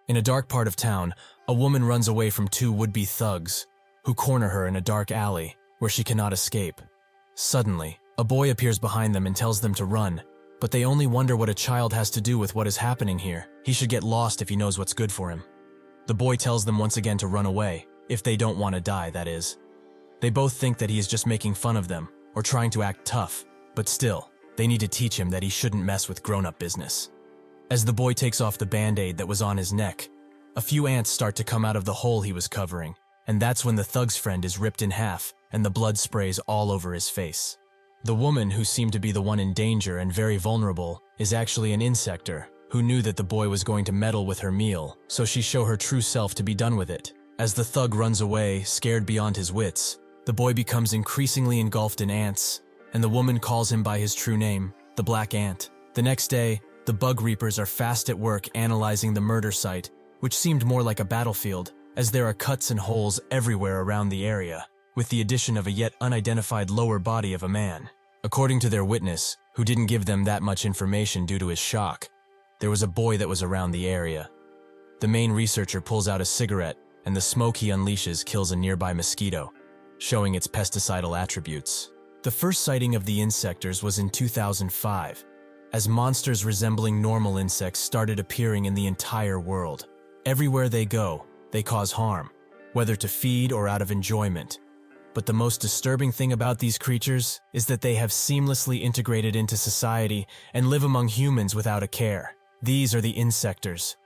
In a dark part of town, a woman runs away from two would-be thugs, who corner her in a dark alley where she cannot escape. Suddenly, a boy appears behind them and tells them to run, but they only wonder what a child has to do with what is happening here. He should get lost if he knows what's good for him. The boy tells them once again to run away, if they don't want to die, that is. They both think that he is just making fun of them, or trying to act tough, but still, they need to teach him that he shouldn't mess with grown-up business. As the boy takes off the band-aid that was on his neck, a few ants start to come out of the hole he was covering, and that's when the thug's friend is ripped in half and the blood sprays all over his face. The woman, who seemed to be the one in danger and very vulnerable, is actually an insector who knew that the boy was going to meddle with her meal, so she shows her true self to be done with it. As the thug runs away, scared beyond his wits, the boy becomes increasingly engulfed in ants, and the woman calls him by his true name, the Black Ant. The next day, the bug reapers are fast at work analyzing the murder site, which seemed more like a battlefield, as there are cuts and holes everywhere around the area, with the addition of a yet unidentified lower body of a man. According to their witness, who didn't give them that much information due to his shock, there was a boy that was around the area. The main researcher pulls out a cigarette, and the smoke he unleashes kills a nearby mosquito, showing its pesticidal attributes. The first sighting of the insectors was in 2005, as monsters resembling normal insects started appearing in the entire world. Everywhere they go, they cause harm, whether to feed or out of enjoyment. But the most disturbing thing about these creatures is that they have seamlessly integrated into society and live among humans without a care. These are the insectors.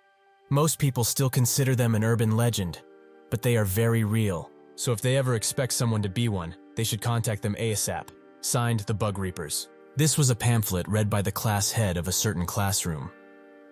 Most people still consider them an urban legend, but they are very real. So if they ever expect someone to be one, they should contact them ASAP. Signed, the Bug Reapers. This was a pamphlet read by the class head of a certain classroom.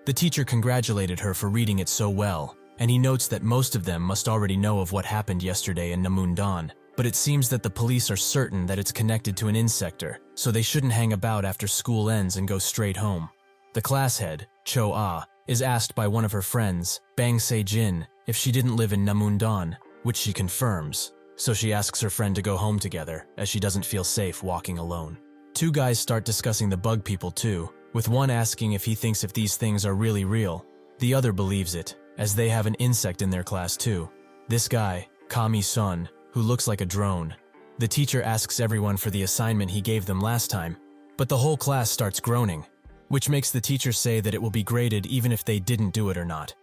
The teacher congratulated her for reading it so well, and he notes that most of them must already know of what happened yesterday in Namundan, but it seems that the police are certain that it's connected to an insector, so they shouldn't hang about after school ends and go straight home. The class head, Cho Ah, is asked by one of her friends, Bang Se-jin, if she didn't live in Namundan, which she confirms, so she asks her friend to go home together, as she doesn't feel safe walking alone. Two guys start discussing the bug people too, with one asking if he thinks if these things are really real. The other believes it, as they have an insect in their class too. This guy, Kami-sun, who looks like a drone. The teacher asks everyone for the assignment he gave them last time, but the whole class starts groaning, which makes the teacher say that it will be graded even if they didn't do it or not,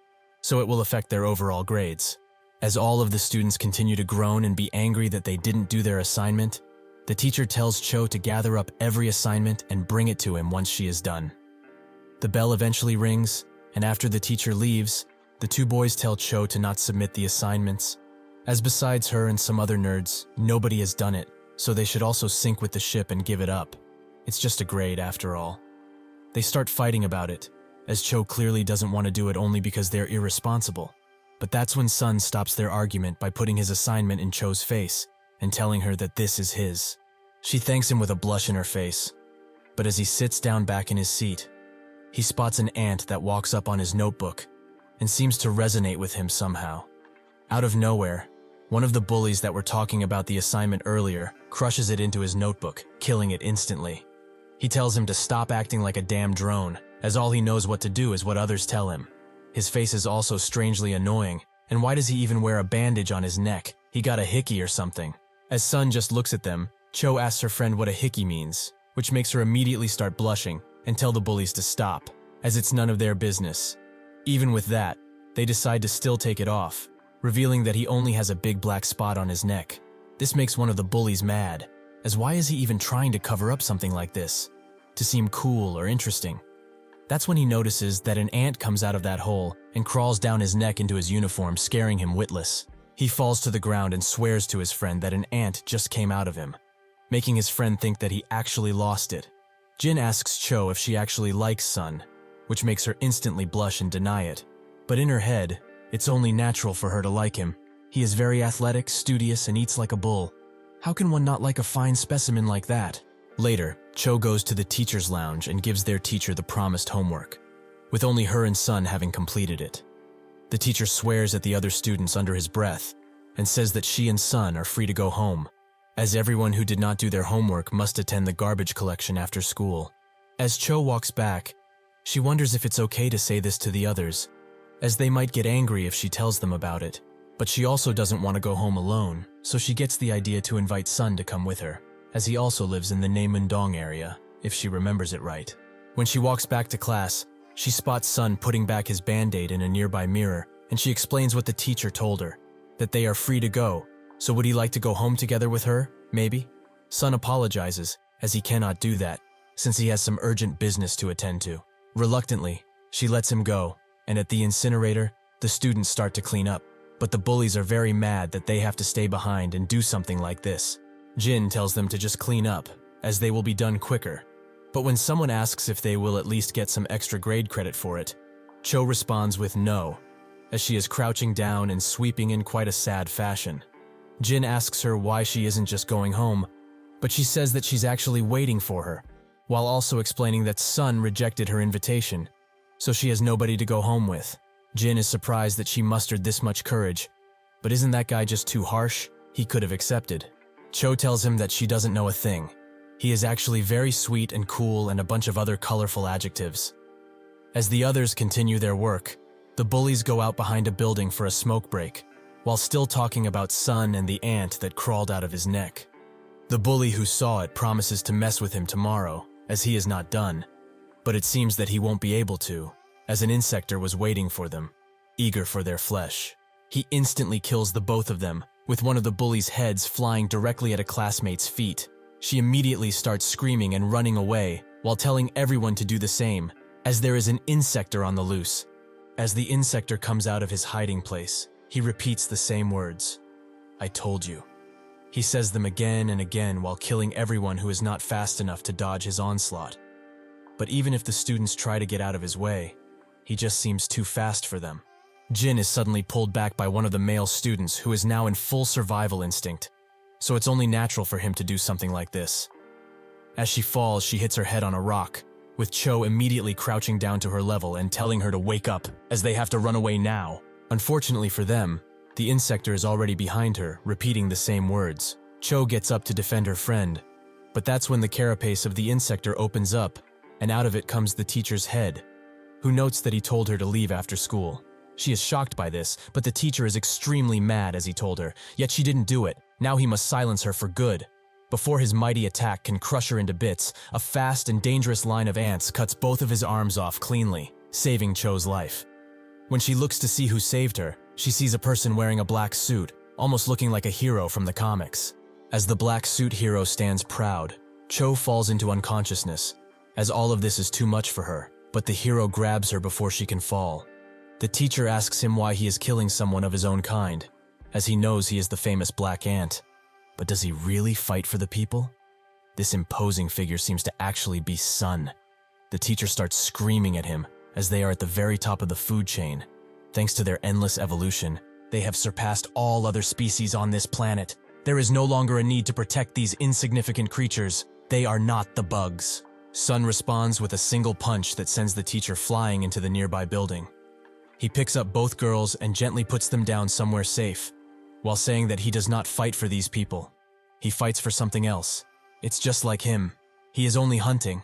so it will affect their overall grades. As all of the students continue to groan and be angry that they didn't do their assignment, the teacher tells Cho to gather up every assignment and bring it to him once she is done. The bell eventually rings, and after the teacher leaves, the two boys tell Cho to not submit the assignments, as besides her and some other nerds, nobody has done it, so they should also sink with the ship and give it up. It's just a grade after all. They start fighting about it, as Cho clearly doesn't want to do it only because they're irresponsible. But that's when Sun stops their argument by putting his assignment in Cho's face and telling her that this is his. She thanks him with a blush in her face, but as he sits down back in his seat, he spots an ant that walks up on his notebook and seems to resonate with him somehow. Out of nowhere, one of the bullies that were talking about the assignment earlier crushes it into his notebook, killing it instantly. He tells him to stop acting like a damn drone, as all he knows what to do is what others tell him. His face is also strangely annoying, and why does he even wear a bandage on his neck? He got a hickey or something. As Sun just looks at them, Cho asks her friend what a hickey means, which makes her immediately start blushing and tell the bullies to stop, as it's none of their business. Even with that, they decide to still take it off, revealing that he only has a big black spot on his neck. This makes one of the bullies mad, as why is he even trying to cover up something like this? To seem cool or interesting. That's when he notices that an ant comes out of that hole and crawls down his neck into his uniform, scaring him witless. He falls to the ground and swears to his friend that an ant just came out of him, making his friend think that he actually lost it. Jin asks Cho if she actually likes Sun, which makes her instantly blush and deny it. But in her head, it's only natural for her to like him. He is very athletic, studious, and eats like a bull. How can one not like a fine specimen like that? Later, Cho goes to the teacher's lounge and gives their teacher the promised homework, with only her and Sun having completed it. The teacher swears at the other students under his breath and says that she and Sun are free to go home, as everyone who did not do their homework must attend the garbage collection after school. As Cho walks back, she wonders if it's okay to say this to the others, as they might get angry if she tells them about it. But she also doesn't want to go home alone, so she gets the idea to invite Sun to come with her, as he also lives in the Naemundong area, if she remembers it right. When she walks back to class, she spots Sun putting back his band-aid in a nearby mirror, and she explains what the teacher told her, that they are free to go. So would he like to go home together with her, maybe? Sun apologizes, as he cannot do that, since he has some urgent business to attend to. Reluctantly, she lets him go, and at the incinerator, the students start to clean up. But the bullies are very mad that they have to stay behind and do something like this. Jin tells them to just clean up, as they will be done quicker. But when someone asks if they will at least get some extra grade credit for it, Cho responds with no, as she is crouching down and sweeping in quite a sad fashion. Jin asks her why she isn't just going home, but she says that she's actually waiting for her, while also explaining that Sun rejected her invitation, so she has nobody to go home with. Jin is surprised that she mustered this much courage, but isn't that guy just too harsh? He could have accepted. Cho tells him that she doesn't know a thing. He is actually very sweet and cool and a bunch of other colorful adjectives. As the others continue their work, the bullies go out behind a building for a smoke break, while still talking about Sun and the ant that crawled out of his neck. The bully who saw it promises to mess with him tomorrow, as he is not done, but it seems that he won't be able to, as an insector was waiting for them, eager for their flesh. He instantly kills the both of them, with one of the bullies' heads flying directly at a classmate's feet. She immediately starts screaming and running away, while telling everyone to do the same, as there is an insector on the loose. As the insector comes out of his hiding place, he repeats the same words. "I told you." He says them again and again while killing everyone who is not fast enough to dodge his onslaught. But even if the students try to get out of his way, he just seems too fast for them. Jin is suddenly pulled back by one of the male students who is now in full survival instinct, so it's only natural for him to do something like this. As she falls, she hits her head on a rock, with Cho immediately crouching down to her level and telling her to wake up, as they have to run away now. Unfortunately for them, the insector is already behind her, repeating the same words. Cho gets up to defend her friend, but that's when the carapace of the insector opens up, and out of it comes the teacher's head, who notes that he told her to leave after school. She is shocked by this, but the teacher is extremely mad as he told her, yet she didn't do it. Now he must silence her for good. Before his mighty attack can crush her into bits, a fast and dangerous line of ants cuts both of his arms off cleanly, saving Cho's life. When she looks to see who saved her, she sees a person wearing a black suit, almost looking like a hero from the comics. As the black suit hero stands proud, Cho falls into unconsciousness, as all of this is too much for her, but the hero grabs her before she can fall. The teacher asks him why he is killing someone of his own kind, as he knows he is the famous black ant. But does he really fight for the people? This imposing figure seems to actually be Sun. The teacher starts screaming at him, as they are at the very top of the food chain. Thanks to their endless evolution, they have surpassed all other species on this planet. There is no longer a need to protect these insignificant creatures. They are not the bugs. Sun responds with a single punch that sends the teacher flying into the nearby building. He picks up both girls and gently puts them down somewhere safe, while saying that he does not fight for these people. He fights for something else. It's just like him. He is only hunting.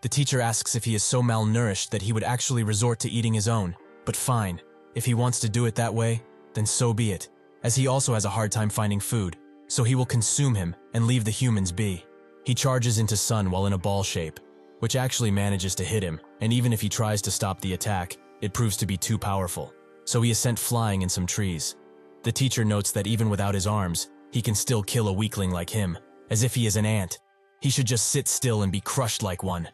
The teacher asks if he is so malnourished that he would actually resort to eating his own, but fine. If he wants to do it that way, then so be it, as he also has a hard time finding food, so he will consume him and leave the humans be. He charges into Sun while in a ball shape, which actually manages to hit him, and even if he tries to stop the attack, it proves to be too powerful, so he is sent flying in some trees. The teacher notes that even without his arms, he can still kill a weakling like him, as if he is an ant. He should just sit still and be crushed like one.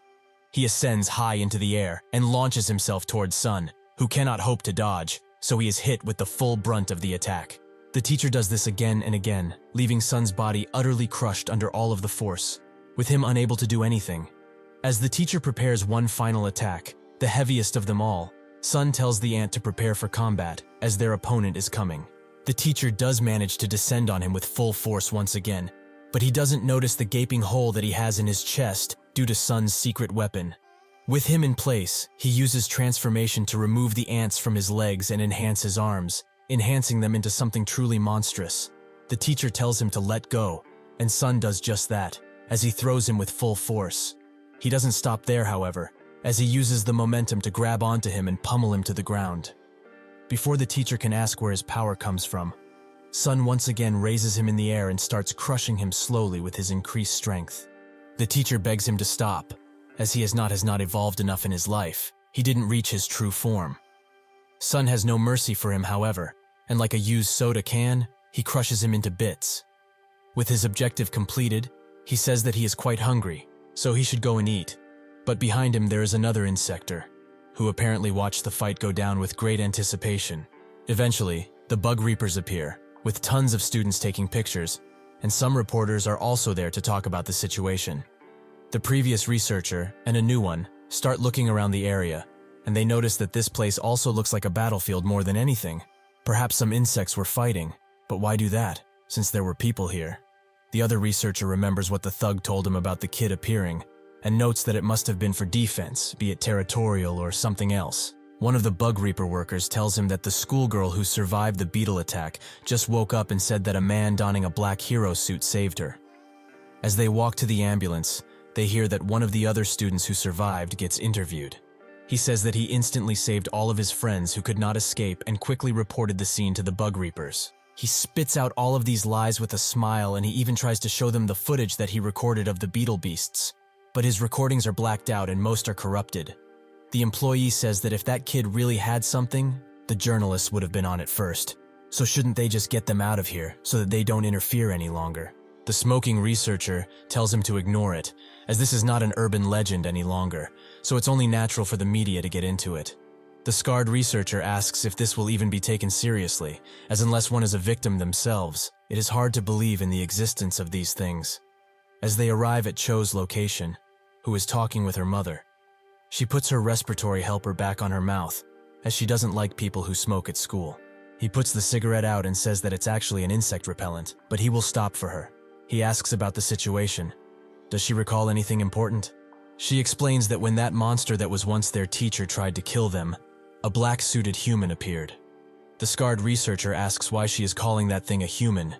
He ascends high into the air and launches himself towards Sun, who cannot hope to dodge, so he is hit with the full brunt of the attack. The teacher does this again and again, leaving Sun's body utterly crushed under all of the force, with him unable to do anything. As the teacher prepares one final attack, the heaviest of them all, Sun tells the ant to prepare for combat, as their opponent is coming. The teacher does manage to descend on him with full force once again, but he doesn't notice the gaping hole that he has in his chest due to Sun's secret weapon. With him in place, he uses transformation to remove the ants from his legs and enhance his arms, enhancing them into something truly monstrous. The teacher tells him to let go, and Sun does just that, as he throws him with full force. He doesn't stop there, however, as he uses the momentum to grab onto him and pummel him to the ground. Before the teacher can ask where his power comes from, Sun once again raises him in the air and starts crushing him slowly with his increased strength. The teacher begs him to stop, as he has not evolved enough in his life. He didn't reach his true form. Sun has no mercy for him, however, and like a used soda can, he crushes him into bits. With his objective completed, he says that he is quite hungry, so he should go and eat. But behind him there is another insector, who apparently watched the fight go down with great anticipation. Eventually, the bug reapers appear, with tons of students taking pictures, and some reporters are also there to talk about the situation. The previous researcher and a new one start looking around the area, and they notice that this place also looks like a battlefield more than anything. Perhaps some insects were fighting, but why do that, since there were people here? The other researcher remembers what the thug told him about the kid appearing, and notes that it must have been for defense, be it territorial or something else. One of the bug reaper workers tells him that the schoolgirl who survived the beetle attack just woke up and said that a man donning a black hero suit saved her. As they walk to the ambulance, they hear that one of the other students who survived gets interviewed. He says that he instantly saved all of his friends who could not escape and quickly reported the scene to the bug reapers. He spits out all of these lies with a smile, and he even tries to show them the footage that he recorded of the beetle beasts. But his recordings are blacked out and most are corrupted. The employee says that if that kid really had something, the journalists would have been on it first. So shouldn't they just get them out of here so that they don't interfere any longer? The smoking researcher tells him to ignore it, as this is not an urban legend any longer, so it's only natural for the media to get into it. The scarred researcher asks if this will even be taken seriously, as unless one is a victim themselves, it is hard to believe in the existence of these things. As they arrive at Cho's location, who is talking with her mother, she puts her respiratory helper back on her mouth, as she doesn't like people who smoke at school. He puts the cigarette out and says that it's actually an insect repellent, but he will stop for her. He asks about the situation. Does she recall anything important? She explains that when that monster that was once their teacher tried to kill them, a black-suited human appeared. The scarred researcher asks why she is calling that thing a human,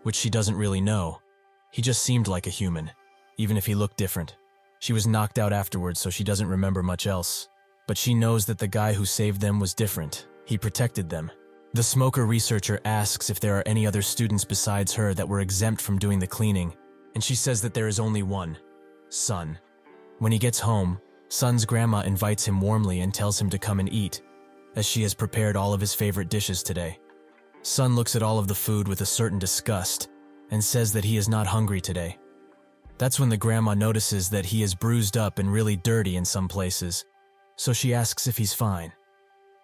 which she doesn't really know. He just seemed like a human, even if he looked different. She was knocked out afterwards, so she doesn't remember much else. But she knows that the guy who saved them was different. He protected them. The smoker researcher asks if there are any other students besides her that were exempt from doing the cleaning, and she says that there is only one, Sun. When he gets home, Sun's grandma invites him warmly and tells him to come and eat, as she has prepared all of his favorite dishes today. Sun looks at all of the food with a certain disgust and says that he is not hungry today. That's when the grandma notices that he is bruised up and really dirty in some places, so she asks if he's fine.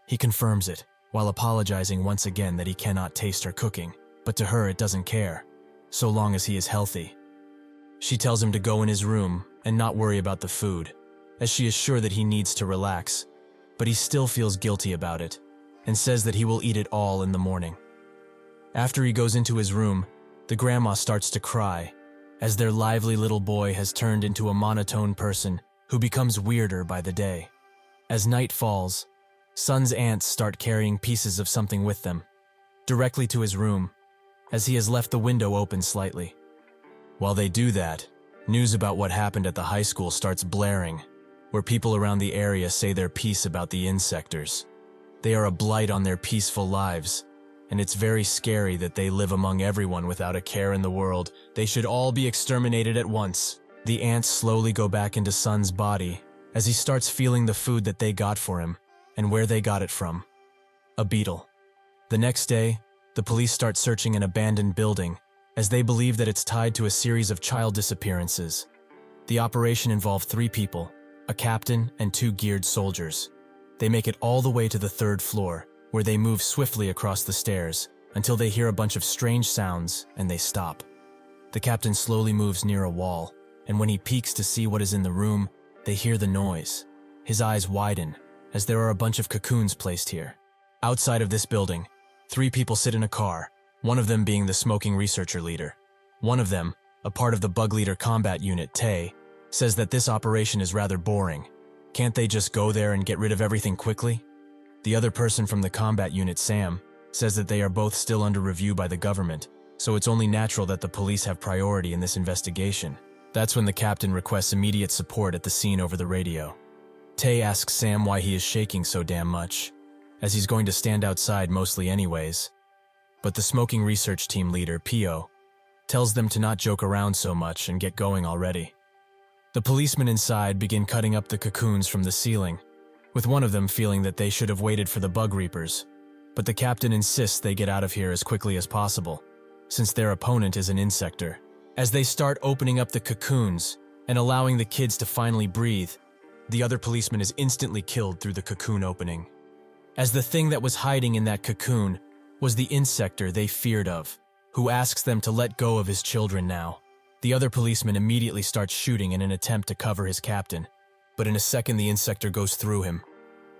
He confirms it, while apologizing once again that he cannot taste her cooking, but to her it doesn't care, so long as he is healthy. She tells him to go in his room and not worry about the food, as she is sure that he needs to relax, but he still feels guilty about it, and says that he will eat it all in the morning. After he goes into his room, the grandma starts to cry, as their lively little boy has turned into a monotone person who becomes weirder by the day. As night falls, Sun's aunts start carrying pieces of something with them, directly to his room, as he has left the window open slightly. While they do that, news about what happened at the high school starts blaring, where people around the area say their piece about the insectors. They are a blight on their peaceful lives, and it's very scary that they live among everyone without a care in the world. They should all be exterminated at once. The ants slowly go back into Sun's body as he starts feeling the food that they got for him and where they got it from. A beetle. The next day, the police start searching an abandoned building as they believe that it's tied to a series of child disappearances. The operation involved 3 people, a captain and 2 geared soldiers. They make it all the way to the 3rd floor, where they move swiftly across the stairs until they hear a bunch of strange sounds and they stop. The captain slowly moves near a wall, and when he peeks to see what is in the room, they hear the noise. His eyes widen, as there are a bunch of cocoons placed here. Outside of this building, 3 people sit in a car, one of them being the smoking researcher leader. One of them, a part of the bug leader combat unit, Tae, says that this operation is rather boring. Can't they just go there and get rid of everything quickly? The other person from the combat unit, Sam, says that they are both still under review by the government, so it's only natural that the police have priority in this investigation. That's when the captain requests immediate support at the scene over the radio. Tae asks Sam why he is shaking so damn much, as he's going to stand outside mostly anyways. But the smoking research team leader, Pio, tells them to not joke around so much and get going already. The policemen inside begin cutting up the cocoons from the ceiling, with one of them feeling that they should have waited for the bug reapers. But the captain insists they get out of here as quickly as possible, since their opponent is an insector. As they start opening up the cocoons and allowing the kids to finally breathe, the other policeman is instantly killed through the cocoon opening. As the thing that was hiding in that cocoon was the insector they feared of, who asks them to let go of his children now. The other policeman immediately starts shooting in an attempt to cover his captain, but in a second the insector goes through him.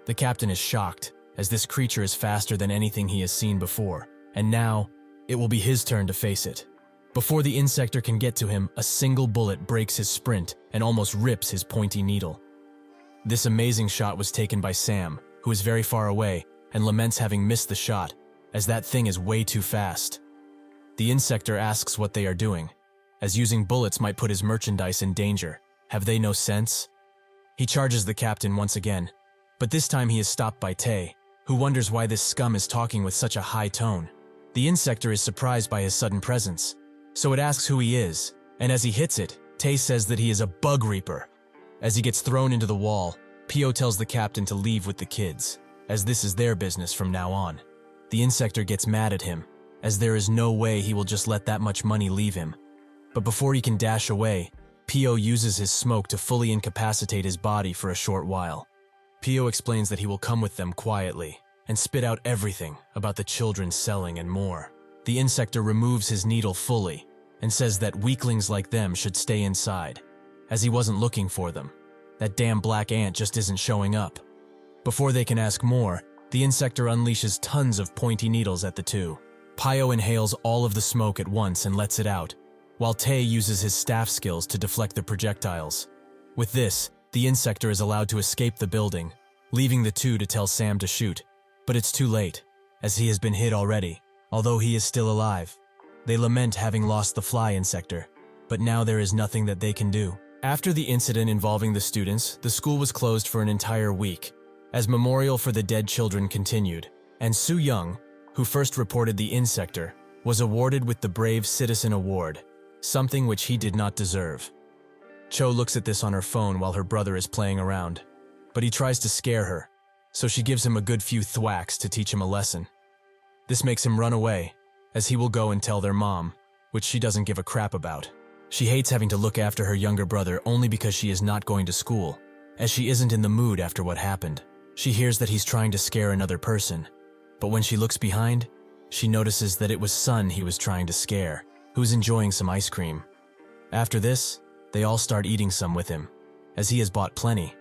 The captain is shocked, as this creature is faster than anything he has seen before, and now it will be his turn to face it. Before the insector can get to him, a single bullet breaks his sprint and almost rips his pointy needle. This amazing shot was taken by Sam, who is very far away and laments having missed the shot, as that thing is way too fast. The insector asks what they are doing, as using bullets might put his merchandise in danger. Have they no sense? He charges the captain once again, but this time he is stopped by Tay, who wonders why this scum is talking with such a high tone. The insector is surprised by his sudden presence, so it asks who he is, and as he hits it, Tay says that he is a bug reaper. As he gets thrown into the wall, Pio tells the captain to leave with the kids, as this is their business from now on. The insector gets mad at him, as there is no way he will just let that much money leave him. But before he can dash away, Pio uses his smoke to fully incapacitate his body for a short while. Pio explains that he will come with them quietly and spit out everything about the children selling and more. The insector removes his needle fully and says that weaklings like them should stay inside, as he wasn't looking for them. That damn black ant just isn't showing up. Before they can ask more, the insector unleashes tons of pointy needles at the two. Pio inhales all of the smoke at once and lets it out, while Tay uses his staff skills to deflect the projectiles. With this, the insector is allowed to escape the building, leaving the two to tell Sam to shoot. But it's too late, as he has been hit already, although he is still alive. They lament having lost the fly insector, but now there is nothing that they can do. After the incident involving the students, the school was closed for an entire week, as memorial for the dead children continued, and Su Young, who first reported the insector, was awarded with the Brave Citizen Award, something which he did not deserve. Cho looks at this on her phone while her brother is playing around, but he tries to scare her, so she gives him a good few thwacks to teach him a lesson. This makes him run away, as he will go and tell their mom, which she doesn't give a crap about. She hates having to look after her younger brother only because she is not going to school, as she isn't in the mood after what happened. She hears that he's trying to scare another person, but when she looks behind, she notices that it was Sun he was trying to scare, who's enjoying some ice cream. After this, they all start eating some with him, as he has bought plenty.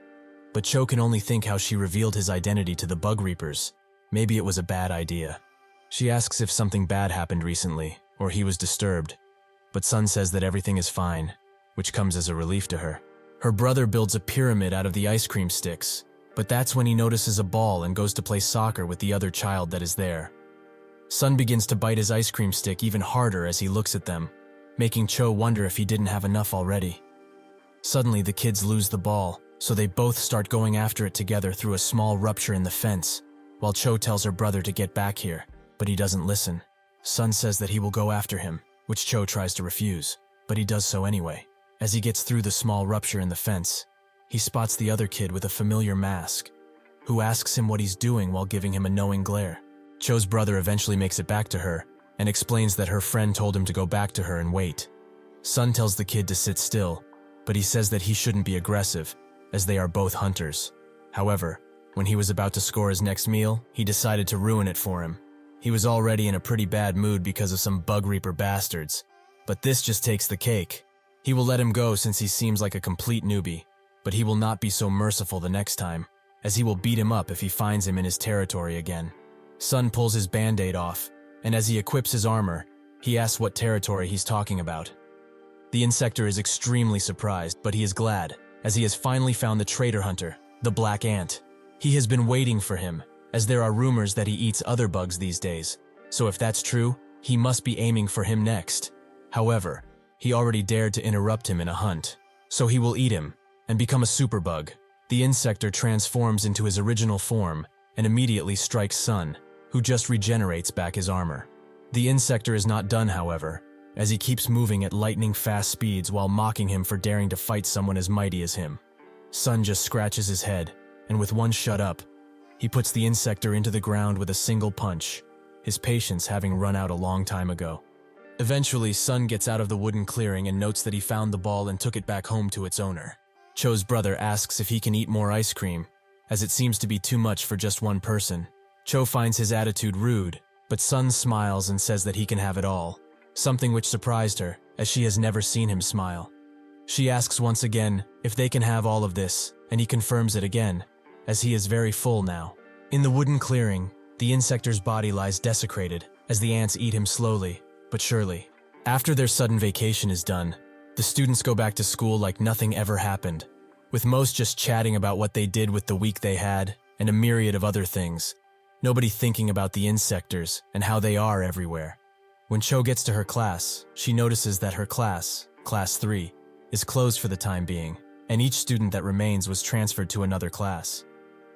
But Cho can only think how she revealed his identity to the bug reapers. Maybe it was a bad idea. She asks if something bad happened recently, or he was disturbed, but Sun says that everything is fine, which comes as a relief to her. Her brother builds a pyramid out of the ice cream sticks, but that's when he notices a ball and goes to play soccer with the other child that is there. Sun begins to bite his ice cream stick even harder as he looks at them, making Cho wonder if he didn't have enough already. Suddenly, the kids lose the ball, so they both start going after it together through a small rupture in the fence, while Cho tells her brother to get back here, but he doesn't listen. Sun says that he will go after him, which Cho tries to refuse, but he does so anyway. As he gets through the small rupture in the fence, he spots the other kid with a familiar mask, who asks him what he's doing while giving him a knowing glare. Cho's brother eventually makes it back to her and explains that her friend told him to go back to her and wait. Sun tells the kid to sit still, but he says that he shouldn't be aggressive, as they are both hunters. However, when he was about to score his next meal, he decided to ruin it for him. He was already in a pretty bad mood because of some bug reaper bastards, but this just takes the cake. He will let him go since he seems like a complete newbie, but he will not be so merciful the next time, as he will beat him up if he finds him in his territory again. Sun pulls his band-aid off, and as he equips his armor, he asks what territory he's talking about. The insector is extremely surprised, but he is glad, as he has finally found the traitor hunter, the black ant. He has been waiting for him, as there are rumors that he eats other bugs these days, so if that's true, he must be aiming for him next. However, he already dared to interrupt him in a hunt, so he will eat him and become a superbug. The insector transforms into his original form and immediately strikes Sun, who just regenerates back his armor. The insector is not done, however, as he keeps moving at lightning-fast speeds while mocking him for daring to fight someone as mighty as him. Sun just scratches his head, and with one shut up, he puts the insector into the ground with a single punch, his patience having run out a long time ago. Eventually, Sun gets out of the wooden clearing and notes that he found the ball and took it back home to its owner. Cho's brother asks if he can eat more ice cream, as it seems to be too much for just one person. Cho finds his attitude rude, but Sun smiles and says that he can have it all, something which surprised her, as she has never seen him smile. She asks once again if they can have all of this, and he confirms it again, as he is very full now. In the wooden clearing, the insector's body lies desecrated, as the ants eat him slowly, but surely. After their sudden vacation is done, the students go back to school like nothing ever happened, with most just chatting about what they did with the week they had, and a myriad of other things. Nobody thinking about the insectors and how they are everywhere. When Cho gets to her class, she notices that her class, Class 3, is closed for the time being, and each student that remains was transferred to another class.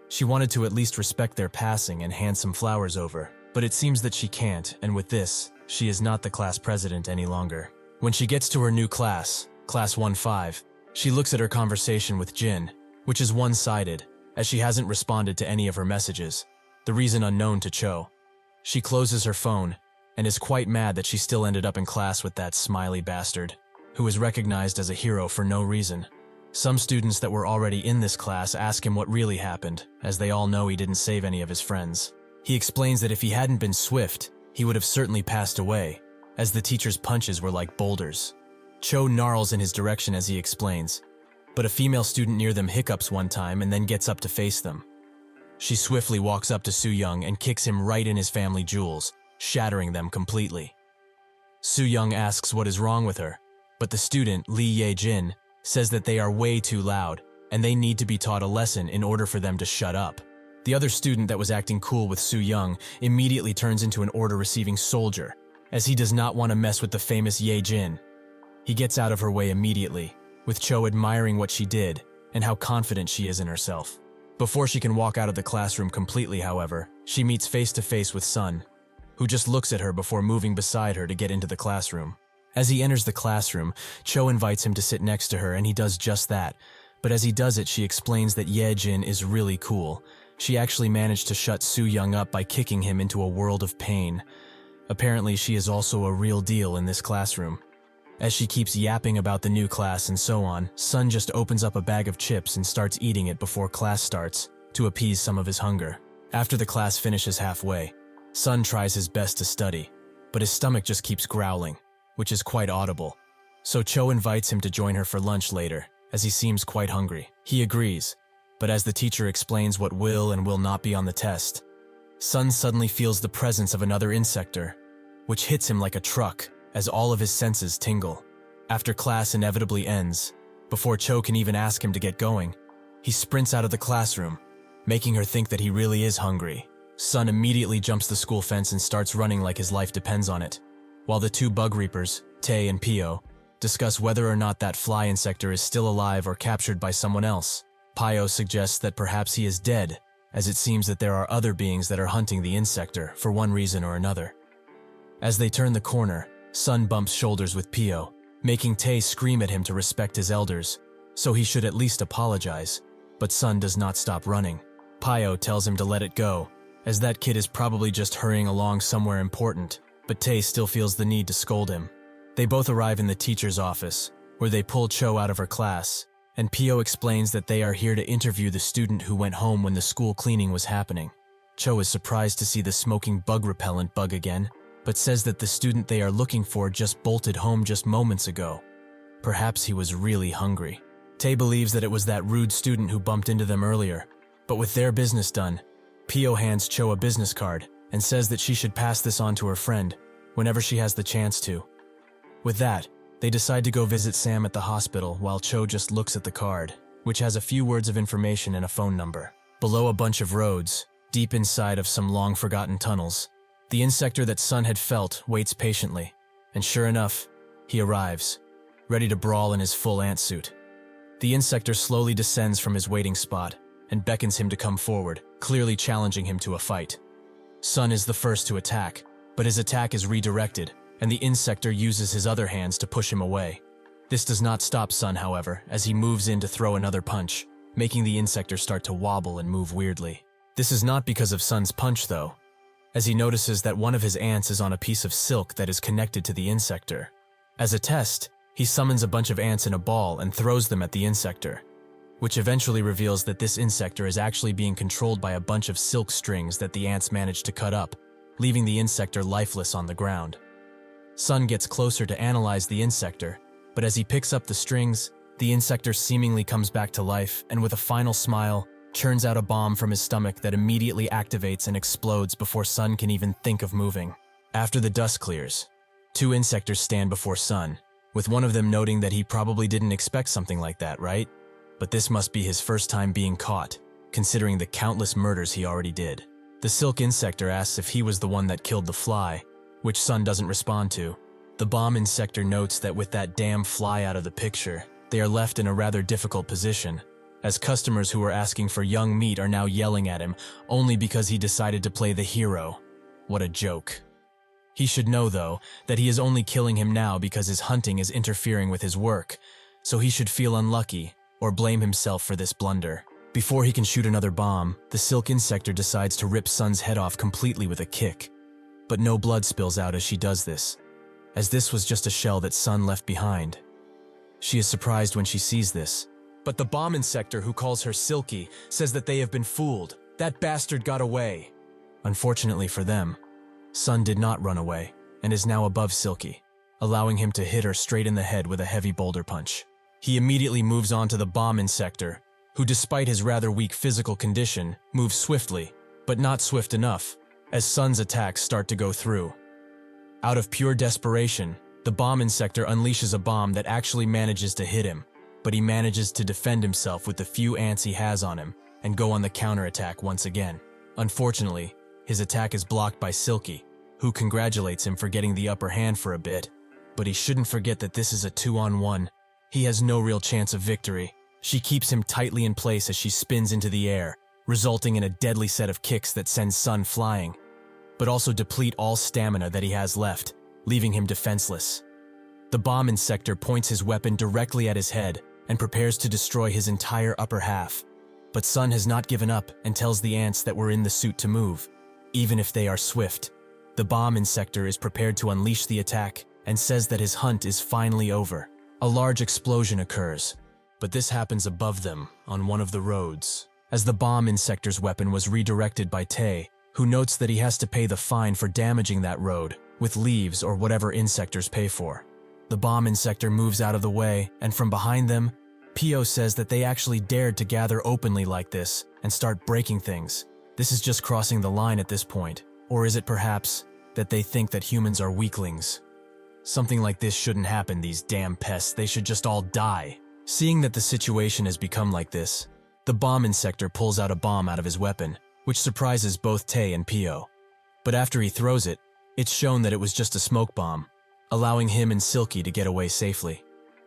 She wanted to at least respect their passing and hand some flowers over, but it seems that she can't, and with this, she is not the class president any longer. When she gets to her new class, Class 1-5, she looks at her conversation with Jin, which is one-sided, as she hasn't responded to any of her messages, the reason unknown to Cho. She closes her phone, and is quite mad that she still ended up in class with that smiley bastard, who is recognized as a hero for no reason. Some students that were already in this class ask him what really happened, as they all know he didn't save any of his friends. He explains that if he hadn't been swift, he would have certainly passed away, as the teacher's punches were like boulders. Cho gnarls in his direction as he explains, but a female student near them hiccups one time and then gets up to face them. She swiftly walks up to Soo-young and kicks him right in his family jewels, shattering them completely. Soo-young asks what is wrong with her, but the student, Lee Ye-jin, says that they are way too loud, and they need to be taught a lesson in order for them to shut up. The other student that was acting cool with Soo-young immediately turns into an order-receiving soldier, as he does not want to mess with the famous Ye-jin. He gets out of her way immediately, with Cho admiring what she did and how confident she is in herself. Before she can walk out of the classroom completely, however, she meets face-to-face with Sun, who just looks at her before moving beside her to get into the classroom. As he enters the classroom, Cho invites him to sit next to her, and he does just that. But as he does it, she explains that Ye-jin is really cool. She actually managed to shut Soo-young up by kicking him into a world of pain. Apparently, she is also a real deal in this classroom. As she keeps yapping about the new class and so on, Sun just opens up a bag of chips and starts eating it before class starts, to appease some of his hunger. After the class finishes halfway, Sun tries his best to study, but his stomach just keeps growling, which is quite audible. So Cho invites him to join her for lunch later, as he seems quite hungry. He agrees, but as the teacher explains what will and will not be on the test, Sun suddenly feels the presence of another insector, which hits him like a truck, as all of his senses tingle. After class inevitably ends, before Cho can even ask him to get going, he sprints out of the classroom, making her think that he really is hungry. Sun immediately jumps the school fence and starts running like his life depends on it, while the two bug reapers, Tae and Pio, discuss whether or not that fly insector is still alive or captured by someone else. Pio suggests that perhaps he is dead, as it seems that there are other beings that are hunting the insector for one reason or another. As they turn the corner, Sun bumps shoulders with Pio, making Tae scream at him to respect his elders, so he should at least apologize, but Sun does not stop running. Pio tells him to let it go, as that kid is probably just hurrying along somewhere important, but Tae still feels the need to scold him. They both arrive in the teacher's office, where they pull Cho out of her class, and Pio explains that they are here to interview the student who went home when the school cleaning was happening. Cho is surprised to see the smoking bug repellent bug again, but says that the student they are looking for just bolted home just moments ago. Perhaps he was really hungry. Tae believes that it was that rude student who bumped into them earlier, but with their business done, Pio hands Cho a business card and says that she should pass this on to her friend whenever she has the chance to. With that, they decide to go visit Sam at the hospital while Cho just looks at the card, which has a few words of information and a phone number. Below a bunch of roads, deep inside of some long-forgotten tunnels, the insector that Sun had felt waits patiently, and sure enough, he arrives, ready to brawl in his full ant suit. The insector slowly descends from his waiting spot, and beckons him to come forward, clearly challenging him to a fight. Sun is the first to attack, but his attack is redirected, and the insector uses his other hands to push him away. This does not stop Sun, however, as he moves in to throw another punch, making the insector start to wobble and move weirdly. This is not because of Sun's punch, though, as he notices that one of his ants is on a piece of silk that is connected to the insector. As a test, he summons a bunch of ants in a ball and throws them at the insector, which eventually reveals that this insector is actually being controlled by a bunch of silk strings that the ants managed to cut up, leaving the insector lifeless on the ground. Sun gets closer to analyze the insector, but as he picks up the strings, the insector seemingly comes back to life and with a final smile, churns out a bomb from his stomach that immediately activates and explodes before Sun can even think of moving. After the dust clears, two insectors stand before Sun, with one of them noting that he probably didn't expect something like that, right? But this must be his first time being caught, considering the countless murders he already did. The silk insector asks if he was the one that killed the fly, which Sun doesn't respond to. The bomb insector notes that with that damn fly out of the picture, they are left in a rather difficult position, as customers who were asking for young meat are now yelling at him only because he decided to play the hero. What a joke. He should know, though, that he is only killing him now because his hunting is interfering with his work, so he should feel unlucky or blame himself for this blunder. Before he can shoot another bomb, the silk insector decides to rip Sun's head off completely with a kick. But no blood spills out as she does this, as this was just a shell that Sun left behind. She is surprised when she sees this, but the bomb insector, who calls her Silky, says that they have been fooled. That bastard got away. Unfortunately for them, Sun did not run away and is now above Silky, allowing him to hit her straight in the head with a heavy boulder punch. He immediately moves on to the bomb insector, who despite his rather weak physical condition, moves swiftly, but not swift enough, as Sun's attacks start to go through. Out of pure desperation, the bomb insector unleashes a bomb that actually manages to hit him, but he manages to defend himself with the few ants he has on him and go on the counterattack once again. Unfortunately, his attack is blocked by Silky, who congratulates him for getting the upper hand for a bit, but he shouldn't forget that this is a 2-on-1. He has no real chance of victory. She keeps him tightly in place as she spins into the air, resulting in a deadly set of kicks that sends Sun flying, but also deplete all stamina that he has left, leaving him defenseless. The bomb insector points his weapon directly at his head and prepares to destroy his entire upper half. But Sun has not given up and tells the ants that were in the suit to move, even if they are swift. The bomb insector is prepared to unleash the attack and says that his hunt is finally over. A large explosion occurs, but this happens above them on one of the roads, as the bomb insector's weapon was redirected by Tae, who notes that he has to pay the fine for damaging that road with leaves or whatever insectors pay for. The bomb insector moves out of the way, and from behind them, Pio says that they actually dared to gather openly like this and start breaking things. This is just crossing the line at this point, or is it perhaps that they think that humans are weaklings? Something like this shouldn't happen, these damn pests, they should just all die. Seeing that the situation has become like this, the bomb insector pulls out a bomb out of his weapon, which surprises both Tae and Pio. But after he throws it, it's shown that it was just a smoke bomb, allowing him and Silky to get away safely.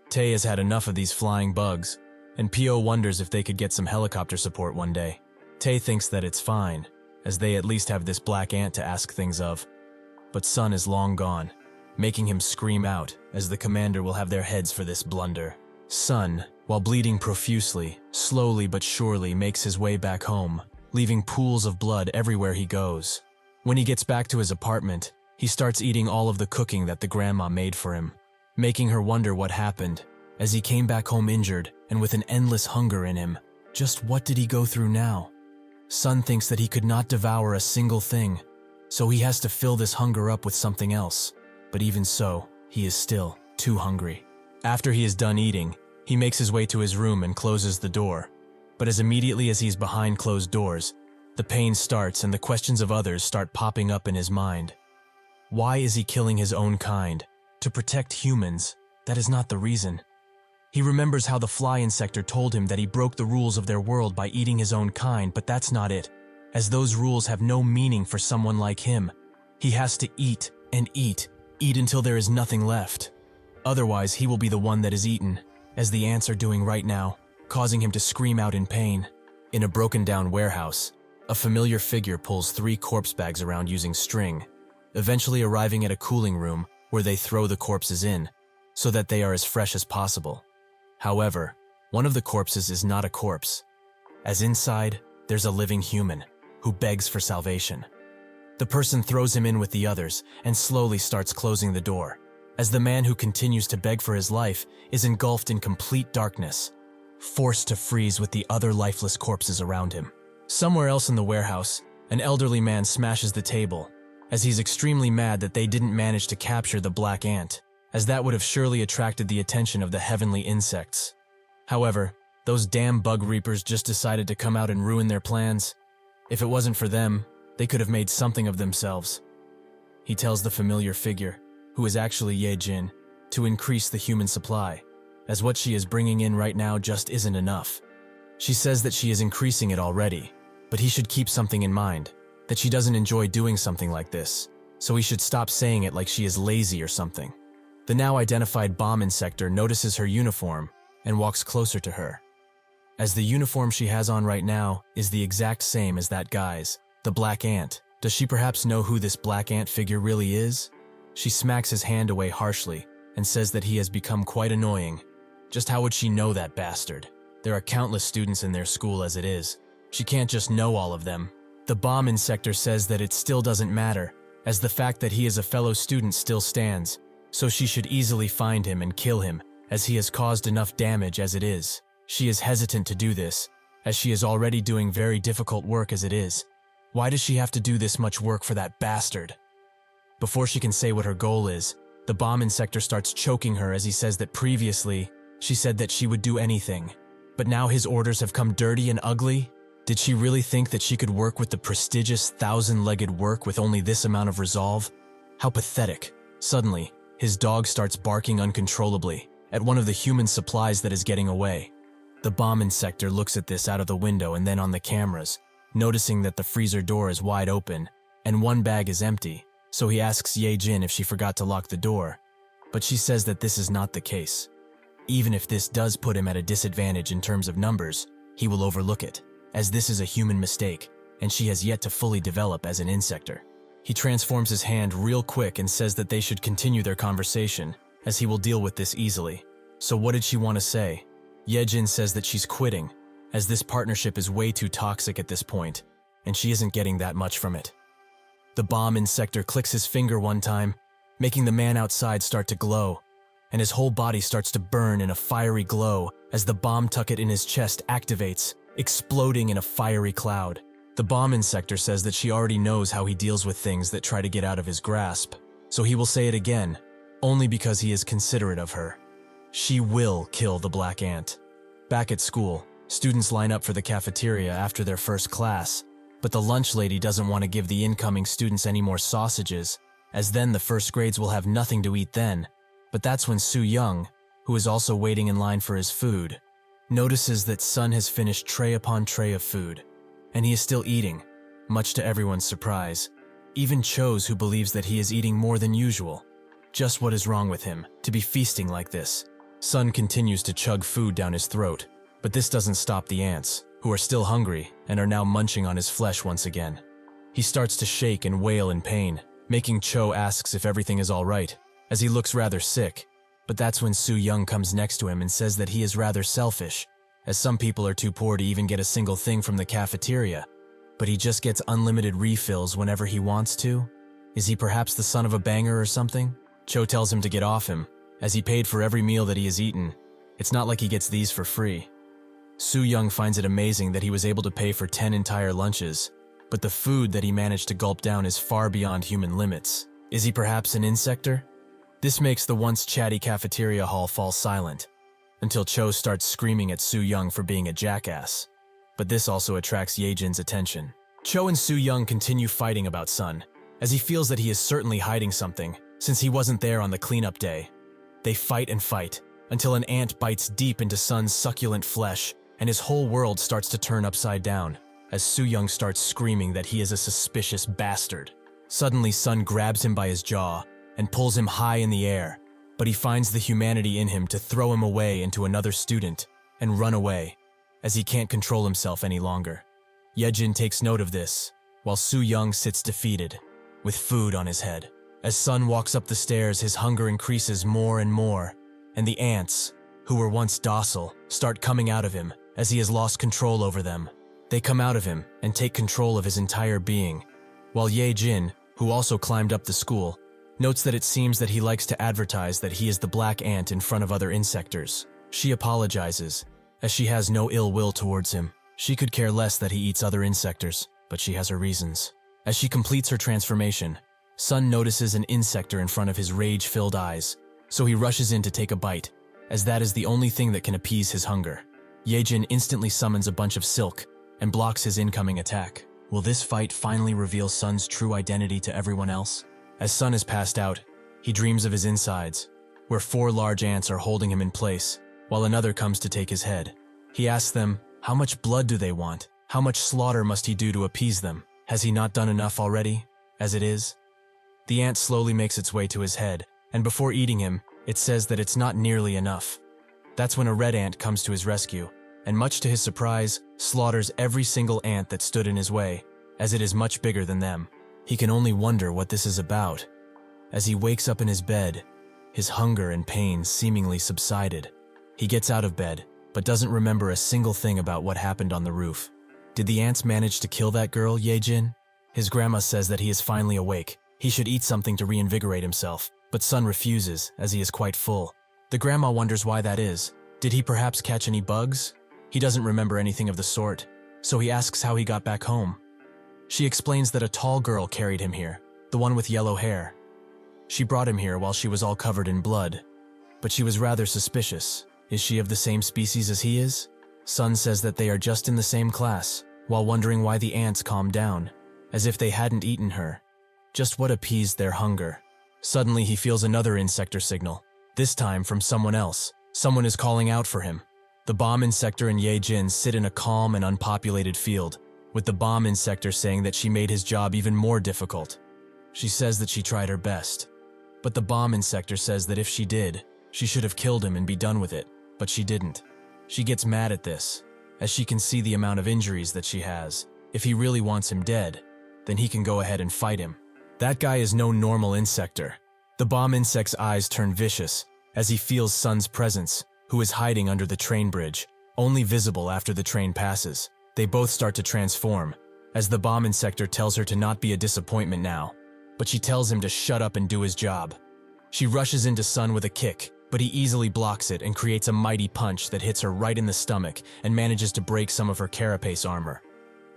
Tae has had enough of these flying bugs, and Pio wonders if they could get some helicopter support one day. Tae thinks that it's fine, as they at least have this black ant to ask things of. But Sun is long gone, making him scream out, as the commander will have their heads for this blunder. Sun, while bleeding profusely, slowly but surely makes his way back home, leaving pools of blood everywhere he goes. When he gets back to his apartment, he starts eating all of the cooking that the grandma made for him, making her wonder what happened, as he came back home injured and with an endless hunger in him. Just what did he go through now? Sun thinks that he could not devour a single thing, so he has to fill this hunger up with something else. But even so, he is still too hungry. After he is done eating, he makes his way to his room and closes the door. But as immediately as he's behind closed doors, the pain starts and the questions of others start popping up in his mind. Why is he killing his own kind? To protect humans? That is not the reason. He remembers how the fly insector told him that he broke the rules of their world by eating his own kind, but that's not it, as those rules have no meaning for someone like him. He has to eat and eat until there is nothing left. Otherwise, he will be the one that is eaten, as the ants are doing right now, causing him to scream out in pain. In a broken-down warehouse, a familiar figure pulls 3 corpse bags around using string, eventually arriving at a cooling room where they throw the corpses in, so that they are as fresh as possible. However, one of the corpses is not a corpse, as inside, there's a living human who begs for salvation. The person throws him in with the others and slowly starts closing the door, as the man who continues to beg for his life is engulfed in complete darkness, forced to freeze with the other lifeless corpses around him. Somewhere else in the warehouse, an elderly man smashes the table, as he's extremely mad that they didn't manage to capture the black ant, as that would have surely attracted the attention of the heavenly insects. However, those damn bug reapers just decided to come out and ruin their plans. If it wasn't for them, they could have made something of themselves. He tells the familiar figure, who is actually Ye Jin, to increase the human supply, as what she is bringing in right now just isn't enough. She says that she is increasing it already, but he should keep something in mind, that she doesn't enjoy doing something like this, so he should stop saying it like she is lazy or something. The now identified bomb insector notices her uniform and walks closer to her. As the uniform she has on right now is the exact same as that guy's, the black ant. Does she perhaps know who this black ant figure really is? She smacks his hand away harshly and says that he has become quite annoying. Just how would she know that bastard? There are countless students in their school as it is. She can't just know all of them. The bomb insector says that it still doesn't matter, as the fact that he is a fellow student still stands, so she should easily find him and kill him, as he has caused enough damage as it is. She is hesitant to do this, as she is already doing very difficult work as it is. Why does she have to do this much work for that bastard? Before she can say what her goal is, the bomb insector starts choking her as he says that previously, she said that she would do anything. But now his orders have come dirty and ugly? Did she really think that she could work with the prestigious 1,000-legged work with only this amount of resolve? How pathetic. Suddenly, his dog starts barking uncontrollably at one of the human supplies that is getting away. The bomb insector looks at this out of the window and then on the cameras, noticing that the freezer door is wide open and one bag is empty, so he asks Ye Jin if she forgot to lock the door, but she says that this is not the case. Even if this does put him at a disadvantage in terms of numbers, he will overlook it, as this is a human mistake, and she has yet to fully develop as an insector. He transforms his hand real quick and says that they should continue their conversation, as he will deal with this easily. So what did she want to say? Ye Jin says that she's quitting, as this partnership is way too toxic at this point, and she isn't getting that much from it. The bomb insector clicks his finger one time, making the man outside start to glow, and his whole body starts to burn in a fiery glow as the bomb tucket in his chest activates, exploding in a fiery cloud. The bomb insector says that she already knows how he deals with things that try to get out of his grasp, so he will say it again, only because he is considerate of her. She will kill the black ant. Back at school, students line up for the cafeteria after their first class, but the lunch lady doesn't want to give the incoming students any more sausages, as then the first grades will have nothing to eat then. But that's when Soo Young, who is also waiting in line for his food, notices that Sun has finished tray upon tray of food, and he is still eating, much to everyone's surprise. Even Cho's, who believes that he is eating more than usual. Just what is wrong with him, to be feasting like this? Sun continues to chug food down his throat, but this doesn't stop the ants, who are still hungry and are now munching on his flesh once again. He starts to shake and wail in pain, making Cho asks if everything is all right, as he looks rather sick. But that's when Soo Young comes next to him and says that he is rather selfish, as some people are too poor to even get a single thing from the cafeteria, but he just gets unlimited refills whenever he wants to. Is he perhaps the son of a banger or something? Cho tells him to get off him, as he paid for every meal that he has eaten. It's not like he gets these for free. Soo Young finds it amazing that he was able to pay for 10 entire lunches, but the food that he managed to gulp down is far beyond human limits. Is he perhaps an insector? This makes the once chatty cafeteria hall fall silent, until Cho starts screaming at Soo Young for being a jackass. But this also attracts Ye Jin's attention. Cho and Soo Young continue fighting about Sun, as he feels that he is certainly hiding something, since he wasn't there on the cleanup day. They fight and fight, until an ant bites deep into Sun's succulent flesh, and his whole world starts to turn upside down, as Soo Young starts screaming that he is a suspicious bastard. Suddenly Sun grabs him by his jaw, and pulls him high in the air, but he finds the humanity in him to throw him away into another student and run away. as he can't control himself any longer. Yejin takes note of this, while Su Young sits defeated, with food on his head. As Sun walks up the stairs, his hunger increases more and more, and the ants, who were once docile, start coming out of him as he has lost control over them. They come out of him and take control of his entire being, while Ye Jin, who also climbed up the school, notes that it seems that he likes to advertise that he is the black ant in front of other insectors. She apologizes, as she has no ill will towards him. She could care less that he eats other insectors, but she has her reasons. As she completes her transformation, Sun notices an insector in front of his rage-filled eyes, so he rushes in to take a bite, as that is the only thing that can appease his hunger. Yejin instantly summons a bunch of silk and blocks his incoming attack. Will this fight finally reveal Sun's true identity to everyone else? As Sun is passed out, he dreams of his insides, where 4 large ants are holding him in place, while another comes to take his head. He asks them, how much blood do they want? How much slaughter must he do to appease them? Has he not done enough already, as it is? The ant slowly makes its way to his head, and before eating him, it says that it's not nearly enough. That's when a red ant comes to his rescue, and much to his surprise, slaughters every single ant that stood in his way, as it is much bigger than them. He can only wonder what this is about. As he wakes up in his bed, his hunger and pain seemingly subsided. He gets out of bed, but doesn't remember a single thing about what happened on the roof. Did the ants manage to kill that girl, Yejin? His grandma says that he is finally awake. He should eat something to reinvigorate himself, but Sun refuses, as he is quite full. The grandma wonders why that is. Did he perhaps catch any bugs? He doesn't remember anything of the sort, so he asks how he got back home. She explains that a tall girl carried him here, the one with yellow hair. She brought him here while she was all covered in blood, but she was rather suspicious. Is she of the same species as he is? Sun says that they are just in the same class, while wondering why the ants calmed down, as if they hadn't eaten her. Just what appeased their hunger? Suddenly he feels another insector signal, this time from someone else. Someone is calling out for him. The bomb insector and Ye Jin sit in a calm and unpopulated field, with the bomb insector saying that she made his job even more difficult. She says that she tried her best, but the bomb insector says that if she did, she should have killed him and be done with it, but she didn't. She gets mad at this, as she can see the amount of injuries that she has. If he really wants him dead, then he can go ahead and fight him. That guy is no normal insector. The bomb insect's eyes turn vicious as he feels Sun's presence, who is hiding under the train bridge, only visible after the train passes. They both start to transform, as the bomb insector tells her to not be a disappointment now, but she tells him to shut up and do his job. She rushes into Sun with a kick, but he easily blocks it and creates a mighty punch that hits her right in the stomach and manages to break some of her carapace armor.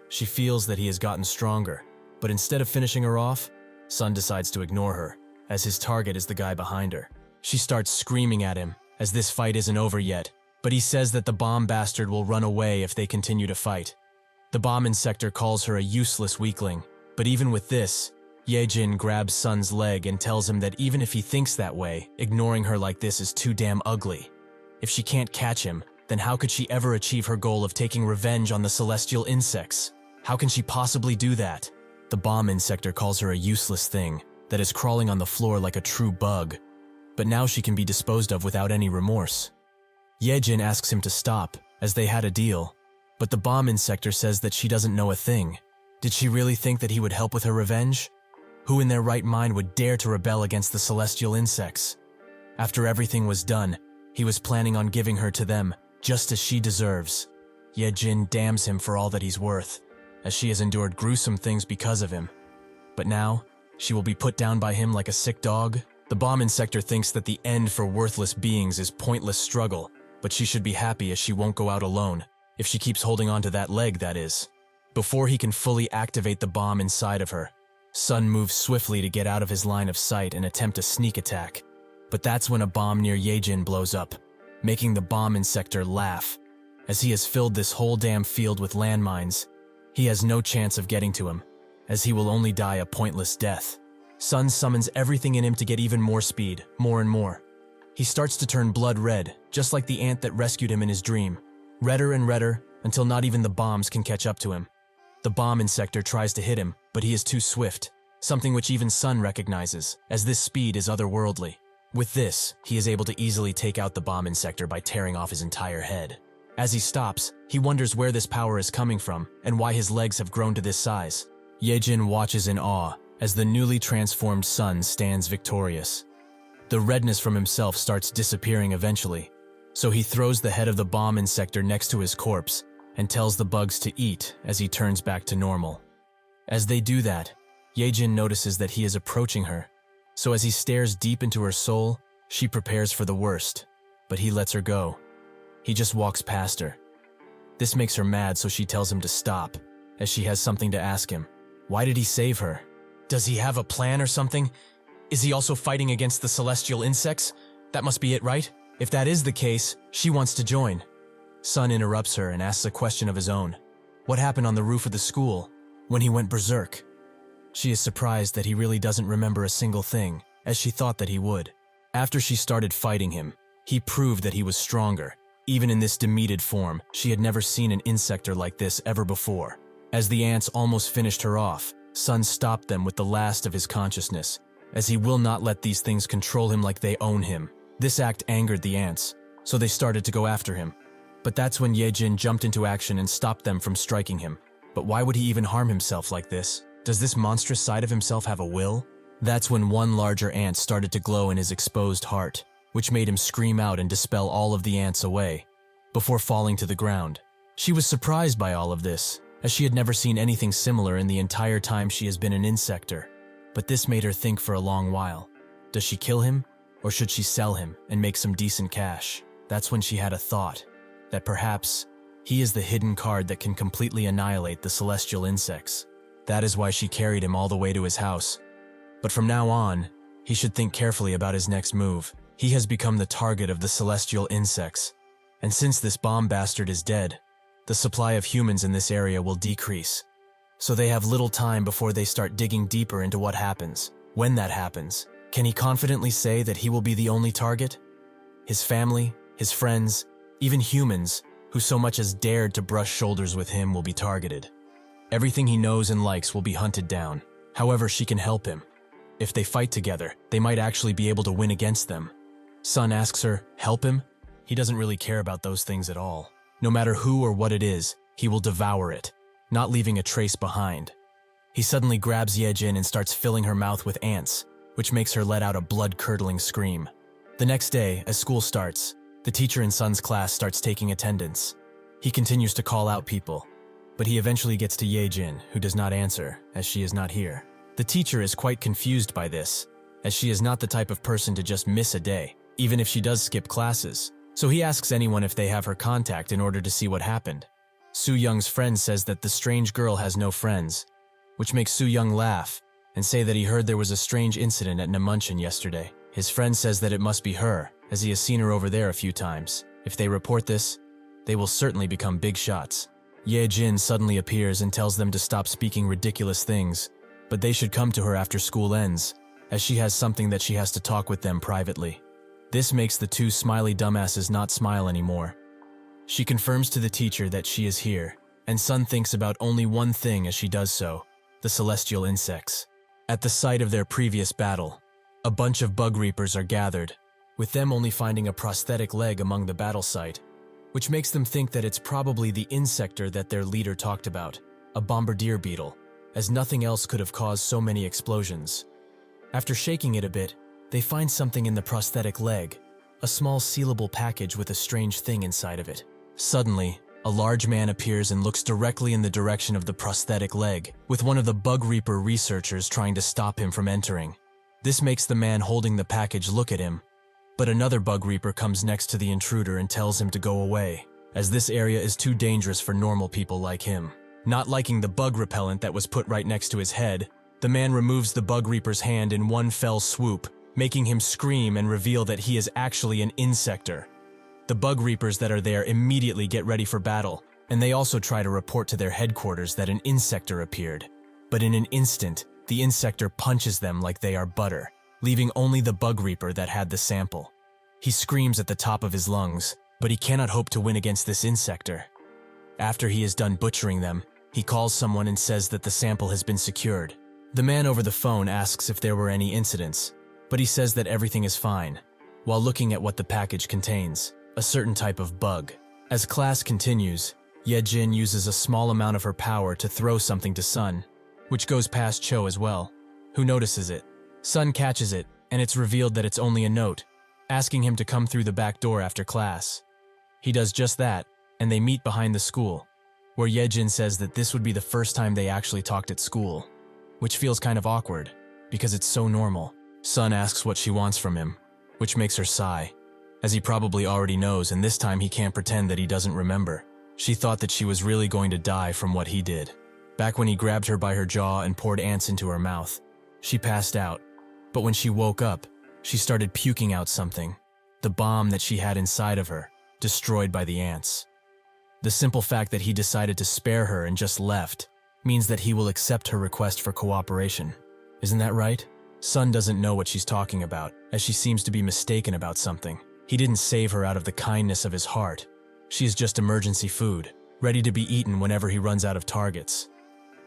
She feels that he has gotten stronger, but instead of finishing her off, Sun decides to ignore her, as his target is the guy behind her. She starts screaming at him, as this fight isn't over yet, but he says that the bomb bastard will run away if they continue to fight. The bomb insector calls her a useless weakling, but even with this, Yejin grabs Sun's leg and tells him that even if he thinks that way, ignoring her like this is too damn ugly. If she can't catch him, then how could she ever achieve her goal of taking revenge on the celestial insects? How can she possibly do that? The bomb insector calls her a useless thing that is crawling on the floor like a true bug, but now she can be disposed of without any remorse. Yejin asks him to stop, as they had a deal, but the bomb insector says that she doesn't know a thing. Did she really think that he would help with her revenge? Who in their right mind would dare to rebel against the celestial insects? After everything was done, he was planning on giving her to them, just as she deserves. Yejin damns him for all that he's worth, as she has endured gruesome things because of him. But now, she will be put down by him like a sick dog? The bomb insector thinks that the end for worthless beings is pointless struggle, but she should be happy as she won't go out alone, if she keeps holding on to that leg, that is. Before he can fully activate the bomb inside of her, Sun moves swiftly to get out of his line of sight and attempt a sneak attack. But that's when a bomb near Yejin blows up, making the bomb insector laugh. As he has filled this whole damn field with landmines, he has no chance of getting to him, as he will only die a pointless death. Sun summons everything in him to get even more speed, more and more. He starts to turn blood red, just like the ant that rescued him in his dream. Redder and redder, until not even the bombs can catch up to him. The bomb insector tries to hit him, but he is too swift, something which even Sun recognizes, as this speed is otherworldly. With this, he is able to easily take out the bomb insector by tearing off his entire head. As he stops, he wonders where this power is coming from and why his legs have grown to this size. Yejin watches in awe as the newly transformed sun stands victorious. The redness from himself starts disappearing eventually, so he throws the head of the bomb insector next to his corpse and tells the bugs to eat as he turns back to normal. As they do that, Yejin notices that he is approaching her, so as he stares deep into her soul, she prepares for the worst, but he lets her go. He just walks past her. This makes her mad, so she tells him to stop, as she has something to ask him. Why did he save her? Does he have a plan or something? Is he also fighting against the celestial insects? That must be it, right? If that is the case, she wants to join. Sun interrupts her and asks a question of his own. What happened on the roof of the school when he went berserk? She is surprised that he really doesn't remember a single thing, as she thought that he would. After she started fighting him, he proved that he was stronger. Even in this demeated form, she had never seen an insector like this ever before. As the ants almost finished her off, Sun stopped them with the last of his consciousness, as he will not let these things control him like they own him. This act angered the ants, so they started to go after him. But that's when Yejin jumped into action and stopped them from striking him. But why would he even harm himself like this? Does this monstrous side of himself have a will? That's when one larger ant started to glow in his exposed heart, which made him scream out and dispel all of the ants away, before falling to the ground. She was surprised by all of this, as she had never seen anything similar in the entire time she has been an insector. But this made her think for a long while. Does she kill him, or should she sell him and make some decent cash? That's when she had a thought, that perhaps he is the hidden card that can completely annihilate the celestial insects. That is why she carried him all the way to his house. But from now on, he should think carefully about his next move. He has become the target of the celestial insects, and since this bomb bastard is dead, the supply of humans in this area will decrease. So they have little time before they start digging deeper into what happens. When that happens, can he confidently say that he will be the only target? His family, his friends, even humans who so much as dared to brush shoulders with him will be targeted. Everything he knows and likes will be hunted down. However, she can help him. If they fight together, they might actually be able to win against them. Sun asks her, help him? He doesn't really care about those things at all. No matter who or what it is, he will devour it, not leaving a trace behind. He suddenly grabs Yejin and starts filling her mouth with ants, which makes her let out a blood-curdling scream. The next day, as school starts, the teacher in Sun's class starts taking attendance. He continues to call out people, but he eventually gets to Yejin, who does not answer, as she is not here. The teacher is quite confused by this, as she is not the type of person to just miss a day, even if she does skip classes. So he asks anyone if they have her contact in order to see what happened. Soo Young's friend says that the strange girl has no friends, which makes Soo Young laugh and say that he heard there was a strange incident at Namuncheon yesterday. His friend says that it must be her, as he has seen her over there a few times. If they report this, they will certainly become big shots. Yejin suddenly appears and tells them to stop speaking ridiculous things, but they should come to her after school ends, as she has something that she has to talk with them privately. This makes the two smiley dumbasses not smile anymore. She confirms to the teacher that she is here, and Sun thinks about only one thing as she does so, the celestial insects. At the site of their previous battle, a bunch of bug reapers are gathered, with them only finding a prosthetic leg among the battle site, which makes them think that it's probably the insector that their leader talked about, a bombardier beetle, as nothing else could have caused so many explosions. After shaking it a bit, they find something in the prosthetic leg, a small sealable package with a strange thing inside of it. Suddenly, a large man appears and looks directly in the direction of the prosthetic leg, with one of the Bug Reaper researchers trying to stop him from entering. This makes the man holding the package look at him, but another Bug Reaper comes next to the intruder and tells him to go away, as this area is too dangerous for normal people like him. Not liking the bug repellent that was put right next to his head, the man removes the Bug Reaper's hand in one fell swoop, making him scream and reveal that he is actually an insector. The Bug Reapers that are there immediately get ready for battle, and they also try to report to their headquarters that an insector appeared. But in an instant, the insector punches them like they are butter, leaving only the Bug Reaper that had the sample. He screams at the top of his lungs, but he cannot hope to win against this insector. After he is done butchering them, he calls someone and says that the sample has been secured. The man over the phone asks if there were any incidents, but he says that everything is fine, while looking at what the package contains, a certain type of bug. As class continues, Yejin uses a small amount of her power to throw something to Sun, which goes past Cho as well, who notices it. Sun catches it, and it's revealed that it's only a note, asking him to come through the back door after class. He does just that, and they meet behind the school, where Yejin says that this would be the first time they actually talked at school, which feels kind of awkward, because it's so normal. Sun asks what she wants from him, which makes her sigh, as he probably already knows, and this time he can't pretend that he doesn't remember. She thought that she was really going to die from what he did. Back when he grabbed her by her jaw and poured ants into her mouth, she passed out, but when she woke up, she started puking out something, the bomb that she had inside of her, destroyed by the ants. The simple fact that he decided to spare her and just left means that he will accept her request for cooperation. Isn't that right? Sun doesn't know what she's talking about, as she seems to be mistaken about something. He didn't save her out of the kindness of his heart. She is just emergency food, ready to be eaten whenever he runs out of targets.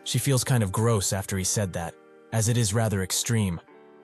She feels kind of gross after he said that, as it is rather extreme.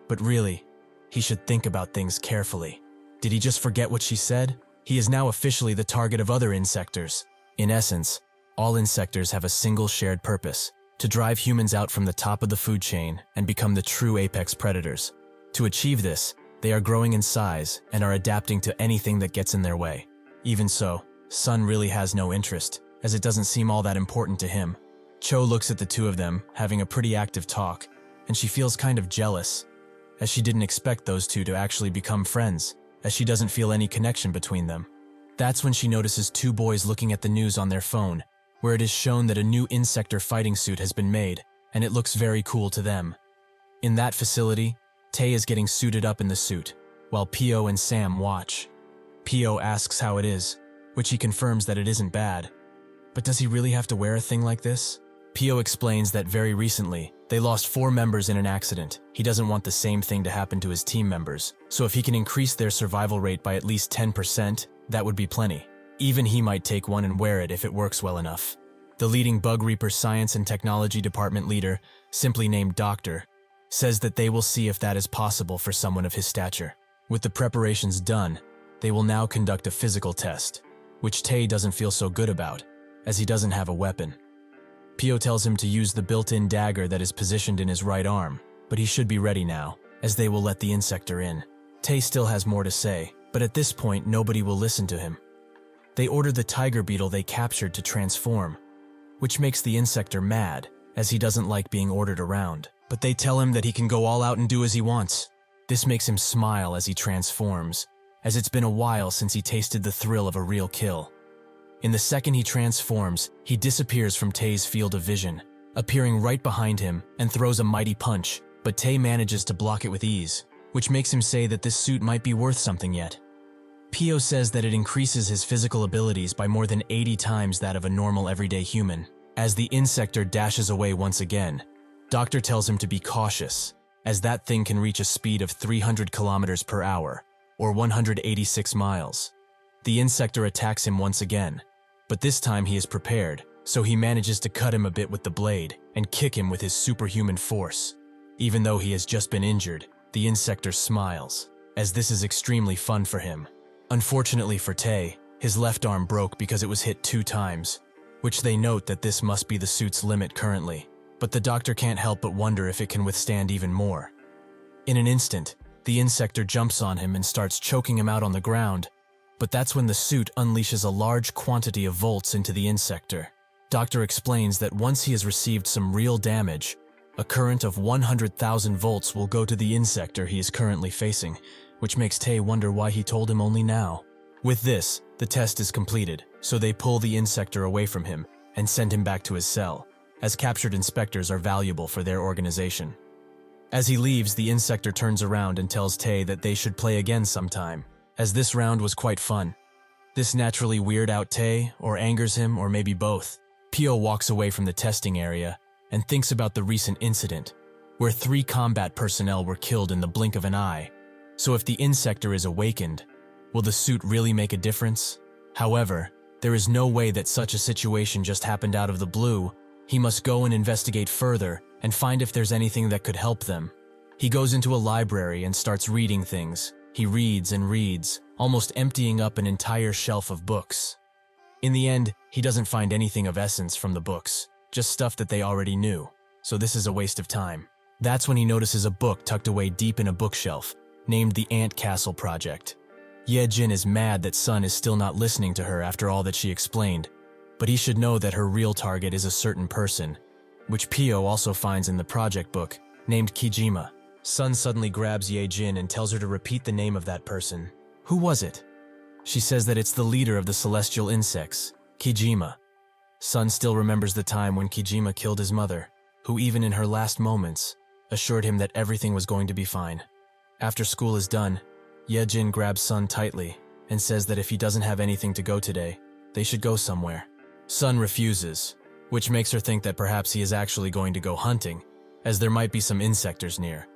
But really, he should think about things carefully. Did he just forget what she said? He is now officially the target of other insectors. In essence, all insectors have a single shared purpose: to drive humans out from the top of the food chain and become the true apex predators. To achieve this, they are growing in size and are adapting to anything that gets in their way. Even so, Sun really has no interest, as it doesn't seem all that important to him. Cho looks at the two of them, having a pretty active talk, and she feels kind of jealous, as she didn't expect those two to actually become friends, as she doesn't feel any connection between them. That's when she notices two boys looking at the news on their phone, where it is shown that a new insector fighting suit has been made, and it looks very cool to them. In that facility, Tae is getting suited up in the suit, while Pio and Sam watch. Pio asks how it is, which he confirms that it isn't bad. But does he really have to wear a thing like this? Pio explains that very recently, they lost 4 members in an accident. He doesn't want the same thing to happen to his team members, so if he can increase their survival rate by at least 10%, that would be plenty. Even he might take one and wear it if it works well enough. The leading Bug Reaper Science and Technology Department leader, simply named Doctor, says that they will see if that is possible for someone of his stature. With the preparations done, they will now conduct a physical test, which Tae doesn't feel so good about, as he doesn't have a weapon. Pio tells him to use the built-in dagger that is positioned in his right arm, but he should be ready now, as they will let the insector in. Tae still has more to say, but at this point nobody will listen to him. They order the tiger beetle they captured to transform, which makes the insector mad, as he doesn't like being ordered around. But they tell him that he can go all out and do as he wants. This makes him smile as he transforms, as it's been a while since he tasted the thrill of a real kill. In the second he transforms, he disappears from Tae's field of vision, appearing right behind him and throws a mighty punch, but Tae manages to block it with ease, which makes him say that this suit might be worth something yet. Pio says that it increases his physical abilities by more than 80 times that of a normal everyday human. As the insector dashes away once again, Doctor tells him to be cautious, as that thing can reach a speed of 300 kilometers per hour, or 186 miles. The insector attacks him once again, but this time he is prepared, so he manages to cut him a bit with the blade and kick him with his superhuman force. Even though he has just been injured, the insector smiles, as this is extremely fun for him. Unfortunately for Tae, his left arm broke because it was hit 2 times, which they note that this must be the suit's limit currently. But the doctor can't help but wonder if it can withstand even more. In an instant, the insector jumps on him and starts choking him out on the ground, but that's when the suit unleashes a large quantity of volts into the insector. Doctor explains that once he has received some real damage, a current of 100,000 volts will go to the insector he is currently facing, which makes Tae wonder why he told him only now. With this, the test is completed, so they pull the insector away from him and send him back to his cell, as captured inspectors are valuable for their organization. As he leaves, the insector turns around and tells Tae that they should play again sometime, as this round was quite fun. This naturally weird out Tae, or angers him, or maybe both. Pio walks away from the testing area and thinks about the recent incident, where 3 combat personnel were killed in the blink of an eye. So if the insector is awakened, will the suit really make a difference? However, there is no way that such a situation just happened out of the blue. He must go and investigate further and find if there's anything that could help them. He goes into a library and starts reading things. He reads and reads, almost emptying up an entire shelf of books. In the end, he doesn't find anything of essence from the books, just stuff that they already knew, so this is a waste of time. That's when he notices a book tucked away deep in a bookshelf, named The Ant Castle Project. Ye Jin is mad that Sun is still not listening to her after all that she explained, but he should know that her real target is a certain person, which Pio also finds in the project book, named Kijima. Sun suddenly grabs Ye Jin and tells her to repeat the name of that person. Who was it? She says that it's the leader of the celestial insects, Kijima. Sun still remembers the time when Kijima killed his mother, who even in her last moments, assured him that everything was going to be fine. After school is done, Ye Jin grabs Sun tightly and says that if he doesn't have anything to go today, they should go somewhere. Sun refuses, which makes her think that perhaps he is actually going to go hunting, as there might be some insectors near.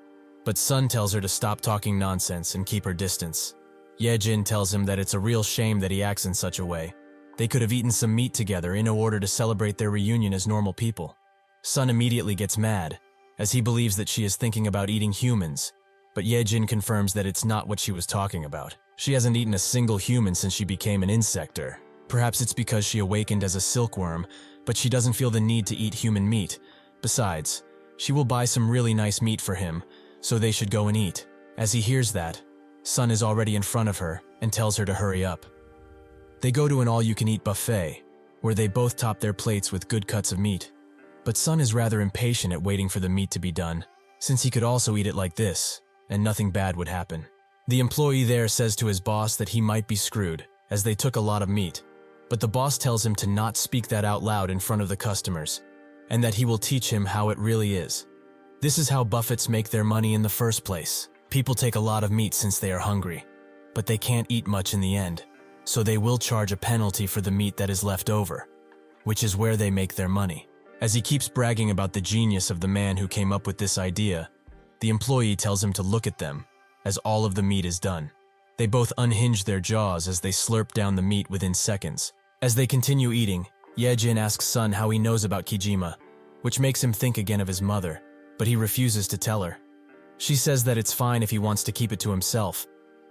But Sun tells her to stop talking nonsense and keep her distance. Ye Jin tells him that it's a real shame that he acts in such a way. They could have eaten some meat together in order to celebrate their reunion as normal people. Sun immediately gets mad, as he believes that she is thinking about eating humans, but Ye Jin confirms that it's not what she was talking about. She hasn't eaten a single human since she became an insector. Perhaps it's because she awakened as a silkworm, but she doesn't feel the need to eat human meat. Besides, she will buy some really nice meat for him, so they should go and eat. As he hears that, Sun is already in front of her and tells her to hurry up. They go to an all-you-can-eat buffet, where they both top their plates with good cuts of meat. But Sun is rather impatient at waiting for the meat to be done, since he could also eat it like this, and nothing bad would happen. The employee there says to his boss that he might be screwed, as they took a lot of meat. But the boss tells him to not speak that out loud in front of the customers, and that he will teach him how it really is. This is how buffets make their money in the first place. People take a lot of meat since they are hungry, but they can't eat much in the end, so they will charge a penalty for the meat that is left over, which is where they make their money. As he keeps bragging about the genius of the man who came up with this idea, the employee tells him to look at them, as all of the meat is done. They both unhinge their jaws as they slurp down the meat within seconds. As they continue eating, Ye Jin asks Sun how he knows about Kijima, which makes him think again of his mother, but he refuses to tell her. She says that it's fine if he wants to keep it to himself,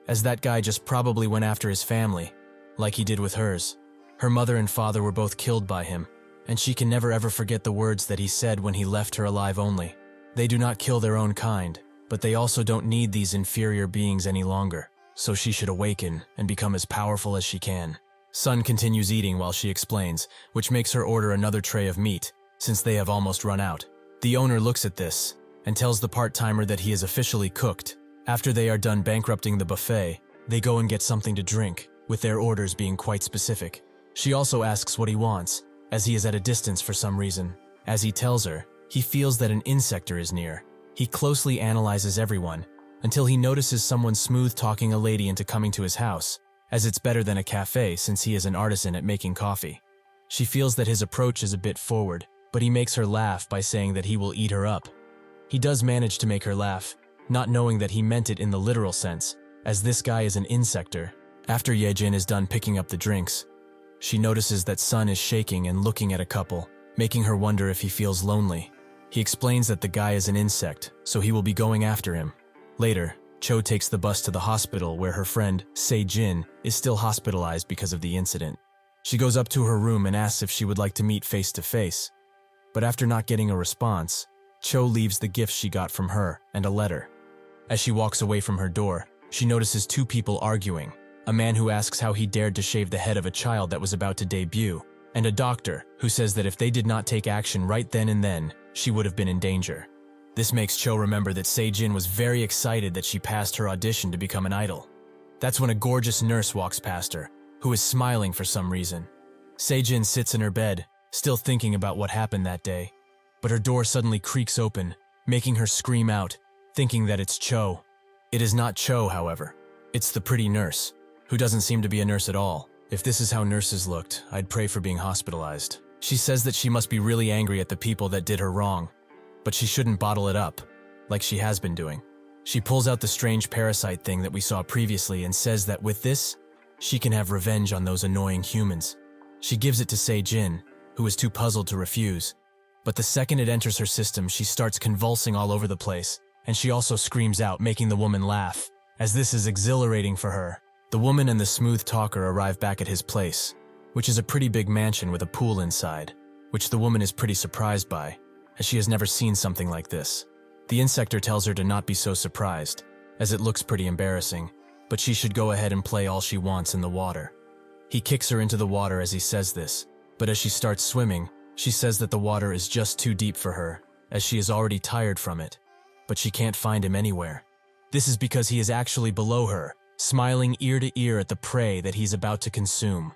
as that guy just probably went after his family, like he did with hers. Her mother and father were both killed by him, and she can never ever forget the words that he said when he left her alive only. They do not kill their own kind, but they also don't need these inferior beings any longer, so she should awaken and become as powerful as she can. Sun continues eating while she explains, which makes her order another tray of meat, since they have almost run out. The owner looks at this and tells the part-timer that he is officially cooked. After they are done bankrupting the buffet, they go and get something to drink, with their orders being quite specific. She also asks what he wants, as he is at a distance for some reason. As he tells her, he feels that an insector is near. He closely analyzes everyone, until he notices someone smooth-talking a lady into coming to his house, as it's better than a cafe since he is an artisan at making coffee. She feels that his approach is a bit forward, but he makes her laugh by saying that he will eat her up. He does manage to make her laugh, not knowing that he meant it in the literal sense, as this guy is an insector. After Ye Jin is done picking up the drinks, she notices that Sun is shaking and looking at a couple, making her wonder if he feels lonely. He explains that the guy is an insect, so he will be going after him. Later, Cho takes the bus to the hospital where her friend, Se Jin, is still hospitalized because of the incident. She goes up to her room and asks if she would like to meet face to face. But after not getting a response, Cho leaves the gifts she got from her and a letter. As she walks away from her door, she notices two people arguing, a man who asks how he dared to shave the head of a child that was about to debut, and a doctor who says that if they did not take action right then and then, she would have been in danger. This makes Cho remember that Se Jin was very excited that she passed her audition to become an idol. That's when a gorgeous nurse walks past her, who is smiling for some reason. Se Jin sits in her bed, still thinking about what happened that day, but her door suddenly creaks open, making her scream out, thinking that it's Cho. It is not Cho, however. It's the pretty nurse, who doesn't seem to be a nurse at all. If this is how nurses looked, I'd pray for being hospitalized. She says that she must be really angry at the people that did her wrong, but she shouldn't bottle it up, like she has been doing. She pulls out the strange parasite thing that we saw previously and says that with this, she can have revenge on those annoying humans. She gives it to Se Jin, who is too puzzled to refuse. But the second it enters her system, she starts convulsing all over the place, and she also screams out, making the woman laugh, as this is exhilarating for her. The woman and the smooth talker arrive back at his place, which is a pretty big mansion with a pool inside, which the woman is pretty surprised by, as she has never seen something like this. The insector tells her to not be so surprised, as it looks pretty embarrassing, but she should go ahead and play all she wants in the water. He kicks her into the water as he says this, but as she starts swimming, she says that the water is just too deep for her, as she is already tired from it, but she can't find him anywhere. This is because he is actually below her, smiling ear to ear at the prey that he's about to consume.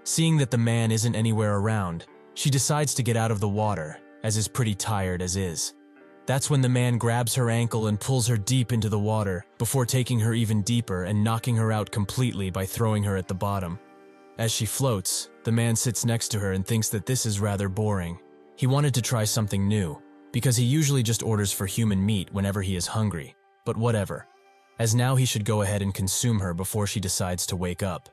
Seeing that the man isn't anywhere around, she decides to get out of the water, as is pretty tired as is. That's when the man grabs her ankle and pulls her deep into the water, before taking her even deeper and knocking her out completely by throwing her at the bottom. As she floats, the man sits next to her and thinks that this is rather boring. He wanted to try something new, because he usually just orders for human meat whenever he is hungry, but whatever, as now he should go ahead and consume her before she decides to wake up.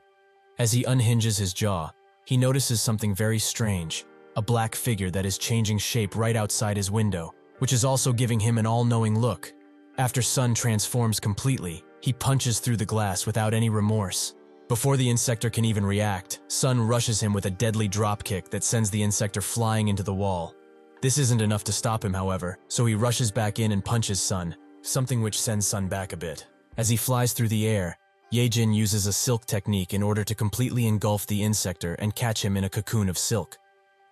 As he unhinges his jaw, he notices something very strange, a black figure that is changing shape right outside his window, which is also giving him an all-knowing look. After Sun transforms completely, he punches through the glass without any remorse. Before the insector can even react, Sun rushes him with a deadly dropkick that sends the insector flying into the wall. This isn't enough to stop him, however, so he rushes back in and punches Sun, something which sends Sun back a bit. As he flies through the air, Yejin uses a silk technique in order to completely engulf the insector and catch him in a cocoon of silk.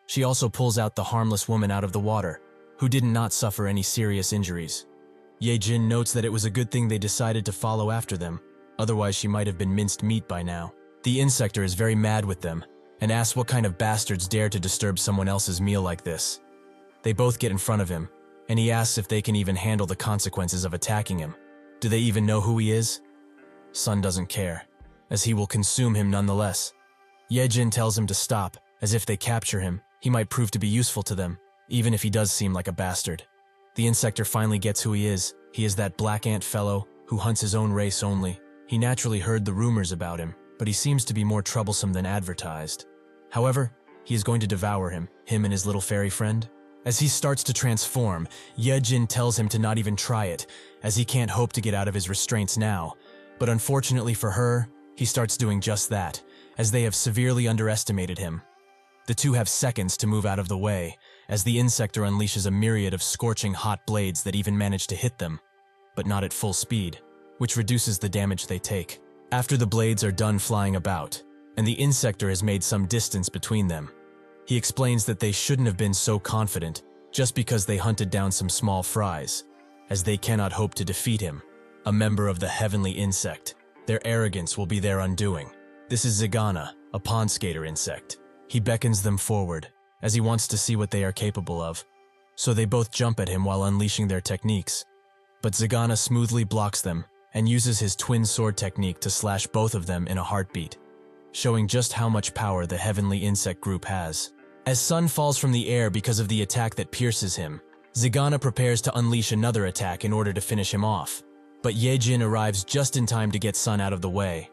She also pulls out the harmless woman out of the water, who did not suffer any serious injuries. Yejin notes that it was a good thing they decided to follow after them, otherwise she might have been minced meat by now. The insector is very mad with them, and asks what kind of bastards dare to disturb someone else's meal like this. They both get in front of him, and he asks if they can even handle the consequences of attacking him. Do they even know who he is? Sun doesn't care, as he will consume him nonetheless. Yejin tells him to stop, as if they capture him, he might prove to be useful to them, even if he does seem like a bastard. The insector finally gets who he is that black ant fellow who hunts his own race only. He naturally heard the rumors about him, but he seems to be more troublesome than advertised. However, he is going to devour him and his little fairy friend. As he starts to transform, Yejin tells him to not even try it, as he can't hope to get out of his restraints now. But unfortunately for her, he starts doing just that, as they have severely underestimated him. The two have seconds to move out of the way, as the insector unleashes a myriad of scorching hot blades that even manage to hit them, but not at full speed, which reduces the damage they take. After the blades are done flying about, and the insector has made some distance between them, he explains that they shouldn't have been so confident just because they hunted down some small fries, as they cannot hope to defeat him, a member of the heavenly insect. Their arrogance will be their undoing. This is Zigana, a pond skater insect. He beckons them forward, as he wants to see what they are capable of, so they both jump at him while unleashing their techniques. But Zigana smoothly blocks them and uses his twin sword technique to slash both of them in a heartbeat, showing just how much power the heavenly insect group has. As Sun falls from the air because of the attack that pierces him, Zigana prepares to unleash another attack in order to finish him off, but Yejin arrives just in time to get Sun out of the way.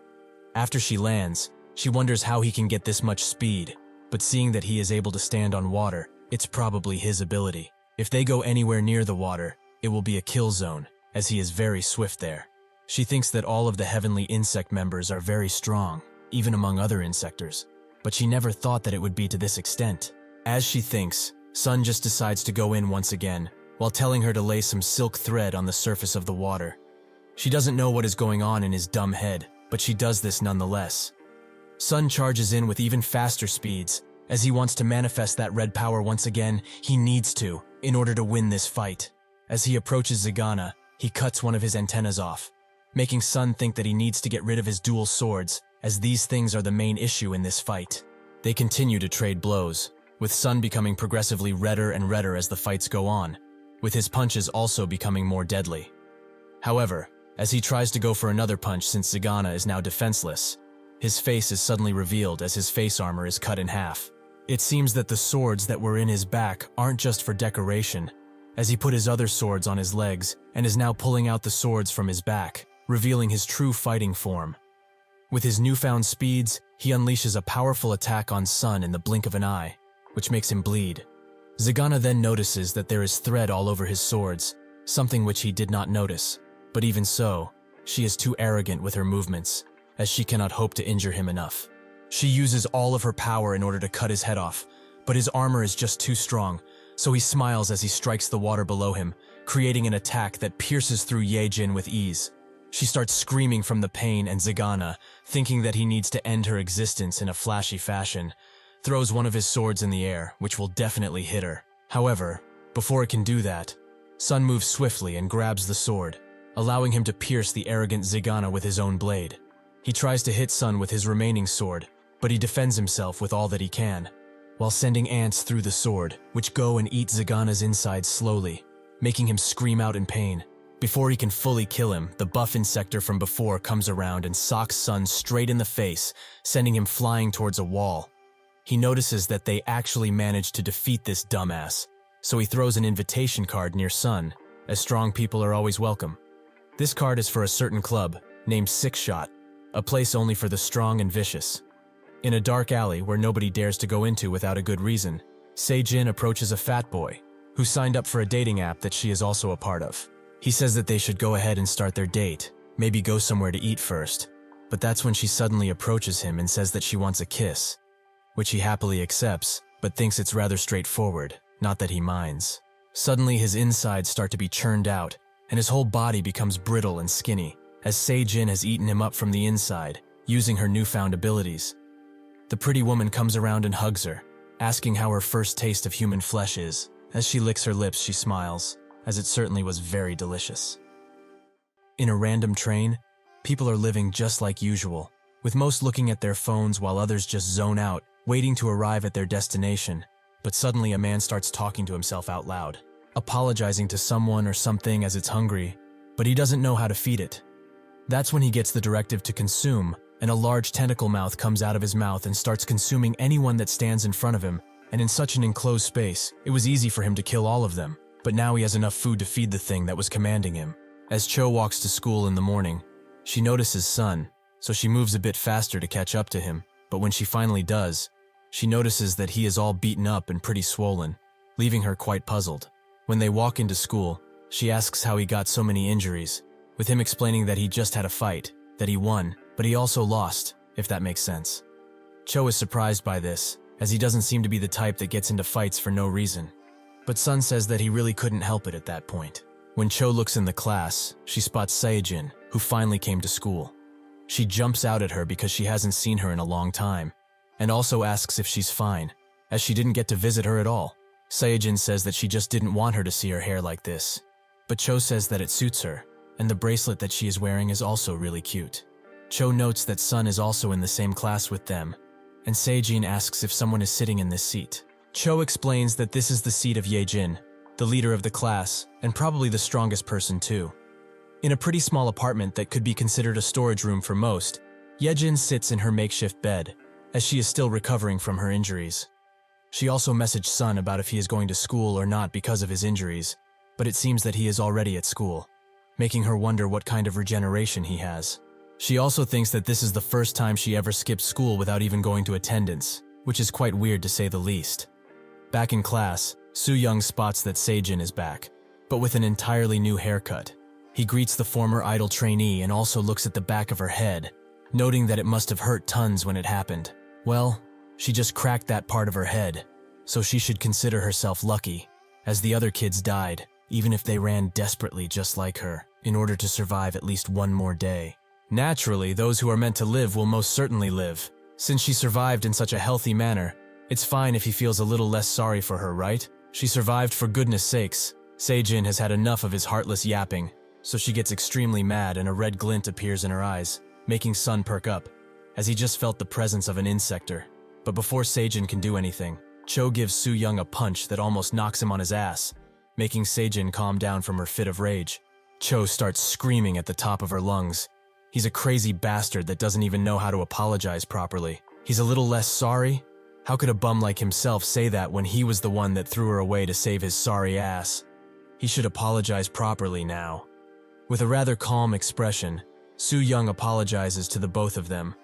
After she lands, she wonders how he can get this much speed, but seeing that he is able to stand on water, it's probably his ability. If they go anywhere near the water, it will be a kill zone, as he is very swift there. She thinks that all of the heavenly insect members are very strong, even among other insectors, but she never thought that it would be to this extent. As she thinks, Sun just decides to go in once again, while telling her to lay some silk thread on the surface of the water. She doesn't know what is going on in his dumb head, but she does this nonetheless. Sun charges in with even faster speeds, as he wants to manifest that red power once again. He needs to, in order to win this fight. As he approaches Zigana, he cuts one of his antennas off, making Sun think that he needs to get rid of his dual swords, as these things are the main issue in this fight. They continue to trade blows, with Sun becoming progressively redder and redder as the fights go on, with his punches also becoming more deadly. However, as he tries to go for another punch since Zigana is now defenseless, his face is suddenly revealed as his face armor is cut in half. It seems that the swords that were in his back aren't just for decoration, as he put his other swords on his legs and is now pulling out the swords from his back, revealing his true fighting form. With his newfound speeds, he unleashes a powerful attack on Sun in the blink of an eye, which makes him bleed. Zigana then notices that there is thread all over his swords, something which he did not notice, but even so, she is too arrogant with her movements, as she cannot hope to injure him enough. She uses all of her power in order to cut his head off, but his armor is just too strong, so he smiles as he strikes the water below him, creating an attack that pierces through Ye-jin with ease. She starts screaming from the pain, and Zagana, thinking that he needs to end her existence in a flashy fashion, throws one of his swords in the air, which will definitely hit her. However, before it can do that, Sun moves swiftly and grabs the sword, allowing him to pierce the arrogant Zagana with his own blade. He tries to hit Sun with his remaining sword, but he defends himself with all that he can, while sending ants through the sword, which go and eat Zagana's inside slowly, making him scream out in pain. Before he can fully kill him, the buff insector from before comes around and socks Sun straight in the face, sending him flying towards a wall. He notices that they actually managed to defeat this dumbass, so he throws an invitation card near Sun, as strong people are always welcome. This card is for a certain club, named Six Shot, a place only for the strong and vicious. In a dark alley where nobody dares to go into without a good reason, Se-jin approaches a fat boy, who signed up for a dating app that she is also a part of. He says that they should go ahead and start their date, maybe go somewhere to eat first, but that's when she suddenly approaches him and says that she wants a kiss, which he happily accepts, but thinks it's rather straightforward, not that he minds. Suddenly his insides start to be churned out, and his whole body becomes brittle and skinny, as Se-jin has eaten him up from the inside, using her newfound abilities. The pretty woman comes around and hugs her, asking how her first taste of human flesh is. As she licks her lips, she smiles, as it certainly was very delicious. In a random train, people are living just like usual, with most looking at their phones while others just zone out, waiting to arrive at their destination. But suddenly a man starts talking to himself out loud, apologizing to someone or something as it's hungry, but he doesn't know how to feed it. That's when he gets the directive to consume, and a large tentacle mouth comes out of his mouth and starts consuming anyone that stands in front of him, and in such an enclosed space, it was easy for him to kill all of them, but now he has enough food to feed the thing that was commanding him. As Cho walks to school in the morning, she notices Sun, so she moves a bit faster to catch up to him, but when she finally does, she notices that he is all beaten up and pretty swollen, leaving her quite puzzled. When they walk into school, she asks how he got so many injuries, with him explaining that he just had a fight, that he won, but he also lost, if that makes sense. Cho is surprised by this, as he doesn't seem to be the type that gets into fights for no reason. But Sun says that he really couldn't help it at that point. When Cho looks in the class, she spots Se-jin, who finally came to school. She jumps out at her because she hasn't seen her in a long time, and also asks if she's fine, as she didn't get to visit her at all. Se-jin says that she just didn't want her to see her hair like this, but Cho says that it suits her, and the bracelet that she is wearing is also really cute. Cho notes that Sun is also in the same class with them, and Se-jin asks if someone is sitting in this seat. Cho explains that this is the seat of Ye-jin, the leader of the class, and probably the strongest person too. In a pretty small apartment that could be considered a storage room for most, Ye-jin sits in her makeshift bed, as she is still recovering from her injuries. She also messaged Sun about if he is going to school or not because of his injuries, but it seems that he is already at school, making her wonder what kind of regeneration he has. She also thinks that this is the first time she ever skipped school without even going to attendance, which is quite weird to say the least. Back in class, Soo-young spots that Se-jin is back, but with an entirely new haircut. He greets the former idol trainee and also looks at the back of her head, noting that it must have hurt tons when it happened. Well, she just cracked that part of her head, so she should consider herself lucky, as the other kids died, even if they ran desperately just like her, in order to survive at least one more day. Naturally, those who are meant to live will most certainly live. Since she survived in such a healthy manner, it's fine if he feels a little less sorry for her, right? She survived for goodness sakes. Se-jin has had enough of his heartless yapping, so she gets extremely mad and a red glint appears in her eyes, making Sun perk up, as he just felt the presence of an insector. But before Se-jin can do anything, Cho gives Soo-young a punch that almost knocks him on his ass, making Se-jin calm down from her fit of rage. Cho starts screaming at the top of her lungs. He's a crazy bastard that doesn't even know how to apologize properly. He's a little less sorry? How could a bum like himself say that when he was the one that threw her away to save his sorry ass? He should apologize properly now. With a rather calm expression, Soo-young apologizes to the both of them,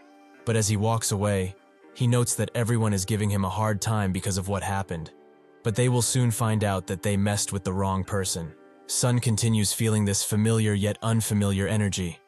but as he walks away, he notes that everyone is giving him a hard time because of what happened, but they will soon find out that they messed with the wrong person. Sun continues feeling this familiar yet unfamiliar energy.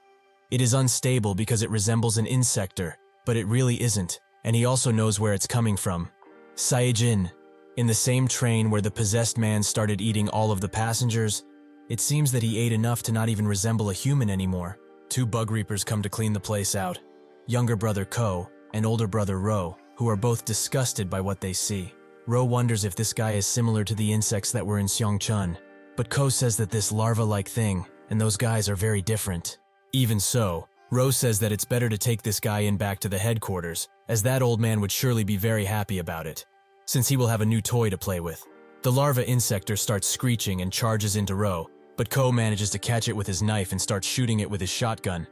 It is unstable because it resembles an insector, but it really isn't. and he also knows where it's coming from. Saejin, in the same train where the possessed man started eating all of the passengers, it seems that he ate enough to not even resemble a human anymore. Two bug reapers come to clean the place out. Younger brother Ko and older brother Ro, who are both disgusted by what they see. Ro wonders if this guy is similar to the insects that were in Seongchun, but Ko says that this larva-like thing and those guys are very different. Even so, Ro says that it's better to take this guy in back to the headquarters, as that old man would surely be very happy about it, since he will have a new toy to play with. The larva insector starts screeching and charges into Ro, but Ko manages to catch it with his knife and starts shooting it with his shotgun.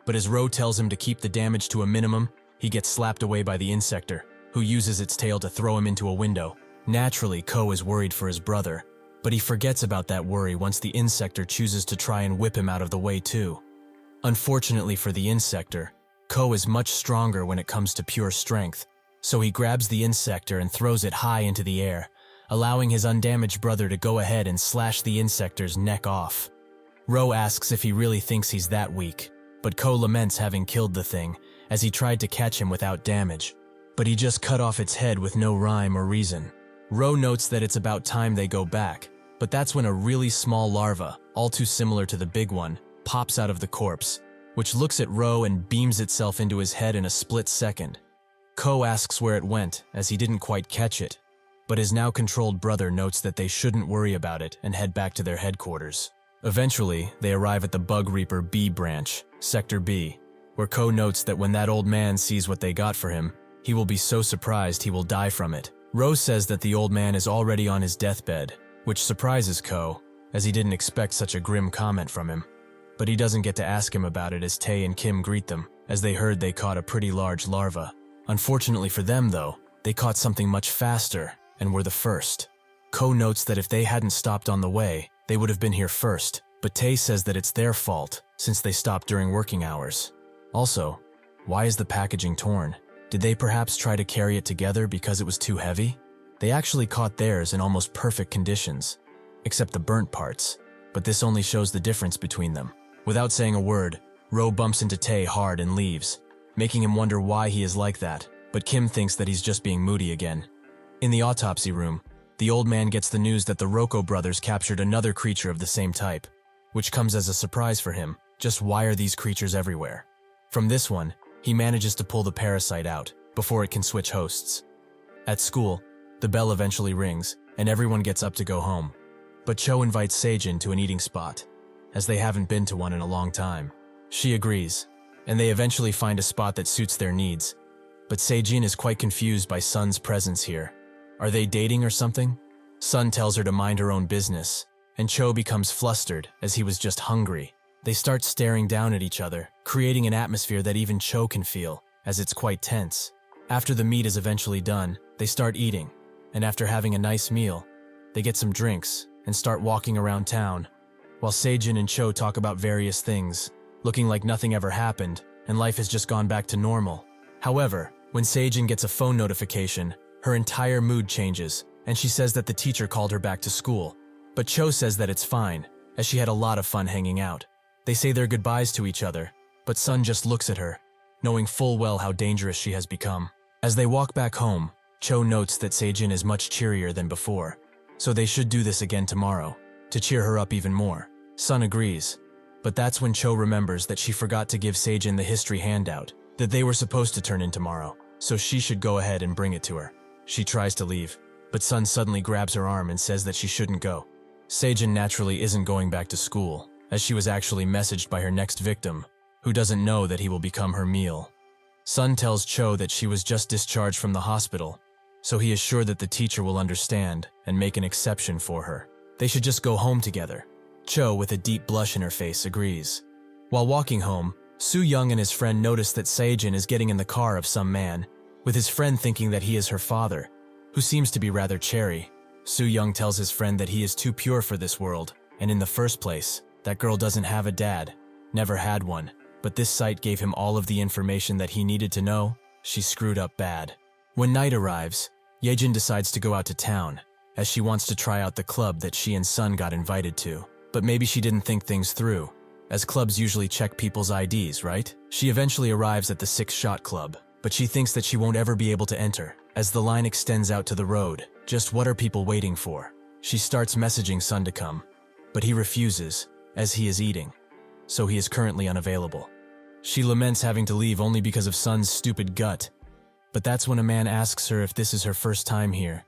But as Ro tells him to keep the damage to a minimum, he gets slapped away by the insector, who uses its tail to throw him into a window. Naturally, Ko is worried for his brother, but he forgets about that worry once the insector chooses to try and whip him out of the way too. Unfortunately for the insector, Ko is much stronger when it comes to pure strength, so he grabs the insector and throws it high into the air, allowing his undamaged brother to go ahead and slash the insector's neck off. Ro asks if he really thinks he's that weak, but Ko laments having killed the thing, as he tried to catch him without damage. But he just cut off its head with no rhyme or reason. Ro notes that it's about time they go back, but that's when a really small larva, all too similar to the big one, pops out of the corpse, which looks at Ro and beams itself into his head in a split second. Ko asks where it went, as he didn't quite catch it, but his now controlled brother notes that they shouldn't worry about it and head back to their headquarters. Eventually, they arrive at the Bug Reaper B branch, Sector B, where Ko notes that when that old man sees what they got for him, he will be so surprised he will die from it. Rose says that the old man is already on his deathbed, which surprises Ko, as he didn't expect such a grim comment from him. But he doesn't get to ask him about it as Tae and Kim greet them, as they heard they caught a pretty large larva. Unfortunately for them though, they caught something much faster, and were the first. Ko notes that if they hadn't stopped on the way, they would have been here first, but Tae says that it's their fault, since they stopped during working hours. Also, why is the packaging torn? Did they perhaps try to carry it together because it was too heavy? They actually caught theirs in almost perfect conditions, except the burnt parts, but this only shows the difference between them. Without saying a word, Ro bumps into Tae hard and leaves, making him wonder why he is like that, but Kim thinks that he's just being moody again. In the autopsy room, the old man gets the news that the Rocco brothers captured another creature of the same type, which comes as a surprise for him. Just why are these creatures everywhere? From this one, he manages to pull the parasite out before it can switch hosts. At school, the bell eventually rings and everyone gets up to go home. But Cho invites Seijin to an eating spot, as they haven't been to one in a long time. She agrees, and they eventually find a spot that suits their needs. But Seijin is quite confused by Sun's presence here. Are they dating or something? Sun tells her to mind her own business, and Cho becomes flustered as he was just hungry. They start staring down at each other, creating an atmosphere that even Cho can feel, as it's quite tense. After the meat is eventually done, they start eating, and after having a nice meal, they get some drinks and start walking around town, while Seijin and Cho talk about various things, looking like nothing ever happened and life has just gone back to normal. However, when Seijin gets a phone notification, her entire mood changes, and she says that the teacher called her back to school. But Cho says that it's fine, as she had a lot of fun hanging out. They say their goodbyes to each other, but Sun just looks at her, knowing full well how dangerous she has become. As they walk back home, Cho notes that Seijin is much cheerier than before, so they should do this again tomorrow, to cheer her up even more. Sun agrees, but that's when Cho remembers that she forgot to give Seijin the history handout that they were supposed to turn in tomorrow, so she should go ahead and bring it to her. She tries to leave, but Sun suddenly grabs her arm and says that she shouldn't go. Seijin naturally isn't going back to school, as she was actually messaged by her next victim, who doesn't know that he will become her meal. Sun tells Cho that she was just discharged from the hospital, so he is sure that the teacher will understand and make an exception for her. They should just go home together. Cho, with a deep blush in her face, agrees. While walking home, Soo Young and his friend notice that Seijin is getting in the car of some man, with his friend thinking that he is her father, who seems to be rather cherry. Soo Young tells his friend that he is too pure for this world, and in the first place, that girl doesn't have a dad, never had one, but this sight gave him all of the information that he needed to know. She screwed up bad. When night arrives, Yejin decides to go out to town, as she wants to try out the club that she and Sun got invited to. But maybe she didn't think things through, as clubs usually check people's IDs, right? She eventually arrives at the 6-Shot Club, but she thinks that she won't ever be able to enter, as the line extends out to the road. Just what are people waiting for? She starts messaging Sun to come, but he refuses, as he is eating, so he is currently unavailable. She laments having to leave only because of Sun's stupid gut, but that's when a man asks her if this is her first time here.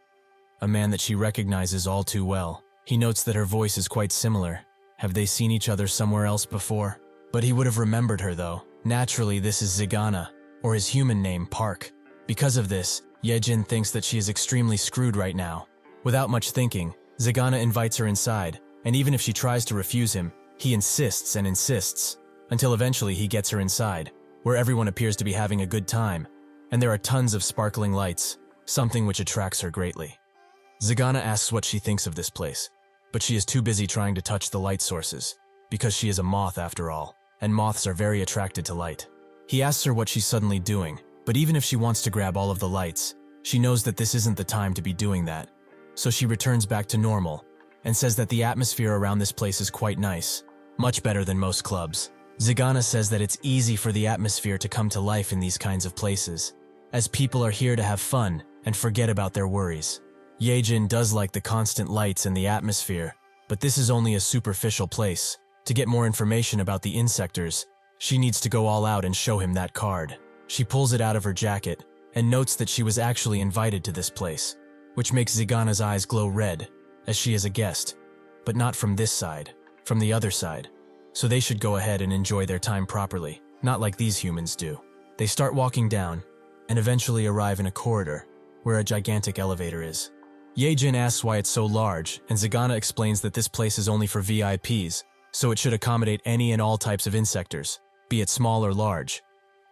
A man that she recognizes all too well. He notes that her voice is quite similar. Have they seen each other somewhere else before? But he would have remembered her though. Naturally, this is Zigana, or his human name, Park. Because of this, Yejin thinks that she is extremely screwed right now. Without much thinking, Zigana invites her inside, and even if she tries to refuse him, he insists and insists, until eventually he gets her inside, where everyone appears to be having a good time, and there are tons of sparkling lights, something which attracts her greatly. Zigana asks what she thinks of this place, but she is too busy trying to touch the light sources, because she is a moth after all, and moths are very attracted to light. He asks her what she's suddenly doing, but even if she wants to grab all of the lights, she knows that this isn't the time to be doing that. So she returns back to normal, and says that the atmosphere around this place is quite nice, much better than most clubs. Zigana says that it's easy for the atmosphere to come to life in these kinds of places, as people are here to have fun and forget about their worries. Yejin does like the constant lights and the atmosphere, but this is only a superficial place. To get more information about the insectors, she needs to go all out and show him that card. She pulls it out of her jacket and notes that she was actually invited to this place, which makes Zigana's eyes glow red, as she is a guest, but not from this side, from the other side. So they should go ahead and enjoy their time properly, not like these humans do. They start walking down, and eventually arrive in a corridor, where a gigantic elevator is. Yejin asks why it's so large, and Zigana explains that this place is only for VIPs, so it should accommodate any and all types of insectors, be it small or large.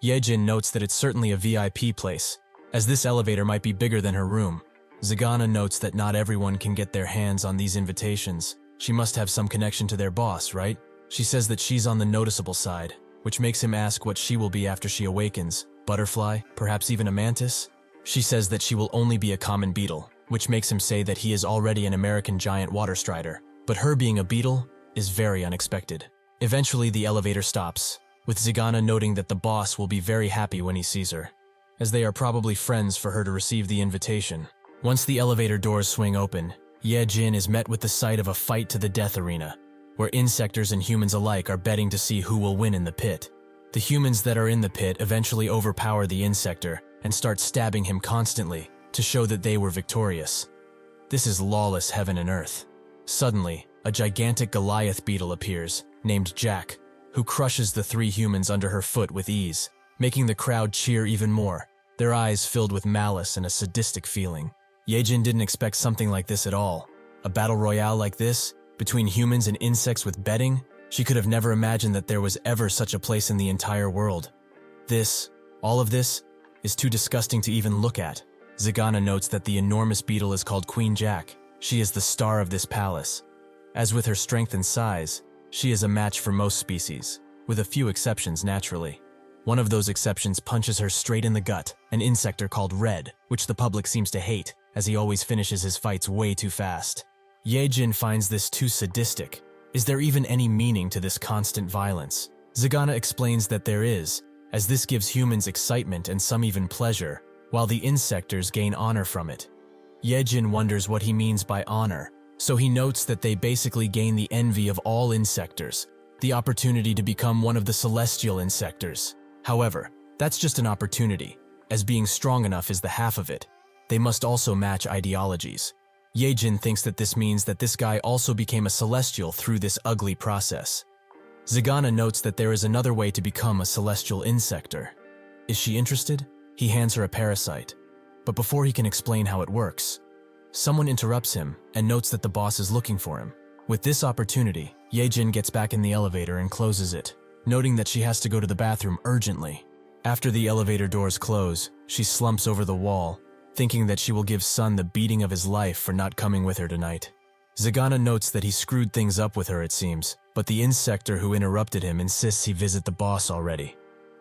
Yejin notes that it's certainly a VIP place, as this elevator might be bigger than her room. Zigana notes that not everyone can get their hands on these invitations. She must have some connection to their boss, right? She says that she's on the noticeable side, which makes him ask what she will be after she awakens. Butterfly? Perhaps even a mantis? She says that she will only be a common beetle, which makes him say that he is already an American giant water strider. But her being a beetle is very unexpected. Eventually the elevator stops, with Zigana noting that the boss will be very happy when he sees her, as they are probably friends for her to receive the invitation. Once the elevator doors swing open, Yejin is met with the sight of a fight to the death arena, where insectors and humans alike are betting to see who will win in the pit. The humans that are in the pit eventually overpower the insector and start stabbing him constantly to show that they were victorious. This is lawless heaven and earth. Suddenly, a gigantic Goliath beetle appears, named Jack, who crushes the three humans under her foot with ease, making the crowd cheer even more, their eyes filled with malice and a sadistic feeling. Yejin didn't expect something like this at all. A battle royale like this, between humans and insects with betting? She could have never imagined that there was ever such a place in the entire world. All of this, is too disgusting to even look at. Zigana notes that the enormous beetle is called Queen Jack. She is the star of this palace. As with her strength and size, she is a match for most species, with a few exceptions naturally. One of those exceptions punches her straight in the gut, an insector called Red, which the public seems to hate, as he always finishes his fights way too fast. Yejin finds this too sadistic. Is there even any meaning to this constant violence? Zigana explains that there is, as this gives humans excitement and some even pleasure, while the insectors gain honor from it. Yejin wonders what he means by honor, so he notes that they basically gain the envy of all insectors, the opportunity to become one of the celestial insectors. However, that's just an opportunity, as being strong enough is the half of it. They must also match ideologies. Yejin thinks that this means that this guy also became a celestial through this ugly process. Zigana notes that there is another way to become a celestial insector. Is she interested? He hands her a parasite, but before he can explain how it works, someone interrupts him and notes that the boss is looking for him. With this opportunity, Yejin gets back in the elevator and closes it, noting that she has to go to the bathroom urgently. After the elevator doors close, she slumps over the wall, thinking that she will give Sun the beating of his life for not coming with her tonight. Zigana notes that he screwed things up with her, it seems, but the insector who interrupted him insists he visit the boss already.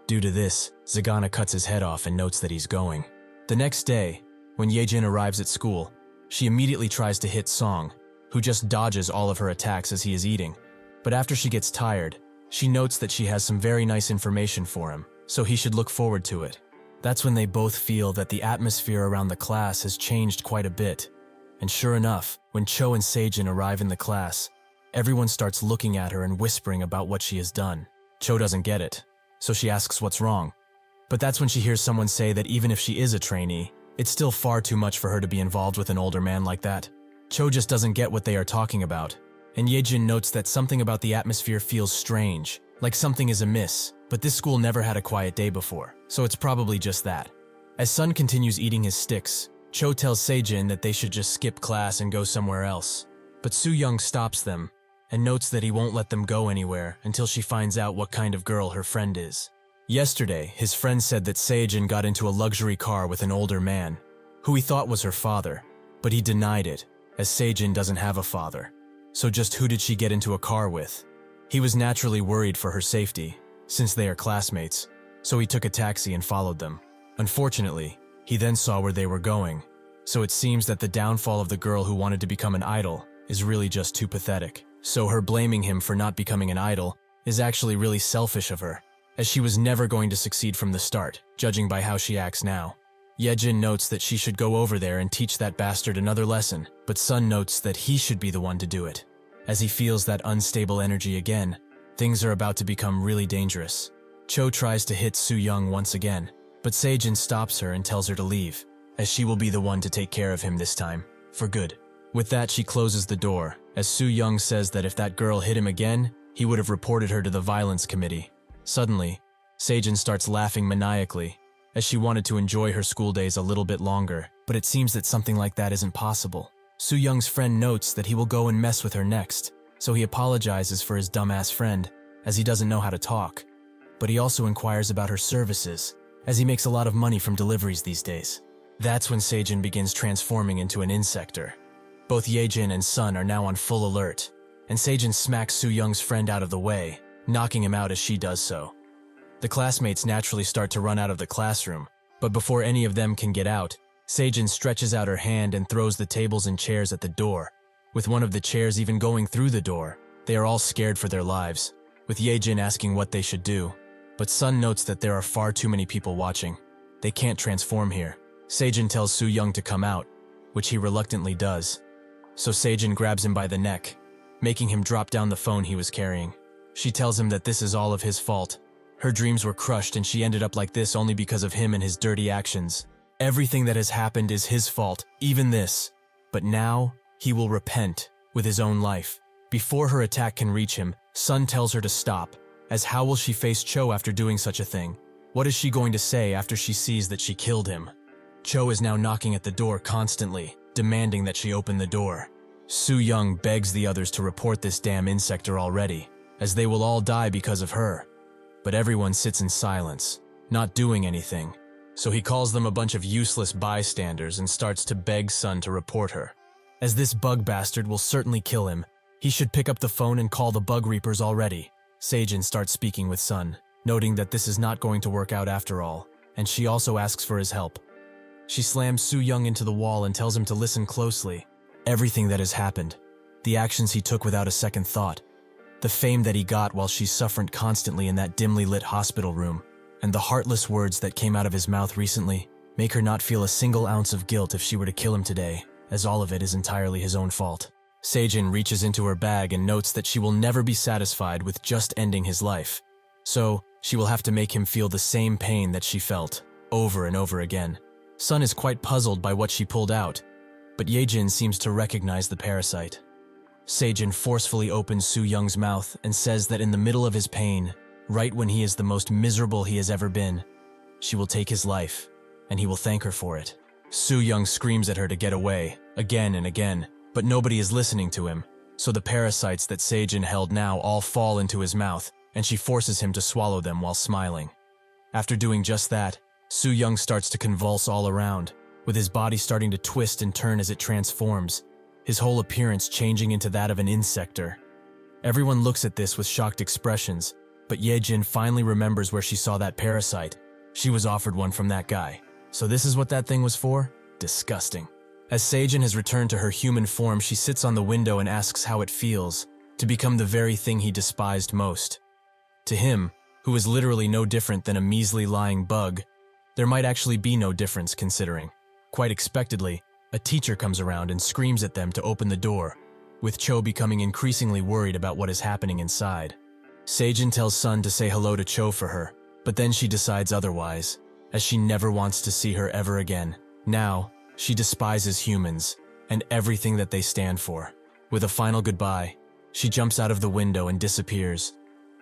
Due to this, Zigana cuts his head off and notes that he's going. The next day, when Yejin arrives at school, she immediately tries to hit Song, who just dodges all of her attacks as he is eating. But after she gets tired, she notes that she has some very nice information for him, so he should look forward to it. That's when they both feel that the atmosphere around the class has changed quite a bit. And sure enough, when Cho and Sejin arrive in the class, everyone starts looking at her and whispering about what she has done. Cho doesn't get it, so she asks what's wrong. But that's when she hears someone say that even if she is a trainee, it's still far too much for her to be involved with an older man like that. Cho just doesn't get what they are talking about, and Yejin notes that something about the atmosphere feels strange, like something is amiss, but this school never had a quiet day before, so it's probably just that. As Sun continues eating his sticks, Cho tells Sejin that they should just skip class and go somewhere else. But Soo-young stops them, and notes that he won't let them go anywhere until she finds out what kind of girl her friend is. Yesterday, his friend said that Sejin got into a luxury car with an older man, who he thought was her father, but he denied it, as Sejin doesn't have a father. So just who did she get into a car with? He was naturally worried for her safety, since they are classmates, so he took a taxi and followed them. Unfortunately, he then saw where they were going, so it seems that the downfall of the girl who wanted to become an idol is really just too pathetic. So her blaming him for not becoming an idol is actually really selfish of her, as she was never going to succeed from the start, judging by how she acts now. Yejin notes that she should go over there and teach that bastard another lesson, but Sun notes that he should be the one to do it. As he feels that unstable energy again, things are about to become really dangerous. Cho tries to hit Soo-young once again, but Sejin stops her and tells her to leave, as she will be the one to take care of him this time, for good. With that, she closes the door, as Soo-young says that if that girl hit him again, he would have reported her to the violence committee. Suddenly, Sejin starts laughing maniacally, as she wanted to enjoy her school days a little bit longer, but it seems that something like that isn't possible. Soo-young's friend notes that he will go and mess with her next, so he apologizes for his dumbass friend, as he doesn't know how to talk. But he also inquires about her services, as he makes a lot of money from deliveries these days. That's when Sejin begins transforming into an insector. Both Yejin and Sun are now on full alert, and Sejin smacks Soo-young's friend out of the way, knocking him out as she does so. The classmates naturally start to run out of the classroom, but before any of them can get out, Sejin stretches out her hand and throws the tables and chairs at the door. With one of the chairs even going through the door, they are all scared for their lives, with Yejin asking what they should do. But Sun notes that there are far too many people watching. They can't transform here. Sejin tells Soo-young to come out, which he reluctantly does. So Sejin grabs him by the neck, making him drop down the phone he was carrying. She tells him that this is all of his fault. Her dreams were crushed and she ended up like this only because of him and his dirty actions. Everything that has happened is his fault, even this. But now, he will repent with his own life. Before her attack can reach him, Sun tells her to stop, as how will she face Cho after doing such a thing? What is she going to say after she sees that she killed him? Cho is now knocking at the door constantly, demanding that she open the door. Soo-young begs the others to report this damn insector already, as they will all die because of her. But everyone sits in silence, not doing anything, so he calls them a bunch of useless bystanders and starts to beg Sun to report her. As this bug bastard will certainly kill him, he should pick up the phone and call the bug reapers already. Sejin starts speaking with Sun, noting that this is not going to work out after all, and she also asks for his help. She slams Soo-young into the wall and tells him to listen closely. Everything that has happened, the actions he took without a second thought, the fame that he got while she suffered constantly in that dimly lit hospital room, and the heartless words that came out of his mouth recently make her not feel a single ounce of guilt if she were to kill him today, as all of it is entirely his own fault. Sejin reaches into her bag and notes that she will never be satisfied with just ending his life, so she will have to make him feel the same pain that she felt, over and over again. Sun is quite puzzled by what she pulled out, but Yejin seems to recognize the parasite. Sejin forcefully opens Soo-young's mouth and says that in the middle of his pain, right when he is the most miserable he has ever been, she will take his life, and he will thank her for it. Soo-young screams at her to get away, again and again, but nobody is listening to him, so the parasites that Sejin held now all fall into his mouth, and she forces him to swallow them while smiling. After doing just that, Soo-young starts to convulse all around, with his body starting to twist and turn as it transforms, his whole appearance changing into that of an insector. Everyone looks at this with shocked expressions, but Yejin finally remembers where she saw that parasite. She was offered one from that guy. So this is what that thing was for? Disgusting. As Sejin has returned to her human form, she sits on the window and asks how it feels to become the very thing he despised most. To him, who is literally no different than a measly lying bug, There might actually be no difference considering. Quite expectedly, a teacher comes around and screams at them to open the door, with Cho becoming increasingly worried about what is happening inside. Sejin tells Sun to say hello to Cho for her, but then she decides otherwise, as she never wants to see her ever again. Now, she despises humans and everything that they stand for. With a final goodbye, she jumps out of the window and disappears,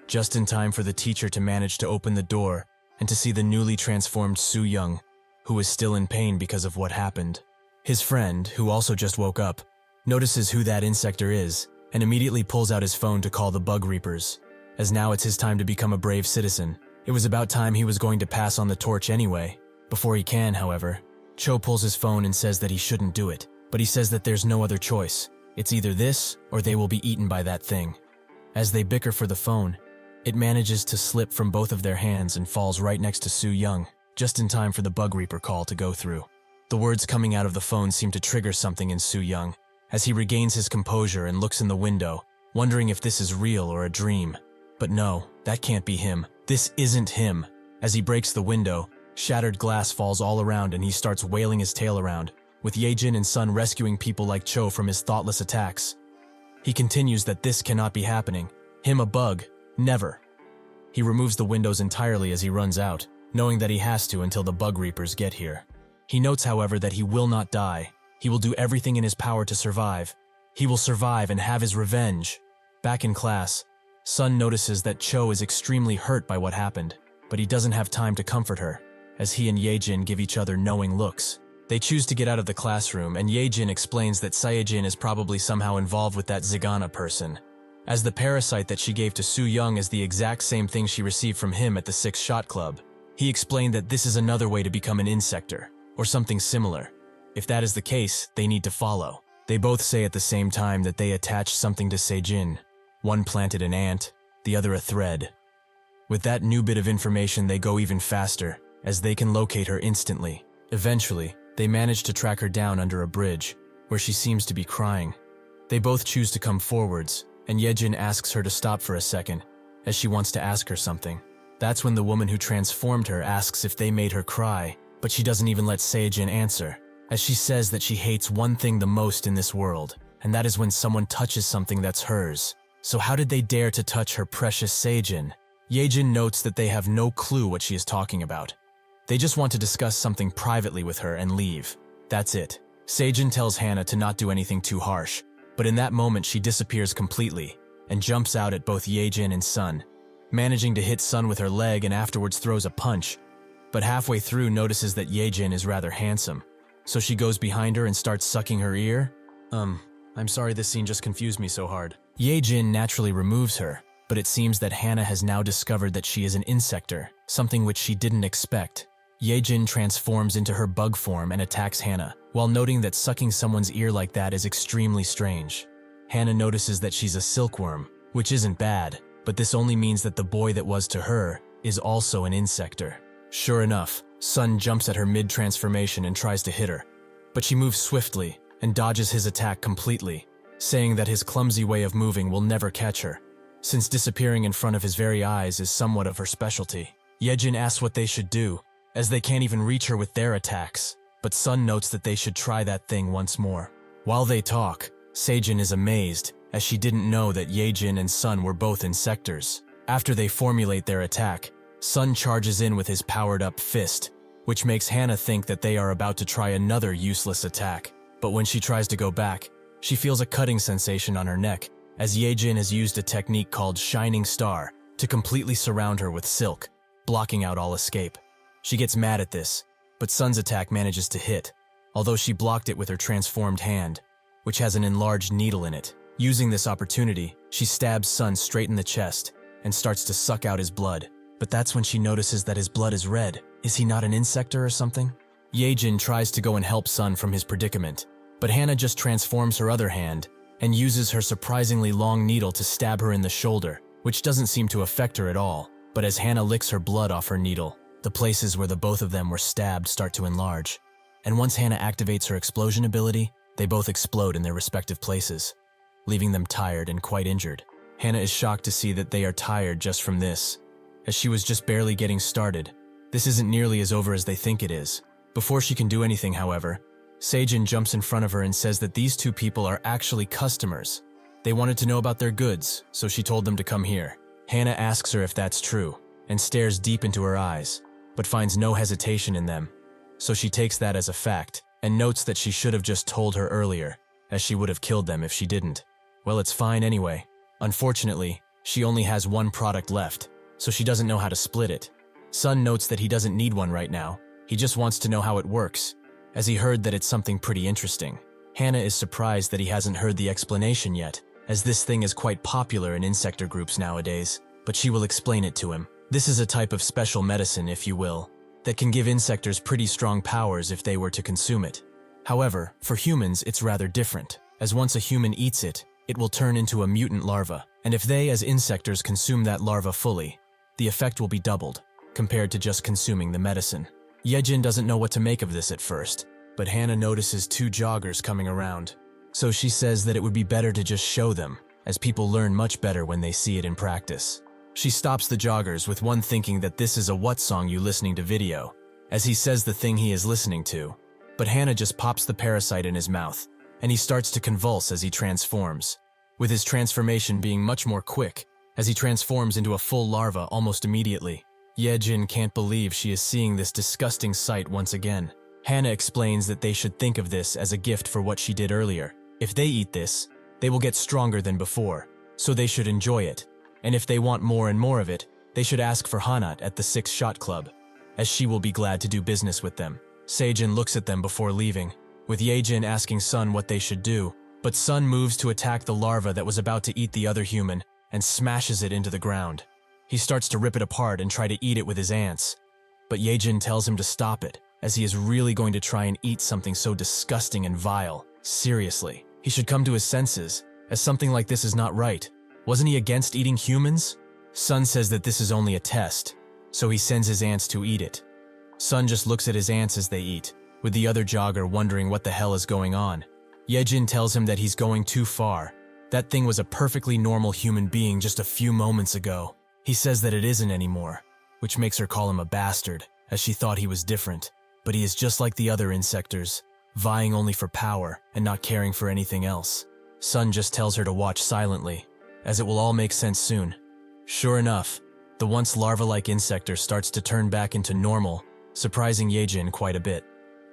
just in time for the teacher to manage to open the door and to see the newly transformed Soo Young, who is still in pain because of what happened. His friend, who also just woke up, notices who that insector is and immediately pulls out his phone to call the Bug Reapers, as now it's his time to become a brave citizen. It was about time he was going to pass on the torch anyway. Before he can, however, Cho pulls his phone and says that he shouldn't do it, but he says that there's no other choice. It's either this or they will be eaten by that thing. As they bicker for the phone, it manages to slip from both of their hands and falls right next to Soo Young, just in time for the Bug Reaper call to go through. The words coming out of the phone seem to trigger something in Soo Young, as he regains his composure and looks in the window, wondering if this is real or a dream. But no, that can't be him. This isn't him. As he breaks the window, shattered glass falls all around and he starts wailing his tail around, with Yejin and Sun rescuing people like Cho from his thoughtless attacks. He continues that this cannot be happening. Him a bug? Never. He removes the windows entirely as he runs out, knowing that he has to until the Bug Reapers get here. He notes, however, that he will not die. He will do everything in his power to survive. He will survive and have his revenge. Back in class, Sun notices that Cho is extremely hurt by what happened, but he doesn't have time to comfort her, as he and Yejin give each other knowing looks. They choose to get out of the classroom, and Yejin explains that Saejin is probably somehow involved with that Zigana person, as the parasite that she gave to Soo Young is the exact same thing she received from him at the Six Shot Club. He explained that this is another way to become an insector, or something similar. If that is the case, they need to follow. They both say at the same time that they attached something to Saejin. One planted an ant, the other a thread. With that new bit of information, they go even faster, as they can locate her instantly. Eventually, they manage to track her down under a bridge, where she seems to be crying. They both choose to come forwards, and Yejin asks her to stop for a second, as she wants to ask her something. That's when the woman who transformed her asks if they made her cry, but she doesn't even let Saejin answer, as she says that she hates one thing the most in this world, and that is when someone touches something that's hers. So how did they dare to touch her precious Saejin? Yejin notes that they have no clue what she is talking about. They just want to discuss something privately with her and leave. That's it. Saejin tells Hannah to not do anything too harsh, but in that moment she disappears completely and jumps out at both Yejin and Sun, managing to hit Sun with her leg and afterwards throws a punch, but halfway through notices that Yejin is rather handsome, so she goes behind her and starts sucking her ear. I'm sorry, this scene just confused me so hard. Yejin naturally removes her, but it seems that Hannah has now discovered that she is an insector, something which she didn't expect. Yejin transforms into her bug form and attacks Hannah, while noting that sucking someone's ear like that is extremely strange. Hannah notices that she's a silkworm, which isn't bad, but this only means that the boy that was to her is also an insector. Sure enough, Sun jumps at her mid-transformation and tries to hit her, but she moves swiftly and dodges his attack completely, saying that his clumsy way of moving will never catch her, since disappearing in front of his very eyes is somewhat of her specialty. Yejin asks what they should do, as they can't even reach her with their attacks, but Sun notes that they should try that thing once more. While they talk, Saejin is amazed, as she didn't know that Yejin and Sun were both insectors. After they formulate their attack, Sun charges in with his powered-up fist, which makes Hannah think that they are about to try another useless attack. But when she tries to go back, she feels a cutting sensation on her neck, as Yejin has used a technique called Shining Star to completely surround her with silk, blocking out all escape. She gets mad at this, but Sun's attack manages to hit, although she blocked it with her transformed hand, which has an enlarged needle in it. Using this opportunity, she stabs Sun straight in the chest and starts to suck out his blood. But that's when she notices that his blood is red. Is he not an insector or something? Yejin tries to go and help Sun from his predicament, but Hannah just transforms her other hand and uses her surprisingly long needle to stab her in the shoulder, which doesn't seem to affect her at all. But as Hannah licks her blood off her needle, the places where the both of them were stabbed start to enlarge. And once Hannah activates her explosion ability, they both explode in their respective places, leaving them tired and quite injured. Hannah is shocked to see that they are tired just from this, as she was just barely getting started, This isn't nearly as over as they think it is. Before she can do anything, however, Seijin jumps in front of her and says that these two people are actually customers. They wanted to know about their goods, so she told them to come here. Hana asks her if that's true, and stares deep into her eyes, but finds no hesitation in them. So she takes that as a fact, and notes that she should have just told her earlier, as she would have killed them if she didn't. Well, it's fine anyway. Unfortunately, she only has one product left, so she doesn't know how to split it. Sun notes that he doesn't need one right now, he just wants to know how it works, as he heard that it's something pretty interesting. Hana is surprised that he hasn't heard the explanation yet, as this thing is quite popular in insector groups nowadays, but she will explain it to him. This is a type of special medicine, if you will, that can give insectors pretty strong powers if they were to consume it. However, for humans it's rather different, as once a human eats it, it will turn into a mutant larva, and if they as insectors consume that larva fully, the effect will be doubled, compared to just consuming the medicine. Yejin doesn't know what to make of this at first, but Hana notices two joggers coming around. So she says that it would be better to just show them, as people learn much better when they see it in practice. She stops the joggers with one thinking that this is a what song you listening to video, as he says the thing he is listening to. But Hana just pops the parasite in his mouth, and he starts to convulse as he transforms, with his transformation being much more quick, as he transforms into a full larva almost immediately. Yejin can't believe she is seeing this disgusting sight once again. Hana explains that they should think of this as a gift for what she did earlier. If they eat this, they will get stronger than before, so they should enjoy it. And if they want more and more of it, they should ask for Hanat at the 6-Shot Club, as she will be glad to do business with them. Seijin looks at them before leaving, with Yejin asking Sun what they should do, but Sun moves to attack the larva that was about to eat the other human and smashes it into the ground. He starts to rip it apart and try to eat it with his ants, but Yejin tells him to stop it, as he is really going to try and eat something so disgusting and vile. Seriously, he should come to his senses, as something like this is not right. Wasn't he against eating humans? Sun says that this is only a test, so he sends his ants to eat it. Sun just looks at his ants as they eat, with the other jogger wondering what the hell is going on. Yejin tells him that he's going too far. That thing was a perfectly normal human being just a few moments ago. He says that it isn't anymore, which makes her call him a bastard, as she thought he was different. But he is just like the other insectors, vying only for power and not caring for anything else. Sun just tells her to watch silently, as it will all make sense soon. Sure enough, the once larva-like insector starts to turn back into normal, surprising Yejin quite a bit.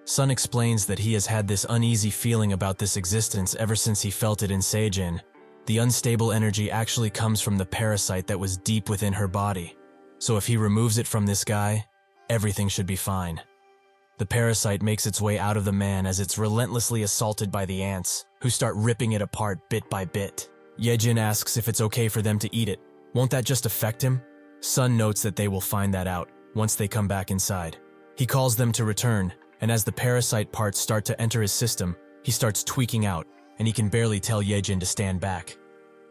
Sun explains that he has had this uneasy feeling about this existence ever since he felt it in Seijin. The unstable energy actually comes from the parasite that was deep within her body. So if he removes it from this guy, everything should be fine. The parasite makes its way out of the man as it's relentlessly assaulted by the ants, who start ripping it apart bit by bit. Yejin asks if it's okay for them to eat it. Won't that just affect him? Sun notes that they will find that out once they come back inside. He calls them to return, and as the parasite parts start to enter his system, he starts tweaking out, and he can barely tell Yejin to stand back.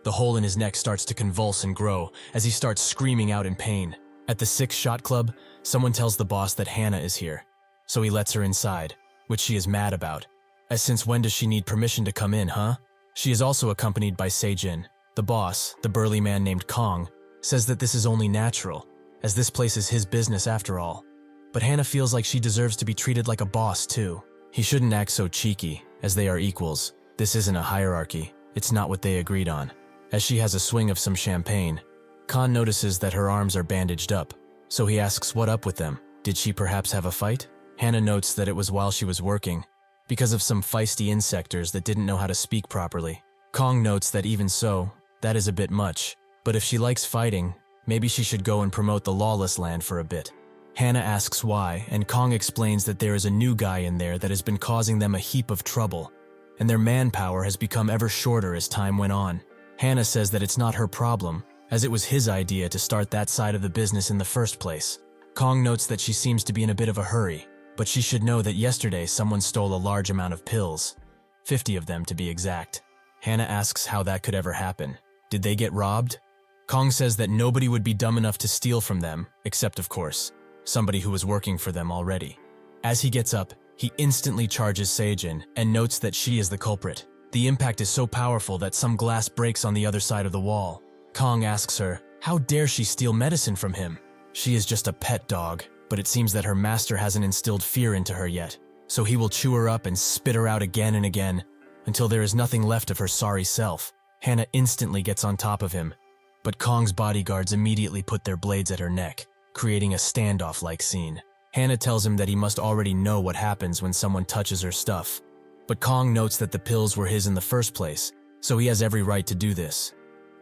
The hole in his neck starts to convulse and grow as he starts screaming out in pain. At the 6-Shot Club, someone tells the boss that Hana is here, so he lets her inside, which she is mad about, as since when does she need permission to come in, huh? She is also accompanied by Seijin. The boss, the burly man named Kong, says that this is only natural, as this place is his business after all. But Hana feels like she deserves to be treated like a boss too. He shouldn't act so cheeky, as they are equals. This isn't a hierarchy, it's not what they agreed on. As she has a swing of some champagne, Khan notices that her arms are bandaged up, so he asks what up with them. Did she perhaps have a fight? Hana notes that it was while she was working, because of some feisty insectors that didn't know how to speak properly. Kong notes that even so, that is a bit much, but if she likes fighting, maybe she should go and promote the lawless land for a bit. Hana asks why, and Kong explains that there is a new guy in there that has been causing them a heap of trouble, and their manpower has become ever shorter as time went on. Hana says that it's not her problem, as it was his idea to start that side of the business in the first place. Kong notes that she seems to be in a bit of a hurry, but she should know that yesterday someone stole a large amount of pills, 50 of them to be exact. Hana asks how that could ever happen. Did they get robbed? Kong says that nobody would be dumb enough to steal from them, except of course, somebody who was working for them already. As he gets up, he instantly charges Seijin and notes that she is the culprit. The impact is so powerful that some glass breaks on the other side of the wall. Kong asks her, how dare she steal medicine from him? She is just a pet dog, but it seems that her master hasn't instilled fear into her yet, so he will chew her up and spit her out again and again until there is nothing left of her sorry self. Hannah instantly gets on top of him, but Kong's bodyguards immediately put their blades at her neck, creating a standoff-like scene. Hannah tells him that he must already know what happens when someone touches her stuff, but Kong notes that the pills were his in the first place, so he has every right to do this.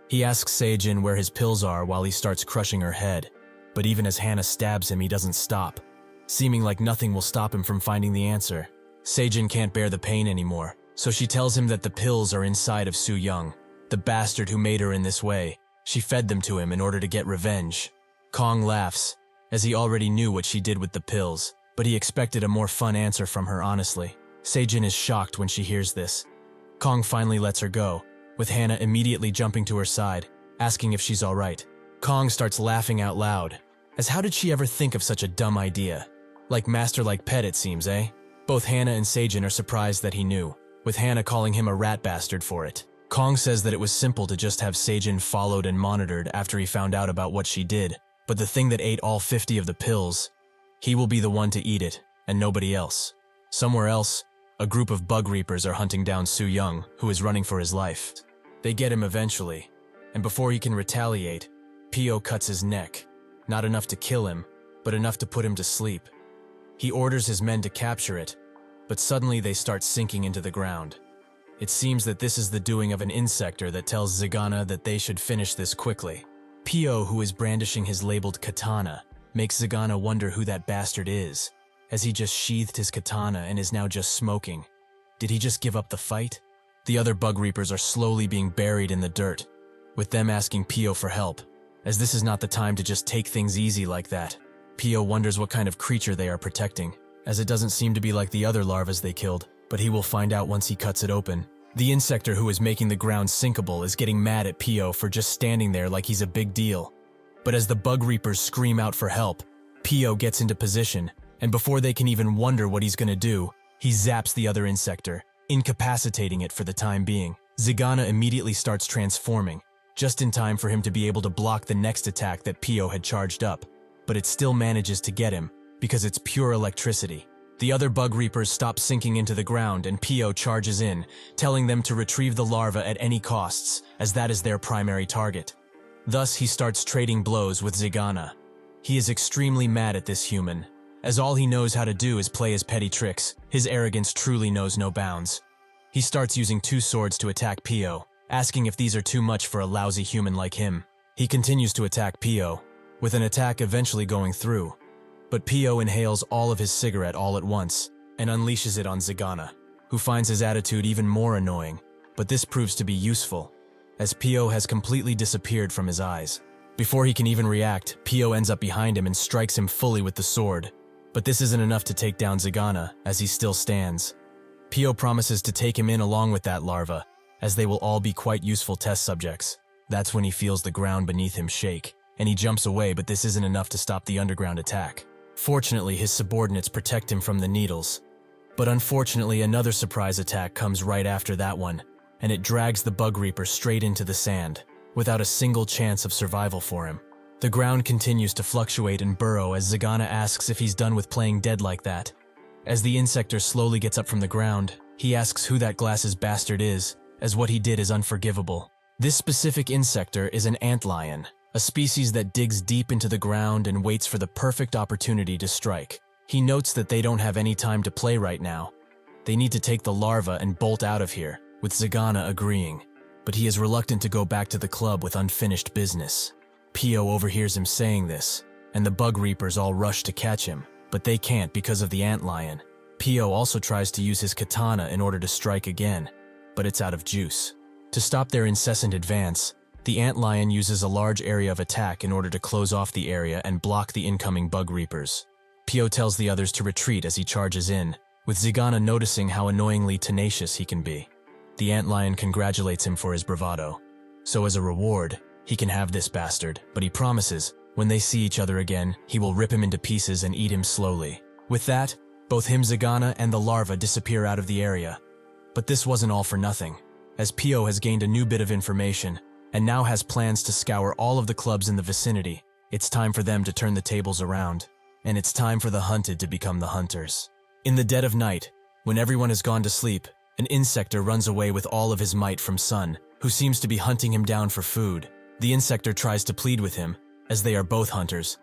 He asks Sejin where his pills are while he starts crushing her head, but even as Hannah stabs him, he doesn't stop, seeming like nothing will stop him from finding the answer. Sejin can't bear the pain anymore, so she tells him that the pills are inside of Su Young, the bastard who made her in this way. She fed them to him in order to get revenge. Kong laughs, as he already knew what she did with the pills, but he expected a more fun answer from her honestly. Sejin is shocked when she hears this. Kong finally lets her go, with Hannah immediately jumping to her side, asking if she's alright. Kong starts laughing out loud, as how did she ever think of such a dumb idea? Like master like pet it seems, eh? Both Hannah and Sejin are surprised that he knew, with Hannah calling him a rat bastard for it. Kong says that it was simple to just have Sejin followed and monitored after he found out about what she did, but the thing that ate all 50 of the pills, he will be the one to eat it, and nobody else. Somewhere else, a group of bug reapers are hunting down Su Young, who is running for his life. They get him eventually, and before he can retaliate, Pio cuts his neck, not enough to kill him, but enough to put him to sleep. He orders his men to capture it, but suddenly they start sinking into the ground. It seems that this is the doing of an insector that tells Zagana that they should finish this quickly. Pio, who is brandishing his labeled katana, makes Zagana wonder who that bastard is, as he just sheathed his katana and is now just smoking. Did he just give up the fight? The other bug reapers are slowly being buried in the dirt, with them asking Pio for help, as this is not the time to just take things easy like that. Pio wonders what kind of creature they are protecting, as it doesn't seem to be like the other larvas they killed, but he will find out once he cuts it open. The insector who is making the ground sinkable is getting mad at Pio for just standing there like he's a big deal. But as the bug reapers scream out for help, Pio gets into position, and before they can even wonder what he's gonna do, he zaps the other insector, incapacitating it for the time being. Zagana immediately starts transforming, just in time for him to be able to block the next attack that Pio had charged up, but it still manages to get him, because it's pure electricity. The other bug reapers stop sinking into the ground and Pio charges in, telling them to retrieve the larva at any costs, as that is their primary target. Thus he starts trading blows with Zagana. He is extremely mad at this human, as all he knows how to do is play his petty tricks. His arrogance truly knows no bounds. He starts using 2 swords to attack Pio, asking if these are too much for a lousy human like him. He continues to attack Pio, with an attack eventually going through. But Pio inhales all of his cigarette all at once and unleashes it on Zagana, who finds his attitude even more annoying, but this proves to be useful, as Pio has completely disappeared from his eyes. Before he can even react, Pio ends up behind him and strikes him fully with the sword, but this isn't enough to take down Zagana, as he still stands. Pio promises to take him in along with that larva, as they will all be quite useful test subjects. That's when he feels the ground beneath him shake, and he jumps away, but this isn't enough to stop the underground attack. Fortunately, his subordinates protect him from the needles. But unfortunately, another surprise attack comes right after that one, and it drags the bug reaper straight into the sand, without a single chance of survival for him. The ground continues to fluctuate and burrow as Zagana asks if he's done with playing dead like that. As the insector slowly gets up from the ground, he asks who that glasses bastard is, as what he did is unforgivable. This specific insector is an antlion, a species that digs deep into the ground and waits for the perfect opportunity to strike. He notes that they don't have any time to play right now. They need to take the larva and bolt out of here, with Zagana agreeing, but he is reluctant to go back to the club with unfinished business. Pio overhears him saying this, and the bug reapers all rush to catch him, but they can't because of the antlion. Pio also tries to use his katana in order to strike again, but it's out of juice. To stop their incessant advance, the antlion uses a large area of attack in order to close off the area and block the incoming bug reapers. Pio tells the others to retreat as he charges in, with Zagana noticing how annoyingly tenacious he can be. The antlion congratulates him for his bravado. So as a reward, he can have this bastard, but he promises, when they see each other again, he will rip him into pieces and eat him slowly. With that, both him, Zagana, and the larva disappear out of the area. But this wasn't all for nothing, as Pio has gained a new bit of information, and now has plans to scour all of the clubs in the vicinity. It's time for them to turn the tables around. and it's time for the hunted to become the hunters. In the dead of night, when everyone has gone to sleep, an insector runs away with all of his might from Sun, who seems to be hunting him down for food. The insector tries to plead with him, as they are both hunters,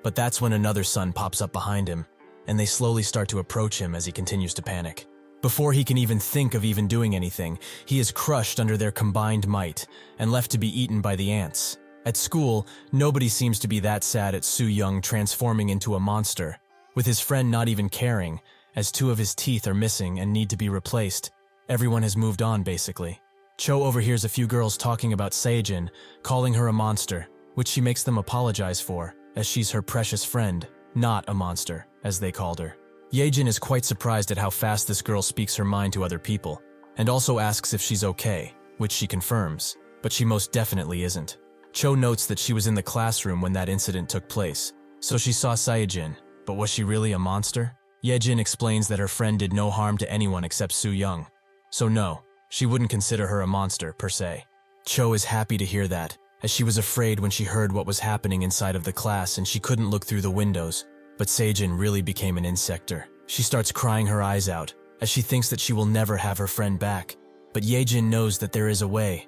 but that's when another Sun pops up behind him, and they slowly start to approach him as he continues to panic. Before he can even think of even doing anything, he is crushed under their combined might and left to be eaten by the ants. At school, nobody seems to be that sad at Soo Young transforming into a monster, with his friend not even caring, as 2 of his teeth are missing and need to be replaced. Everyone has moved on, basically. Cho overhears a few girls talking about Seijin, calling her a monster, which she makes them apologize for, as she's her precious friend, not a monster, as they called her. Yejin is quite surprised at how fast this girl speaks her mind to other people, and also asks if she's okay, which she confirms, but she most definitely isn't. Cho notes that she was in the classroom when that incident took place, so she saw Saejin, but was she really a monster? Yejin explains that her friend did no harm to anyone except Soo Young, so no, she wouldn't consider her a monster, per se. Cho is happy to hear that, as she was afraid when she heard what was happening inside of the class and she couldn't look through the windows, but Seijin really became an insector. She starts crying her eyes out, as she thinks that she will never have her friend back. But Yejin knows that there is a way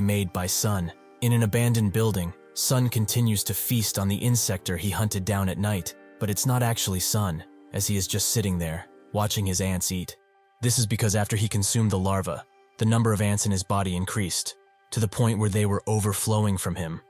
made by Sun. In an abandoned building, Sun continues to feast on the insector he hunted down at night, but it's not actually Sun, as he is just sitting there, watching his ants eat. This is because after he consumed the larva, the number of ants in his body increased, to the point where they were overflowing from him.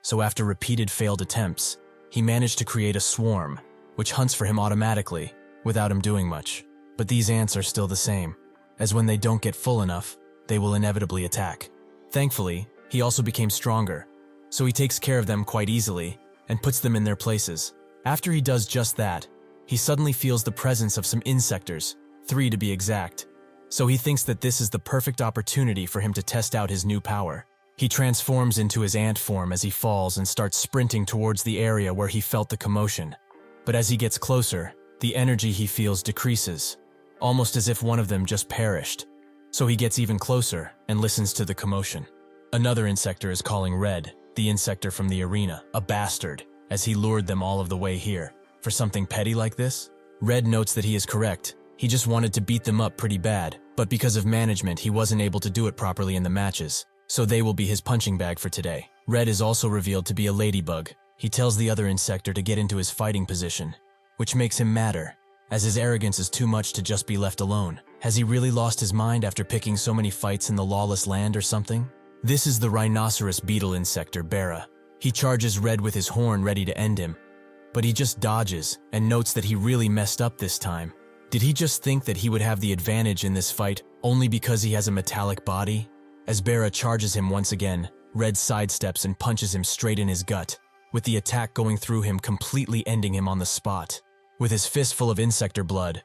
So after repeated failed attempts, he managed to create a swarm, which hunts for him automatically, without him doing much. But these ants are still the same, as when they don't get full enough, they will inevitably attack. Thankfully, he also became stronger, so he takes care of them quite easily and puts them in their places. After he does just that, he suddenly feels the presence of some insectors, 3 to be exact. So he thinks that this is the perfect opportunity for him to test out his new power. He transforms into his ant form as he falls and starts sprinting towards the area where he felt the commotion. But as he gets closer, the energy he feels decreases, almost as if one of them just perished. So he gets even closer and listens to the commotion. Another insector is calling Red, the insector from the arena, a bastard, as he lured them all of the way here. For something petty like this? Red notes that he is correct. He just wanted to beat them up pretty bad, but because of management he wasn't able to do it properly in the matches, so they will be his punching bag for today. Red is also revealed to be a ladybug. He tells the other insector to get into his fighting position, which makes him madder, as his arrogance is too much to just be left alone. Has he really lost his mind after picking so many fights in the lawless land or something? This is the rhinoceros beetle insector, Bera. He charges Red with his horn ready to end him, but he just dodges and notes that he really messed up this time. Did he just think that he would have the advantage in this fight only because he has a metallic body? As Bera charges him once again, Red sidesteps and punches him straight in his gut, with the attack going through him, completely ending him on the spot. With his fist full of insector blood,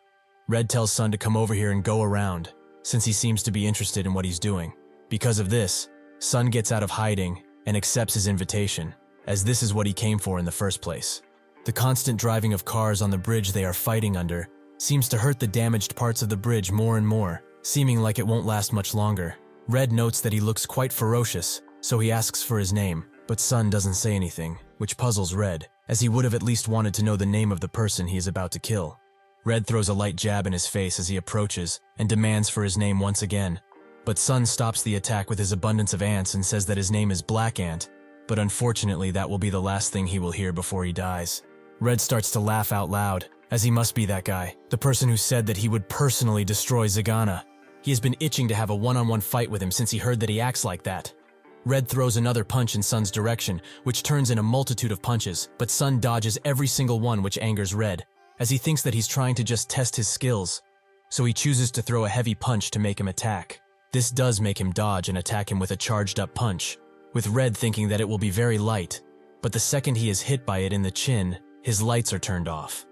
Red tells Sun to come over here and go around, since he seems to be interested in what he's doing. Because of this, Sun gets out of hiding and accepts his invitation, as this is what he came for in the first place. The constant driving of cars on the bridge they are fighting under seems to hurt the damaged parts of the bridge more and more, seeming like it won't last much longer. Red notes that he looks quite ferocious, so he asks for his name, but Sun doesn't say anything, which puzzles Red, as he would have at least wanted to know the name of the person he is about to kill. Red throws a light jab in his face as he approaches and demands for his name once again, but Sun stops the attack with his abundance of ants and says that his name is Black Ant, but unfortunately that will be the last thing he will hear before he dies. Red starts to laugh out loud, as he must be that guy, the person who said that he would personally destroy Zagana. He has been itching to have a one-on-one fight with him since he heard that he acts like that. Red throws another punch in Sun's direction, which turns in a multitude of punches, but Sun dodges every single one, which angers Red, as he thinks that he's trying to just test his skills. So he chooses to throw a heavy punch to make him attack. This does make him dodge and attack him with a charged-up punch, with Red thinking that it will be very light, but the second he is hit by it in the chin, his lights are turned off.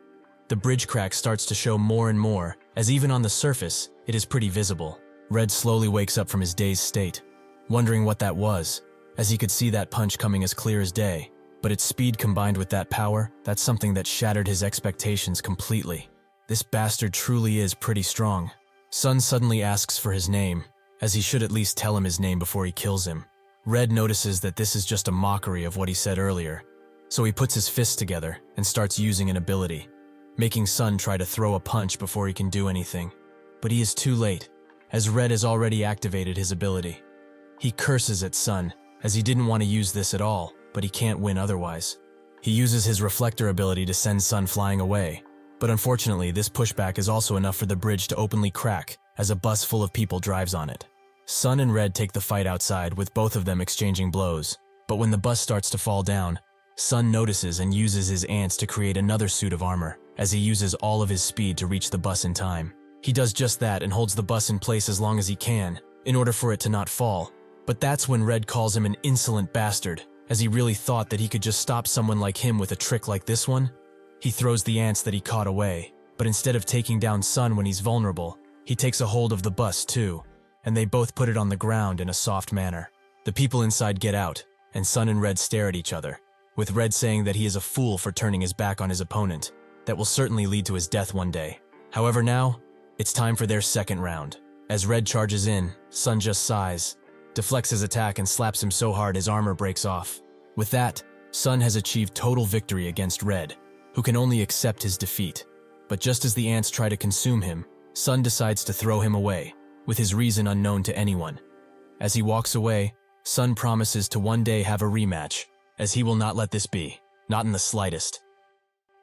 The bridge crack starts to show more and more, as even on the surface, it is pretty visible. Red slowly wakes up from his dazed state, wondering what that was, as he could see that punch coming as clear as day, but its speed combined with that power, that's something that shattered his expectations completely. This bastard truly is pretty strong. Sun suddenly asks for his name, as he should at least tell him his name before he kills him. Red notices that this is just a mockery of what he said earlier, So he puts his fists together and starts using an ability, making Sun try to throw a punch before he can do anything. But he is too late, as Red has already activated his ability. He curses at Sun, as he didn't want to use this at all, but he can't win otherwise. He uses his reflector ability to send Sun flying away, but unfortunately this pushback is also enough for the bridge to openly crack as a bus full of people drives on it. Sun and Red take the fight outside, with both of them exchanging blows, but when the bus starts to fall down, Sun notices and uses his ants to create another suit of armor, as he uses all of his speed to reach the bus in time. He does just that and holds the bus in place as long as he can, in order for it to not fall. But that's when Red calls him an insolent bastard, as he really thought that he could just stop someone like him with a trick like this one. He throws the ants that he caught away, but instead of taking down Sun when he's vulnerable, he takes a hold of the bus too, and they both put it on the ground in a soft manner. The people inside get out, and Sun and Red stare at each other, with Red saying that he is a fool for turning his back on his opponent. That will certainly lead to his death one day. However, now, it's time for their second round. As Red charges in, Sun just sighs, deflects his attack and slaps him so hard his armor breaks off. With that, Sun has achieved total victory against Red, who can only accept his defeat. But just as the ants try to consume him, Sun decides to throw him away, with his reason unknown to anyone. As he walks away, Sun promises to one day have a rematch, as he will not let this be, not in the slightest.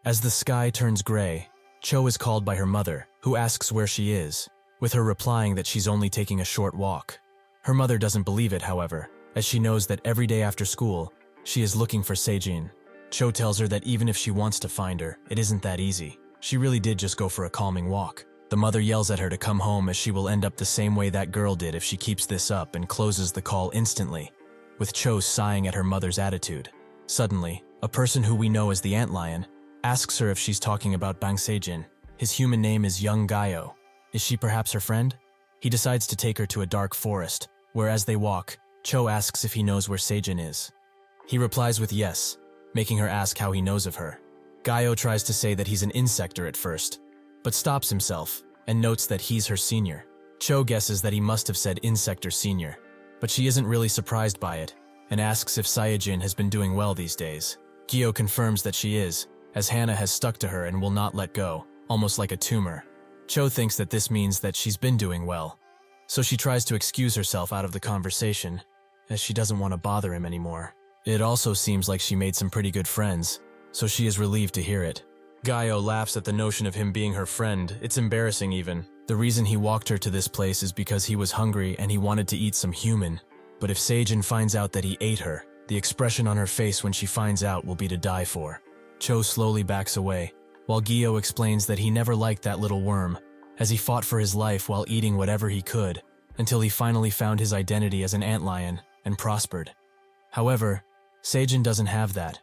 As the sky turns gray, Cho is called by her mother, who asks where she is, with her replying that she's only taking a short walk. Her mother doesn't believe it, however, as she knows that every day after school, she is looking for Sejin. Cho tells her that even if she wants to find her, it isn't that easy. She really did just go for a calming walk. The mother yells at her to come home, as she will end up the same way that girl did if she keeps this up, and closes the call instantly, with Cho sighing at her mother's attitude. Suddenly, a person who we know as the Antlion asks her if she's talking about Bang Sejin. His human name is Young Gaio. Is she perhaps her friend? He decides to take her to a dark forest, where as they walk, Cho asks if he knows where Sejin is. He replies with yes, making her ask how he knows of her. Gaio tries to say that he's an insector at first, but stops himself and notes that he's her senior. Cho guesses that he must have said insector senior, but she isn't really surprised by it, and asks if Saiyajin has been doing well these days. Gyo confirms that she is, as Hannah has stuck to her and will not let go, almost like a tumor. Cho thinks that this means that she's been doing well, so she tries to excuse herself out of the conversation, as she doesn't want to bother him anymore. It also seems like she made some pretty good friends, so she is relieved to hear it. Gaio laughs at the notion of him being her friend. It's embarrassing even. The reason he walked her to this place is because he was hungry and he wanted to eat some human. But if Sejin finds out that he ate her, the expression on her face when she finds out will be to die for. Cho slowly backs away, while Gyo explains that he never liked that little worm, as he fought for his life while eating whatever he could, until he finally found his identity as an antlion and prospered. However, Sejin doesn't have that,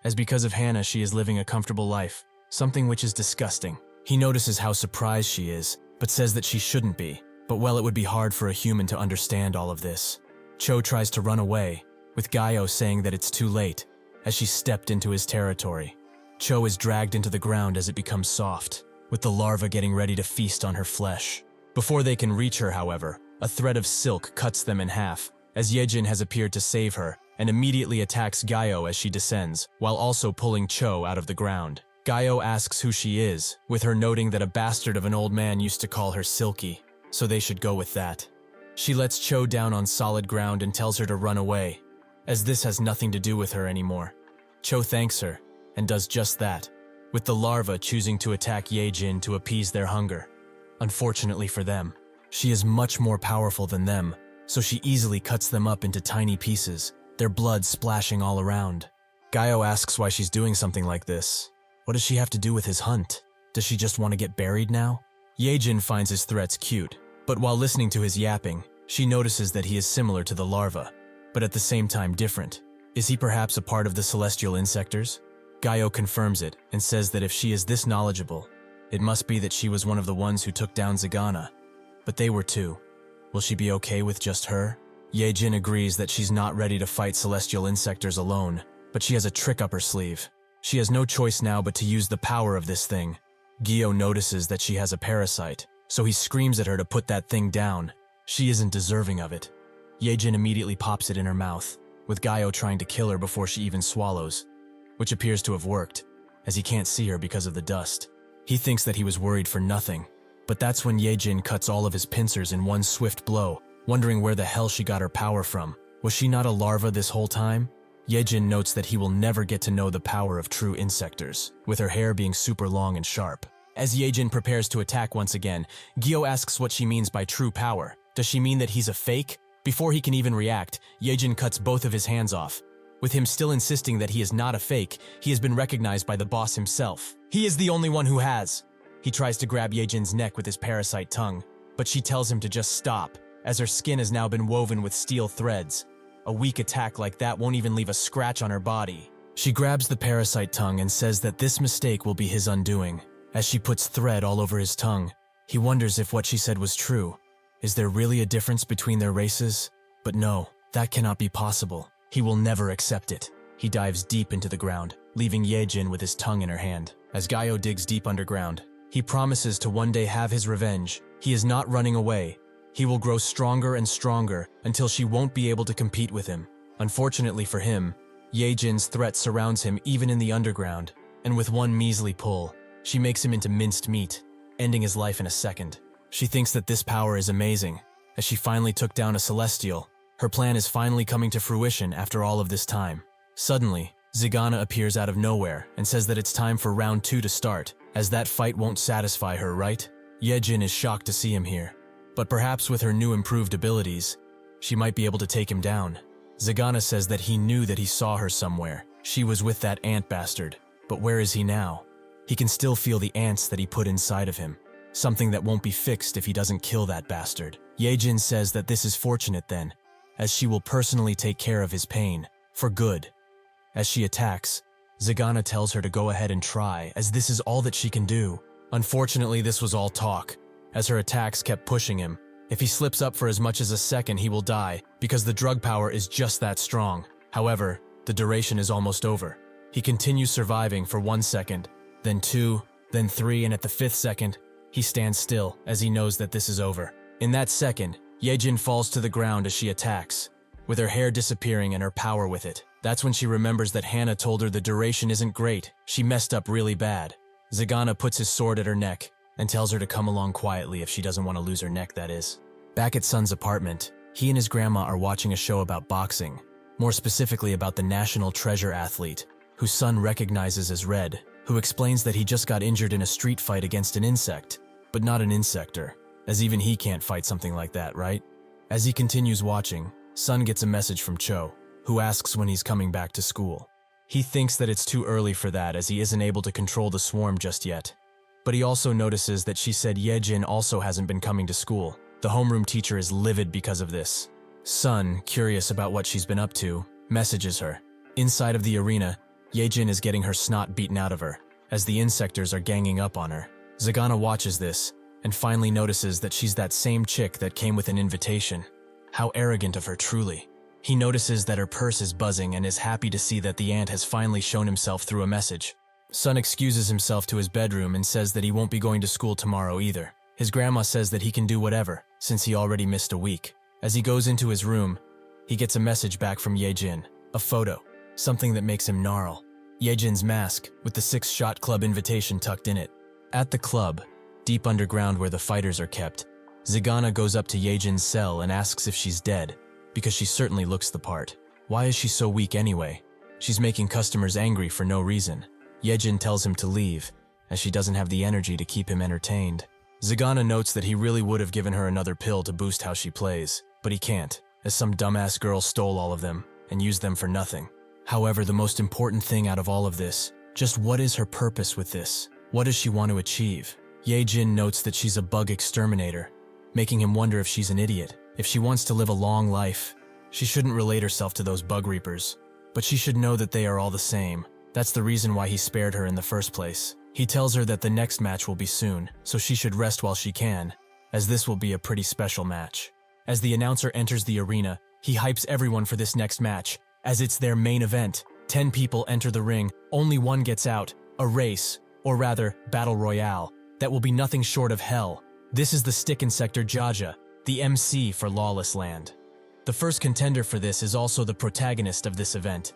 as because of Hannah she is living a comfortable life, something which is disgusting. He notices how surprised she is, but says that she shouldn't be, but well, it would be hard for a human to understand all of this. Cho tries to run away, with Gaio saying that it's too late, as she stepped into his territory. Cho is dragged into the ground as it becomes soft, with the larva getting ready to feast on her flesh. Before they can reach her, however, a thread of silk cuts them in half, as Yejin has appeared to save her, and immediately attacks Gaio as she descends, while also pulling Cho out of the ground. Gaio asks who she is, with her noting that a bastard of an old man used to call her Silky, so they should go with that. She lets Cho down on solid ground and tells her to run away, as this has nothing to do with her anymore. Cho thanks her, and does just that, with the larva choosing to attack Yejin to appease their hunger. Unfortunately for them, she is much more powerful than them, so she easily cuts them up into tiny pieces, their blood splashing all around. Gaio asks why she's doing something like this. What does she have to do with his hunt? Does she just want to get buried now? Yejin finds his threats cute, but while listening to his yapping, she notices that he is similar to the larva, but at the same time different. Is he perhaps a part of the celestial insectors? Gaio confirms it and says that if she is this knowledgeable, it must be that she was one of the ones who took down Zagana. But they were too. Will she be okay with just her? Yejin agrees that she's not ready to fight celestial insectors alone, but she has a trick up her sleeve. She has no choice now but to use the power of this thing. Gyo notices that she has a parasite, so he screams at her to put that thing down. She isn't deserving of it. Yejin immediately pops it in her mouth, with Gaio trying to kill her before she even swallows. which appears to have worked, as he can't see her because of the dust. He thinks that he was worried for nothing, but that's when Yejin cuts all of his pincers in one swift blow, wondering where the hell she got her power from. Was she not a larva this whole time? Yejin notes that he will never get to know the power of true insectors, with her hair being super long and sharp. As Yejin prepares to attack once again, Gyo asks what she means by true power. Does she mean that he's a fake? Before he can even react, Yejin cuts both of his hands off. With him still insisting that he is not a fake, he has been recognized by the boss himself. He is the only one who has. He tries to grab Yejin's neck with his parasite tongue, but she tells him to just stop, as her skin has now been woven with steel threads. A weak attack like that won't even leave a scratch on her body. She grabs the parasite tongue and says that this mistake will be his undoing. As she puts thread all over his tongue, he wonders if what she said was true. Is there really a difference between their races? But no, that cannot be possible. He will never accept it. He dives deep into the ground, leaving Yejin with his tongue in her hand. As Gaio digs deep underground, he promises to one day have his revenge. He is not running away. He will grow stronger and stronger until she won't be able to compete with him. Unfortunately for him, Yejin's threat surrounds him even in the underground, and with one measly pull, she makes him into minced meat, ending his life in a second. She thinks that this power is amazing, as she finally took down a celestial. Her plan is finally coming to fruition after all of this time. Suddenly, Zigana appears out of nowhere and says that it's time for round 2 to start, as that fight won't satisfy her, right? Yejin is shocked to see him here, but perhaps with her new improved abilities, she might be able to take him down. Zigana says that he knew that he saw her somewhere. She was with that ant bastard, but where is he now? He can still feel the ants that he put inside of him, something that won't be fixed if he doesn't kill that bastard. Yejin says that this is fortunate then, as she will personally take care of his pain, for good. As she attacks, Zigana tells her to go ahead and try, as this is all that she can do. Unfortunately, this was all talk, as her attacks kept pushing him. If he slips up for as much as a second, he will die, because the drug power is just that strong. However, the duration is almost over. He continues surviving for 1 second, then 2, then 3, and at the 5th second, he stands still, as he knows that this is over. In that second, Yejin falls to the ground as she attacks, with her hair disappearing and her power with it. That's when she remembers that Hannah told her the duration isn't great. She messed up really bad. Zigana puts his sword at her neck and tells her to come along quietly if she doesn't want to lose her neck, that is. Back at Sun's apartment, he and his grandma are watching a show about boxing, more specifically about the national treasure athlete, who Sun recognizes as Red, who explains that he just got injured in a street fight against an insect, but not an insector, as even he can't fight something like that, right? As he continues watching, Sun gets a message from Cho, who asks when he's coming back to school. He thinks that it's too early for that as he isn't able to control the swarm just yet. But he also notices that she said Yejin also hasn't been coming to school. The homeroom teacher is livid because of this. Sun, curious about what she's been up to, messages her. Inside of the arena, Yejin is getting her snot beaten out of her, as the insectors are ganging up on her. Zigana watches this, and finally notices that she's that same chick that came with an invitation. How arrogant of her, truly. He notices that her purse is buzzing and is happy to see that the ant has finally shown himself through a message. Sun excuses himself to his bedroom and says that he won't be going to school tomorrow either. His grandma says that he can do whatever, since he already missed a week. As he goes into his room, he gets a message back from Yejin, a photo, something that makes him gnarl. Yejin's mask, with the 6-shot club invitation tucked in it. At the club, deep underground where the fighters are kept, Zigana goes up to Yejin's cell and asks if she's dead, because she certainly looks the part. Why is she so weak anyway? She's making customers angry for no reason. Yejin tells him to leave, as she doesn't have the energy to keep him entertained. Zigana notes that he really would have given her another pill to boost how she plays, but he can't, as some dumbass girl stole all of them and used them for nothing. However, the most important thing out of all of this, just what is her purpose with this? What does she want to achieve? Yejin notes that she's a bug exterminator, making him wonder if she's an idiot. If she wants to live a long life, she shouldn't relate herself to those bug reapers, but she should know that they are all the same. That's the reason why he spared her in the first place. He tells her that the next match will be soon, so she should rest while she can, as this will be a pretty special match. As the announcer enters the arena, he hypes everyone for this next match, as it's their main event. 10 people enter the ring, only one gets out, a race, or rather, battle royale, that will be nothing short of hell. This is the stick insector Jaja, the MC for Lawless Land. The first contender for this is also the protagonist of this event.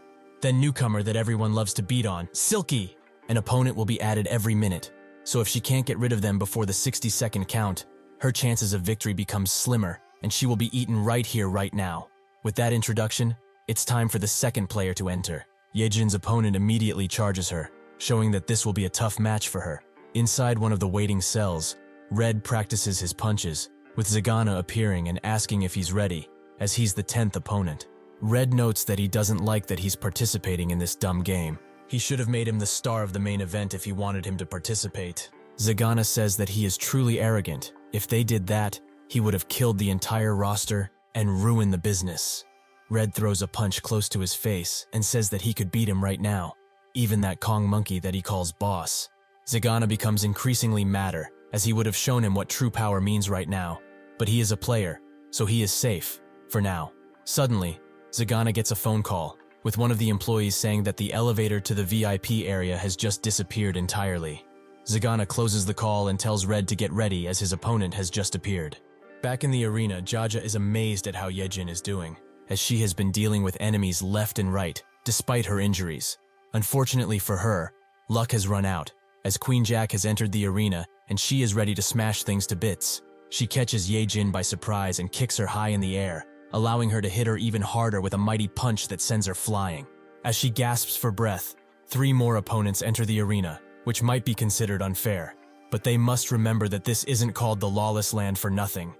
Then newcomer that everyone loves to beat on, Silky. An opponent will be added every minute, so if she can't get rid of them before the 60-second count, her chances of victory become slimmer, and she will be eaten right here, right now. With that introduction, it's time for the second player to enter. Yejin's opponent immediately charges her, showing that this will be a tough match for her. Inside one of the waiting cells, Red practices his punches, with Zagana appearing and asking if he's ready, as he's the 10th opponent. Red notes that he doesn't like that he's participating in this dumb game. He should have made him the star of the main event if he wanted him to participate. Zagana says that he is truly arrogant. If they did that, he would have killed the entire roster and ruined the business. Red throws a punch close to his face and says that he could beat him right now, even that Kong monkey that he calls boss. Zagana becomes increasingly madder, as he would have shown him what true power means right now. But he is a player, so he is safe, for now. Suddenly, Zagana gets a phone call, with one of the employees saying that the elevator to the VIP area has just disappeared entirely. Zagana closes the call and tells Red to get ready as his opponent has just appeared. Back in the arena, Jaja is amazed at how Yejin is doing, as she has been dealing with enemies left and right, despite her injuries. Unfortunately for her, luck has run out, as Queen Jack has entered the arena and she is ready to smash things to bits. She catches Yejin by surprise and kicks her high in the air, allowing her to hit her even harder with a mighty punch that sends her flying. As she gasps for breath, 3 more opponents enter the arena, which might be considered unfair, but they must remember that this isn't called the Lawless Land for nothing.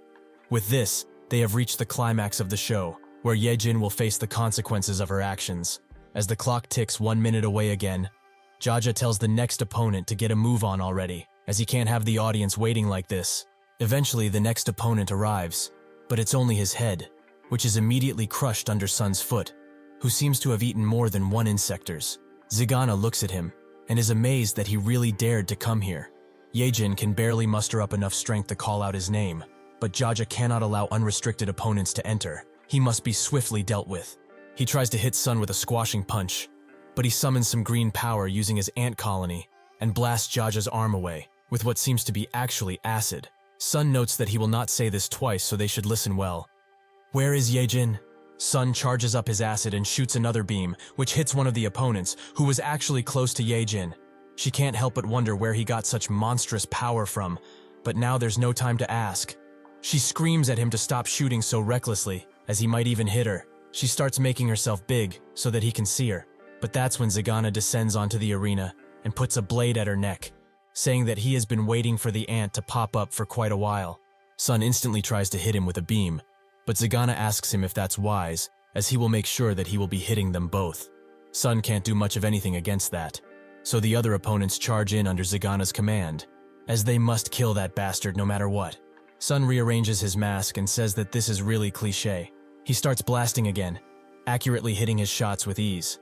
With this, they have reached the climax of the show, where Yejin will face the consequences of her actions. As the clock ticks 1 minute away again, Jaja tells the next opponent to get a move on already, as he can't have the audience waiting like this. Eventually, the next opponent arrives, but it's only his head, which is immediately crushed under Sun's foot, who seems to have eaten more than 1 insectors. Zagana looks at him, and is amazed that he really dared to come here. Yejin can barely muster up enough strength to call out his name, but Jaja cannot allow unrestricted opponents to enter. He must be swiftly dealt with. He tries to hit Sun with a squashing punch, but he summons some green power using his ant colony and blasts Jaja's arm away with what seems to be actually acid. Sun notes that he will not say this twice, so they should listen well. Where is Yejin? Sun charges up his acid and shoots another beam, which hits one of the opponents, who was actually close to Yejin. She can't help but wonder where he got such monstrous power from, but now there's no time to ask. She screams at him to stop shooting so recklessly, as he might even hit her. She starts making herself big so that he can see her, but that's when Zagana descends onto the arena and puts a blade at her neck, saying that he has been waiting for the ant to pop up for quite a while. Sun instantly tries to hit him with a beam, but Zagana asks him if that's wise, as he will make sure that he will be hitting them both. Sun can't do much of anything against that, so the other opponents charge in under Zagana's command, as they must kill that bastard no matter what. Sun rearranges his mask and says that this is really cliché. He starts blasting again, accurately hitting his shots with ease.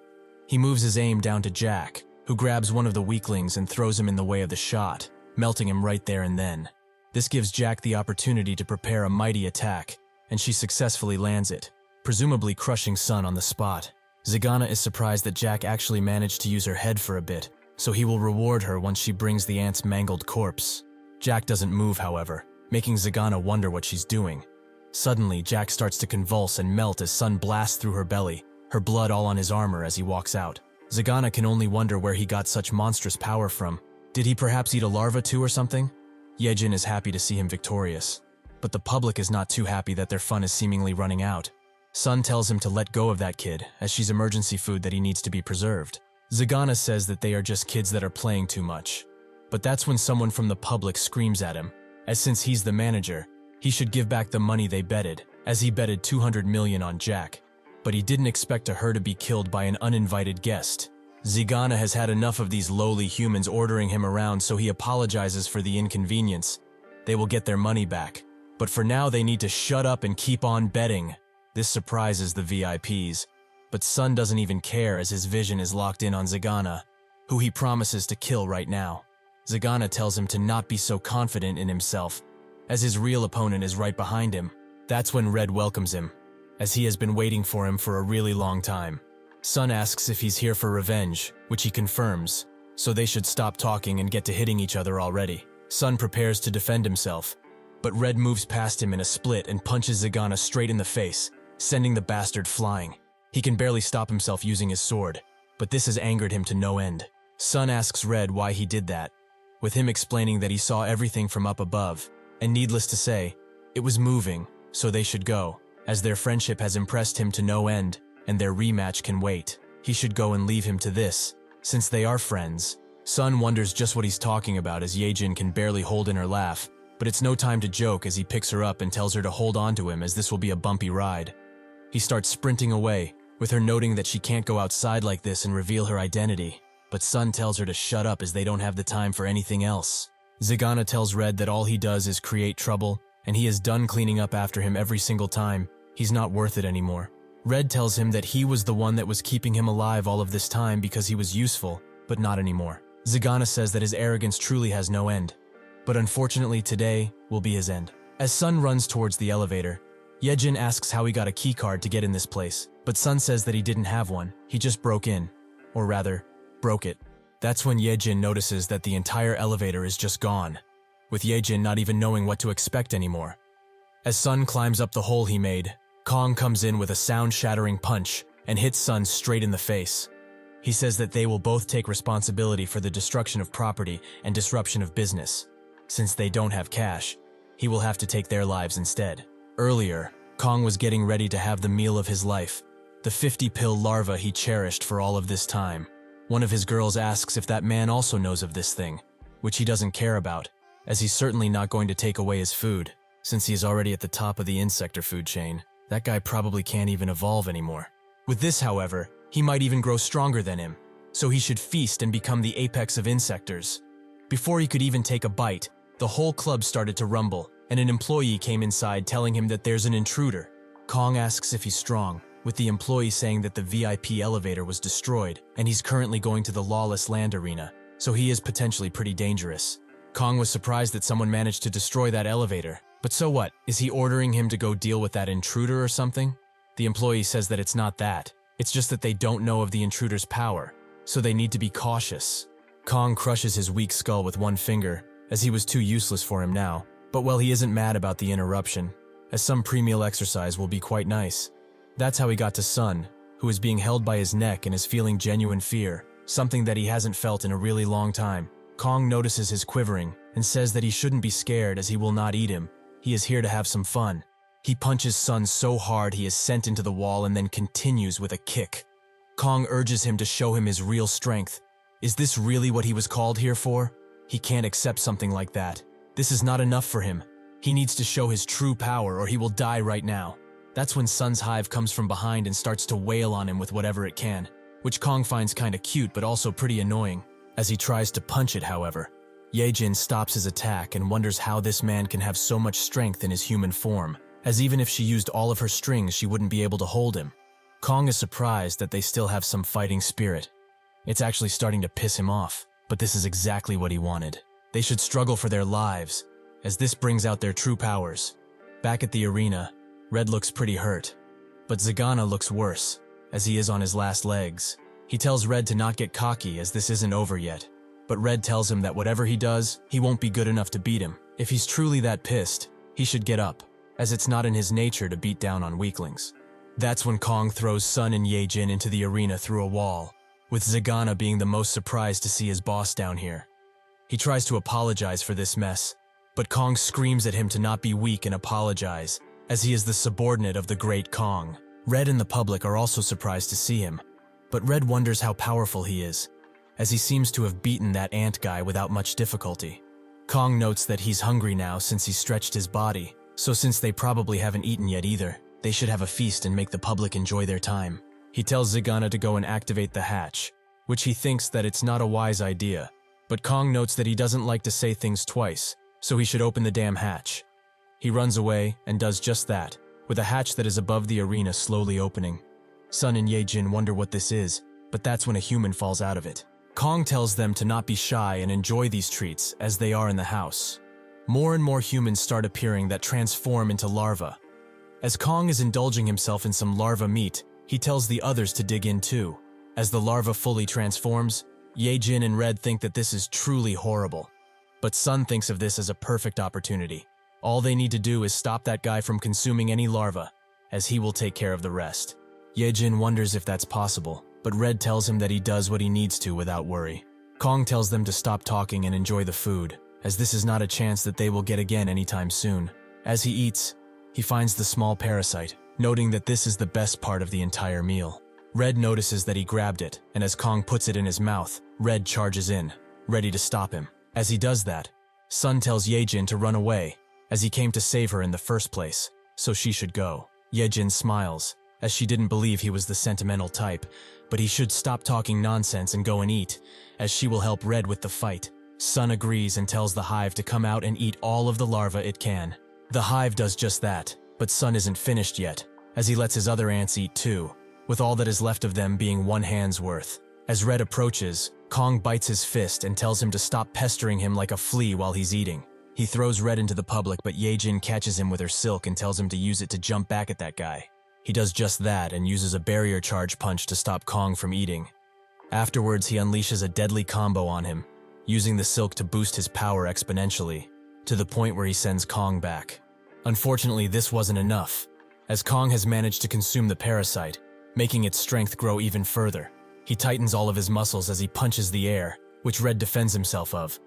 He moves his aim down to Jack, who grabs one of the weaklings and throws him in the way of the shot, melting him right there and then. This gives Jack the opportunity to prepare a mighty attack, and she successfully lands it, presumably crushing Sun on the spot. Zagana is surprised that Jack actually managed to use her head for a bit, so he will reward her once she brings the ant's mangled corpse. Jack doesn't move, however, making Zagana wonder what she's doing. Suddenly, Jack starts to convulse and melt as Sun blasts through her belly, her blood all on his armor as he walks out. Zagana can only wonder where he got such monstrous power from. Did he perhaps eat a larva too or something? Yejin is happy to see him victorious, but the public is not too happy that their fun is seemingly running out. Sun tells him to let go of that kid, as she's emergency food that he needs to be preserved. Zagana says that they are just kids that are playing too much. But that's when someone from the public screams at him, as since he's the manager, he should give back the money they betted, as he betted 200 million on Jack. But he didn't expect her to be killed by an uninvited guest. Zagana has had enough of these lowly humans ordering him around, so he apologizes for the inconvenience. They will get their money back, but for now they need to shut up and keep on betting. This surprises the VIPs, but Sun doesn't even care as his vision is locked in on Zagana, who he promises to kill right now. Zagana tells him to not be so confident in himself, as his real opponent is right behind him. That's when Red welcomes him, as he has been waiting for him for a really long time. Sun asks if he's here for revenge, which he confirms, so they should stop talking and get to hitting each other already. Sun prepares to defend himself, but Red moves past him in a split and punches Zagana straight in the face, sending the bastard flying. He can barely stop himself using his sword, but this has angered him to no end. Sun asks Red why he did that, with him explaining that he saw everything from up above, and needless to say, it was moving, so they should go, as their friendship has impressed him to no end, and their rematch can wait. He should go and leave him to this, since they are friends. Sun wonders just what he's talking about as Yejin can barely hold in her laugh, but it's no time to joke as he picks her up and tells her to hold on to him as this will be a bumpy ride. He starts sprinting away, with her noting that she can't go outside like this and reveal her identity, but Sun tells her to shut up as they don't have the time for anything else. Zagana tells Red that all he does is create trouble, and he is done cleaning up after him every single time. He's not worth it anymore. Red tells him that he was the one that was keeping him alive all of this time because he was useful, but not anymore. Zagana says that his arrogance truly has no end, but unfortunately today will be his end. As Sun runs towards the elevator, Yejin asks how he got a keycard to get in this place, but Sun says that he didn't have one, he just broke in. Or rather, broke it. That's when Yejin notices that the entire elevator is just gone, with Yejin not even knowing what to expect anymore. As Sun climbs up the hole he made, Kong comes in with a sound-shattering punch and hits Sun straight in the face. He says that they will both take responsibility for the destruction of property and disruption of business. Since they don't have cash, he will have to take their lives instead. Earlier, Kong was getting ready to have the meal of his life, the 50-pill larva he cherished for all of this time. One of his girls asks if that man also knows of this thing, which he doesn't care about, as he's certainly not going to take away his food. Since he is already at the top of the insector food chain, that guy probably can't even evolve anymore. With this, however, he might even grow stronger than him, so he should feast and become the apex of insectors. Before he could even take a bite, the whole club started to rumble, and an employee came inside telling him that there's an intruder. Kong asks if he's strong, with the employee saying that the VIP elevator was destroyed, and he's currently going to the lawless land arena, so he is potentially pretty dangerous. Kong was surprised that someone managed to destroy that elevator, but so what? Is he ordering him to go deal with that intruder or something? The employee says that it's not that, it's just that they don't know of the intruder's power, so they need to be cautious. Kong crushes his weak skull with one finger, as he was too useless for him now, but well, he isn't mad about the interruption, as some pre-meal exercise will be quite nice. That's how he got to Sun, who is being held by his neck and is feeling genuine fear, something that he hasn't felt in a really long time. Kong notices his quivering and says that he shouldn't be scared as he will not eat him. He is here to have some fun. He punches Sun so hard he is sent into the wall and then continues with a kick. Kong urges him to show him his real strength. Is this really what he was called here for? He can't accept something like that. This is not enough for him. He needs to show his true power or he will die right now. That's when Sun's hive comes from behind and starts to wail on him with whatever it can, which Kong finds kinda cute but also pretty annoying. As he tries to punch it, however, Yejin stops his attack and wonders how this man can have so much strength in his human form, as even if she used all of her strings she wouldn't be able to hold him. Kong is surprised that they still have some fighting spirit. It's actually starting to piss him off, but this is exactly what he wanted. They should struggle for their lives, as this brings out their true powers. Back at the arena, Red looks pretty hurt, but Zagana looks worse, as he is on his last legs. He tells Red to not get cocky as this isn't over yet, but Red tells him that whatever he does, he won't be good enough to beat him. If he's truly that pissed, he should get up, as it's not in his nature to beat down on weaklings. That's when Kong throws Sun and Yejin into the arena through a wall, with Zagana being the most surprised to see his boss down here. He tries to apologize for this mess, but Kong screams at him to not be weak and apologize, as he is the subordinate of the great Kong. Red and the public are also surprised to see him, but Red wonders how powerful he is, as he seems to have beaten that ant guy without much difficulty. Kong notes that he's hungry now since he stretched his body, so since they probably haven't eaten yet either, they should have a feast and make the public enjoy their time. He tells Zagana to go and activate the hatch, which he thinks that it's not a wise idea, but Kong notes that he doesn't like to say things twice, so he should open the damn hatch. He runs away and does just that, with a hatch that is above the arena slowly opening. Sun and Yejin wonder what this is, but that's when a human falls out of it. Kong tells them to not be shy and enjoy these treats as they are in the house. More and more humans start appearing that transform into larvae. As Kong is indulging himself in some larva meat, he tells the others to dig in too. As the larva fully transforms, Yejin and Red think that this is truly horrible. But Sun thinks of this as a perfect opportunity. All they need to do is stop that guy from consuming any larva, as he will take care of the rest. Yejin wonders if that's possible, but Red tells him that he does what he needs to without worry. Kong tells them to stop talking and enjoy the food, as this is not a chance that they will get again anytime soon. As he eats, he finds the small parasite, noting that this is the best part of the entire meal. Red notices that he grabbed it, and as Kong puts it in his mouth, Red charges in, ready to stop him. As he does that, Sun tells Yejin to run away, as he came to save her in the first place, so she should go. Yejin smiles, as she didn't believe he was the sentimental type, but he should stop talking nonsense and go and eat, as she will help Red with the fight. Sun agrees and tells the hive to come out and eat all of the larvae it can. The hive does just that, but Sun isn't finished yet, as he lets his other ants eat too, with all that is left of them being one hand's worth. As Red approaches, Kong bites his fist and tells him to stop pestering him like a flea while he's eating. He throws Red into the public, but Yejin catches him with her silk and tells him to use it to jump back at that guy. He does just that and uses a barrier charge punch to stop Kong from eating. Afterwards, he unleashes a deadly combo on him, using the silk to boost his power exponentially, to the point where he sends Kong back. Unfortunately, this wasn't enough, as Kong has managed to consume the parasite, making its strength grow even further. He tightens all of his muscles as he punches the air, which Red defends himself of,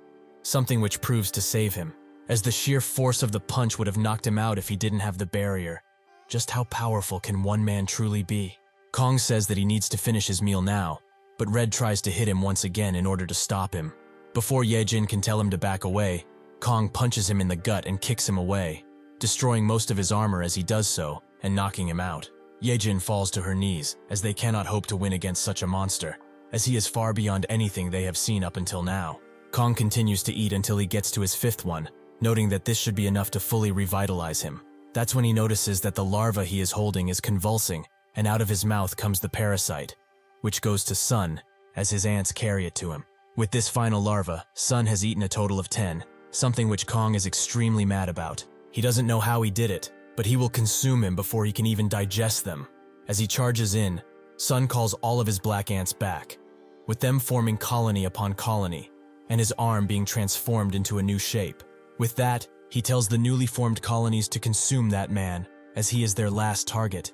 something which proves to save him, as the sheer force of the punch would have knocked him out if he didn't have the barrier. Just how powerful can one man truly be? Kong says that he needs to finish his meal now, but Red tries to hit him once again in order to stop him. Before Yejin can tell him to back away, Kong punches him in the gut and kicks him away, destroying most of his armor as he does so and knocking him out. Yejin falls to her knees, as they cannot hope to win against such a monster, as he is far beyond anything they have seen up until now. Kong continues to eat until he gets to his fifth one, noting that this should be enough to fully revitalize him. That's when he notices that the larva he is holding is convulsing, and out of his mouth comes the parasite, which goes to Sun, as his ants carry it to him. With this final larva, Sun has eaten a total of 10, something which Kong is extremely mad about. He doesn't know how he did it, but he will consume him before he can even digest them. As he charges in, Sun calls all of his black ants back, with them forming colony upon colony, and his arm being transformed into a new shape. With that, he tells the newly formed colonies to consume that man, as he is their last target.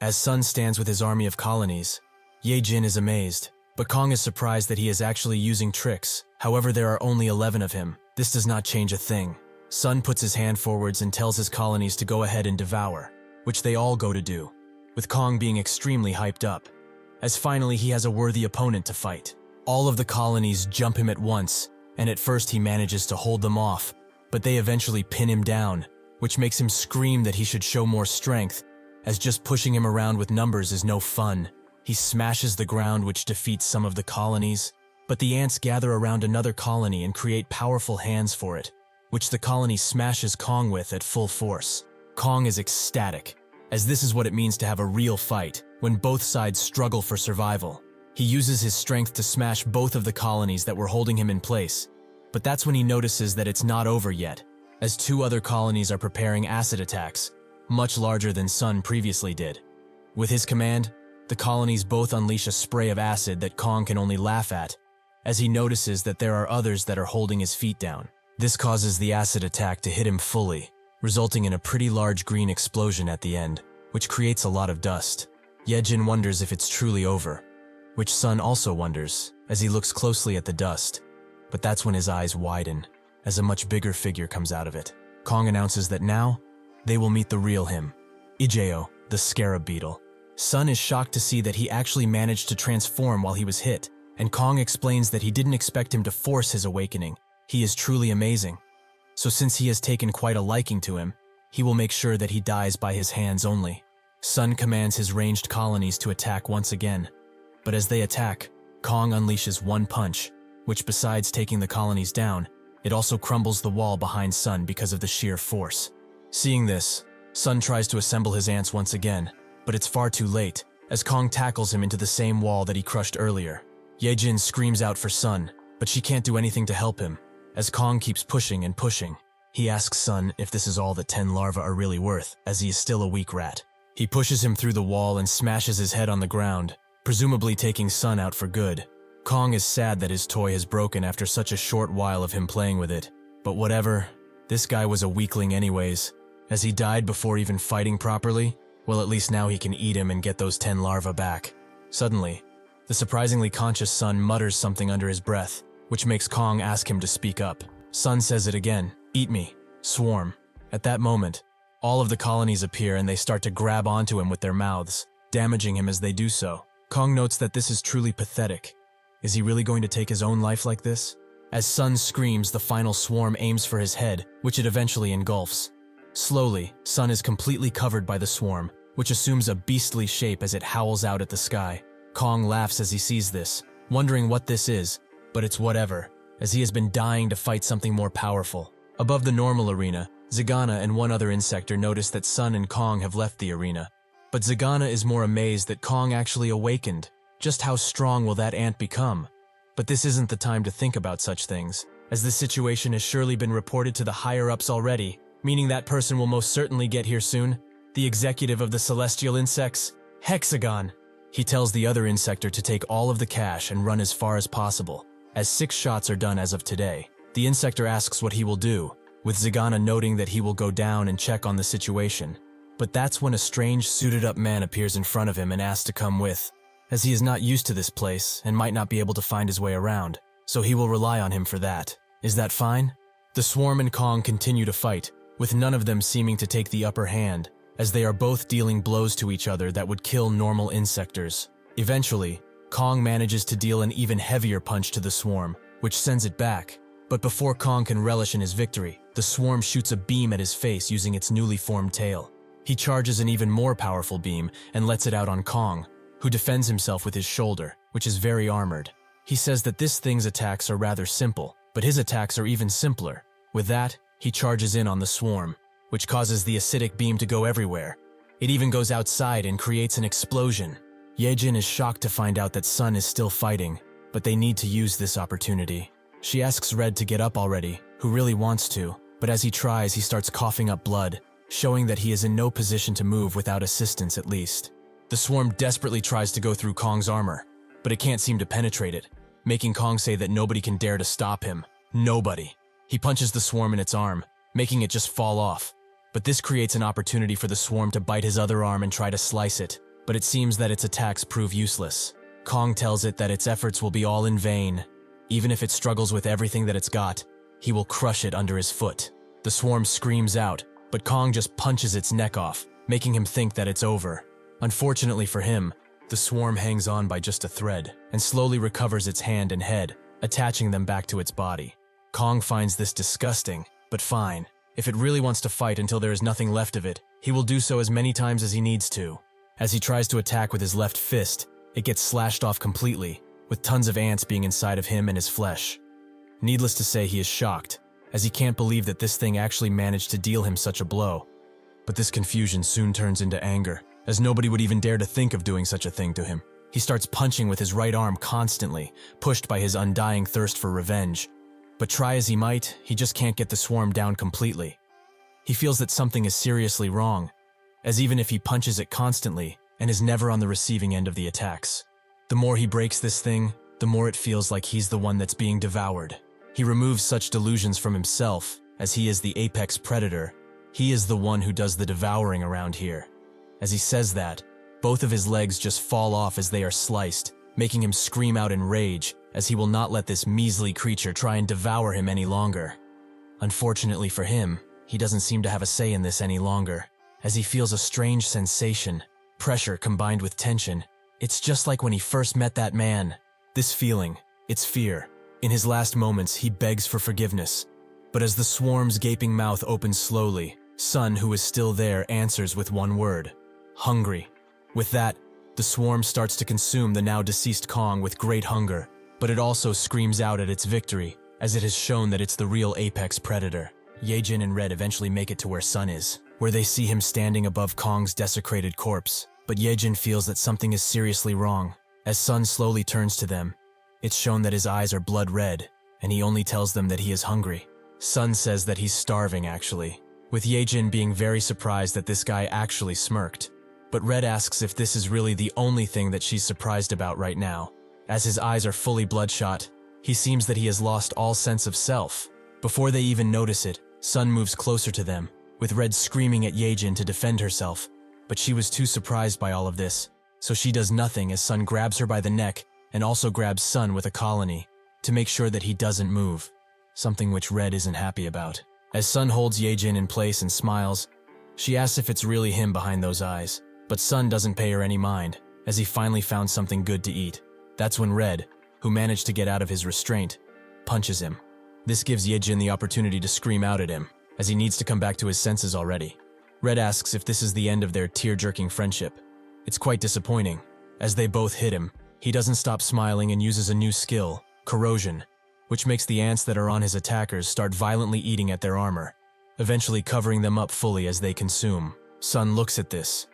As Sun stands with his army of colonies, Yejin is amazed, but Kong is surprised that he is actually using tricks. However, there are only 11 of him. This does not change a thing. Sun puts his hand forwards and tells his colonies to go ahead and devour, which they all go to do, with Kong being extremely hyped up, as finally he has a worthy opponent to fight. All of the colonies jump him at once, and at first he manages to hold them off, but they eventually pin him down, which makes him scream that he should show more strength, as just pushing him around with numbers is no fun. He smashes the ground, which defeats some of the colonies, but the ants gather around another colony and create powerful hands for it, which the colony smashes Kong with at full force. Kong is ecstatic, as this is what it means to have a real fight, when both sides struggle for survival. He uses his strength to smash both of the colonies that were holding him in place, but that's when he notices that it's not over yet, as two other colonies are preparing acid attacks, much larger than Sun previously did. With his command, the colonies both unleash a spray of acid that Kong can only laugh at, as he notices that there are others that are holding his feet down. This causes the acid attack to hit him fully, resulting in a pretty large green explosion at the end, which creates a lot of dust. Yejin wonders if it's truly over, which Sun also wonders, as he looks closely at the dust, but that's when his eyes widen, as a much bigger figure comes out of it. Kong announces that now, they will meet the real him, Ijeo, the scarab beetle. Sun is shocked to see that he actually managed to transform while he was hit, and Kong explains that he didn't expect him to force his awakening. He is truly amazing. So since he has taken quite a liking to him, he will make sure that he dies by his hands only. Sun commands his ranged colonies to attack once again, but as they attack, Kong unleashes one punch, which besides taking the colonies down, it also crumbles the wall behind Sun because of the sheer force. Seeing this, Sun tries to assemble his ants once again, but it's far too late, as Kong tackles him into the same wall that he crushed earlier. Yejin screams out for Sun, but she can't do anything to help him, as Kong keeps pushing and pushing. He asks Sun if this is all that 10 larvae are really worth, as he is still a weak rat. He pushes him through the wall and smashes his head on the ground, presumably taking Sun out for good. Kong is sad that his toy has broken after such a short while of him playing with it, but whatever, this guy was a weakling anyways. As he died before even fighting properly, well, at least now he can eat him and get those 10 larvae back. Suddenly, The surprisingly conscious Sun mutters something under his breath, which makes Kong ask him to speak up. Sun says it again, "Eat me, swarm." At that moment, all of the colonies appear and they start to grab onto him with their mouths, damaging him as they do so. Kong notes that this is truly pathetic. Is he really going to take his own life like this? As Sun screams, the final swarm aims for his head, which it eventually engulfs. Slowly, Sun is completely covered by the swarm, which assumes a beastly shape as it howls out at the sky. Kong laughs as he sees this, wondering what this is, but it's whatever, as he has been dying to fight something more powerful. Above the normal arena, Zagana and one other insector notice that Sun and Kong have left the arena. But Zagana is more amazed that Kong actually awakened. Just how strong will that ant become? But this isn't the time to think about such things, as this situation has surely been reported to the higher-ups already, meaning that person will most certainly get here soon. The executive of the celestial insects, Hexagon. He tells the other insector to take all of the cash and run as far as possible, as 6 shots are done as of today. The insector asks what he will do, with Zagana noting that he will go down and check on the situation. But that's when a strange suited-up man appears in front of him and asks to come with, as he is not used to this place and might not be able to find his way around, so he will rely on him for that. Is that fine? The swarm and Kong continue to fight, with none of them seeming to take the upper hand, as they are both dealing blows to each other that would kill normal insectors. Eventually, Kong manages to deal an even heavier punch to the swarm, which sends it back. But before Kong can relish in his victory, the swarm shoots a beam at his face using its newly formed tail. He charges an even more powerful beam and lets it out on Kong, who defends himself with his shoulder, which is very armored. He says that this thing's attacks are rather simple, but his attacks are even simpler. With that, he charges in on the swarm, which causes the acidic beam to go everywhere. It even goes outside and creates an explosion. Yejin is shocked to find out that Sun is still fighting, but they need to use this opportunity. She asks Red to get up already, who really wants to, but as he tries, he starts coughing up blood, showing that he is in no position to move without assistance at least. The swarm desperately tries to go through Kong's armor, but it can't seem to penetrate it, making Kong say that nobody can dare to stop him. Nobody. He punches the swarm in its arm, making it just fall off. But this creates an opportunity for the swarm to bite his other arm and try to slice it, but it seems that its attacks prove useless. Kong tells it that its efforts will be all in vain. Even if it struggles with everything that it's got, he will crush it under his foot. The swarm screams out, but Kong just punches its neck off, making him think that it's over. Unfortunately for him, the swarm hangs on by just a thread and slowly recovers its hand and head, attaching them back to its body. Kong finds this disgusting, but fine. If it really wants to fight until there is nothing left of it, he will do so as many times as he needs to. As he tries to attack with his left fist, it gets slashed off completely, with tons of ants being inside of him and his flesh. Needless to say, he is shocked, as he can't believe that this thing actually managed to deal him such a blow. But this confusion soon turns into anger, as nobody would even dare to think of doing such a thing to him. He starts punching with his right arm constantly, pushed by his undying thirst for revenge. But try as he might, he just can't get the swarm down completely. He feels that something is seriously wrong, as even if he punches it constantly and is never on the receiving end of the attacks. The more he breaks this thing, the more it feels like he's the one that's being devoured. He removes such delusions from himself, as he is the apex predator. He is the one who does the devouring around here. As he says that, both of his legs just fall off as they are sliced, making him scream out in rage, as he will not let this measly creature try and devour him any longer. Unfortunately for him, he doesn't seem to have a say in this any longer, as he feels a strange sensation, pressure combined with tension. It's just like when he first met that man. This feeling, it's fear. In his last moments, he begs for forgiveness. But as the swarm's gaping mouth opens slowly, Sun, who is still there, answers with one word: hungry. With that, the swarm starts to consume the now deceased Kong with great hunger, but it also screams out at its victory, as it has shown that it's the real apex predator. Yejin and Red eventually make it to where Sun is, where they see him standing above Kong's desecrated corpse. But Yejin feels that something is seriously wrong. As Sun slowly turns to them, it's shown that his eyes are blood red, and he only tells them that he is hungry. Sun says that he's starving, actually, with Yejin being very surprised that this guy actually smirked. But Red asks if this is really the only thing that she's surprised about right now. As his eyes are fully bloodshot, he seems that he has lost all sense of self. Before they even notice it, Sun moves closer to them, with Red screaming at Yejin to defend herself. But she was too surprised by all of this, so she does nothing as Sun grabs her by the neck and also grabs Sun with a colony to make sure that he doesn't move, something which Red isn't happy about. As Sun holds Yejin in place and smiles, she asks if it's really him behind those eyes, but Sun doesn't pay her any mind, as he finally found something good to eat. That's when Red, who managed to get out of his restraint, punches him. This gives Yejin the opportunity to scream out at him, as he needs to come back to his senses already. Red asks if this is the end of their tear-jerking friendship. It's quite disappointing. As they both hit him, he doesn't stop smiling and uses a new skill, corrosion, which makes the ants that are on his attackers start violently eating at their armor, eventually covering them up fully as they consume. Sun looks at this,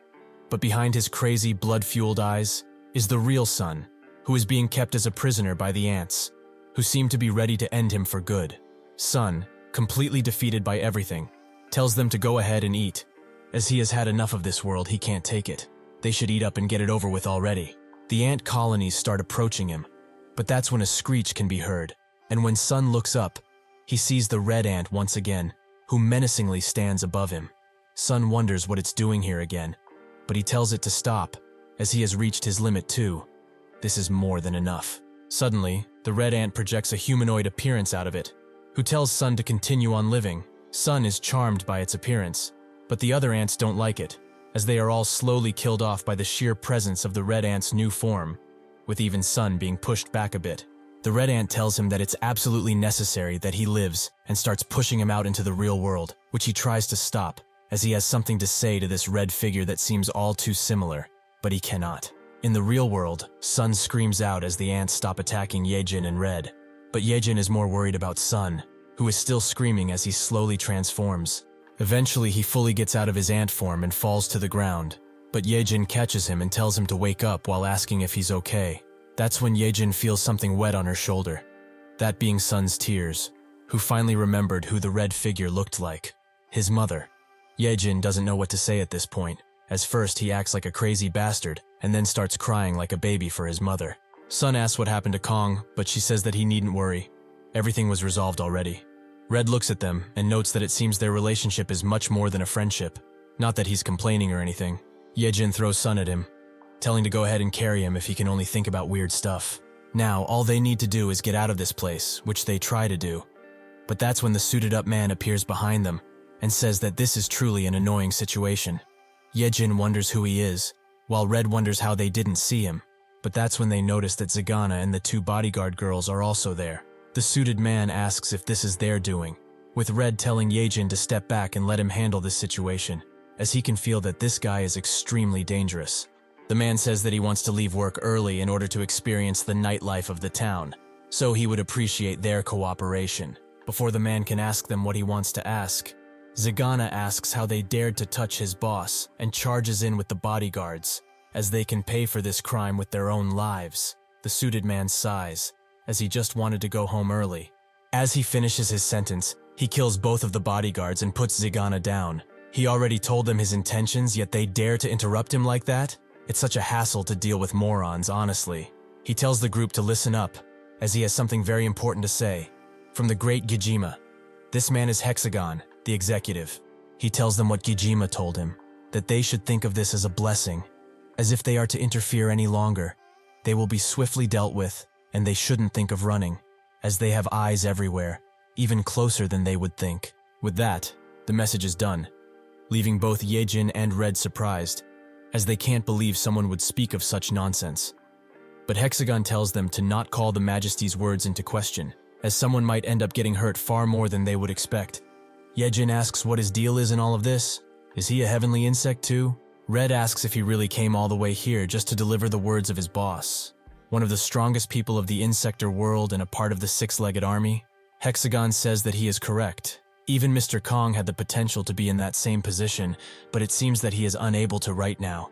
but behind his crazy, blood-fueled eyes is the real Sun, who is being kept as a prisoner by the ants, who seem to be ready to end him for good. Sun, completely defeated by everything, tells them to go ahead and eat. As he has had enough of this world, he can't take it. They should eat up and get it over with already. The ant colonies start approaching him, but that's when a screech can be heard, and when Sun looks up, he sees the red ant once again, who menacingly stands above him. Sun wonders what it's doing here again, but he tells it to stop, as he has reached his limit too. This is more than enough. Suddenly, the red ant projects a humanoid appearance out of it, who tells Sun to continue on living. Sun is charmed by its appearance, but the other ants don't like it, as they are all slowly killed off by the sheer presence of the red ant's new form, with even Sun being pushed back a bit. The red ant tells him that it's absolutely necessary that he lives and starts pushing him out into the real world, which he tries to stop, as he has something to say to this red figure that seems all too similar, but he cannot. In the real world, Sun screams out as the ants stop attacking Yejin and Red, but Yejin is more worried about Sun, who is still screaming as he slowly transforms. Eventually, he fully gets out of his ant form and falls to the ground, but Yejin catches him and tells him to wake up while asking if he's okay. That's when Yejin feels something wet on her shoulder, that being Sun's tears, who finally remembered who the red figure looked like, his mother. Yejin doesn't know what to say at this point, as first he acts like a crazy bastard and then starts crying like a baby for his mother. Sun asks what happened to Kong, but she says that he needn't worry. Everything was resolved already. Red looks at them and notes that it seems their relationship is much more than a friendship. Not that he's complaining or anything. Yejin throws Sun at him, telling to go ahead and carry him if he can only think about weird stuff. Now, all they need to do is get out of this place, which they try to do. But that's when the suited-up man appears behind them and says that this is truly an annoying situation. Yejin wonders who he is, while Red wonders how they didn't see him. But that's when they notice that Zagana and the two bodyguard girls are also there. The suited man asks if this is their doing, with Red telling Yejin to step back and let him handle this situation, as he can feel that this guy is extremely dangerous. The man says that he wants to leave work early in order to experience the nightlife of the town, so he would appreciate their cooperation. Before the man can ask them what he wants to ask, Zagana asks how they dared to touch his boss and charges in with the bodyguards, as they can pay for this crime with their own lives. The suited man sighs, as he just wanted to go home early. As he finishes his sentence, he kills both of the bodyguards and puts Zagana down. He already told them his intentions, yet they dare to interrupt him like that? It's such a hassle to deal with morons, honestly. He tells the group to listen up, as he has something very important to say. From the great Gijima. This man is Hexagon, the executive. He tells them what Gijima told him, that they should think of this as a blessing, as if they are to interfere any longer, they will be swiftly dealt with, and they shouldn't think of running, as they have eyes everywhere, even closer than they would think. With that, the message is done, leaving both Yejin and Red surprised, as they can't believe someone would speak of such nonsense. But Hexagon tells them to not call the Majesty's words into question, as someone might end up getting hurt far more than they would expect. Yejin asks what his deal is in all of this. Is he a heavenly insect too? Red asks if he really came all the way here just to deliver the words of his boss, one of the strongest people of the insector world and a part of the six-legged army. Hexagon says that he is correct. Even Mr. Kong had the potential to be in that same position, but it seems that he is unable to right now.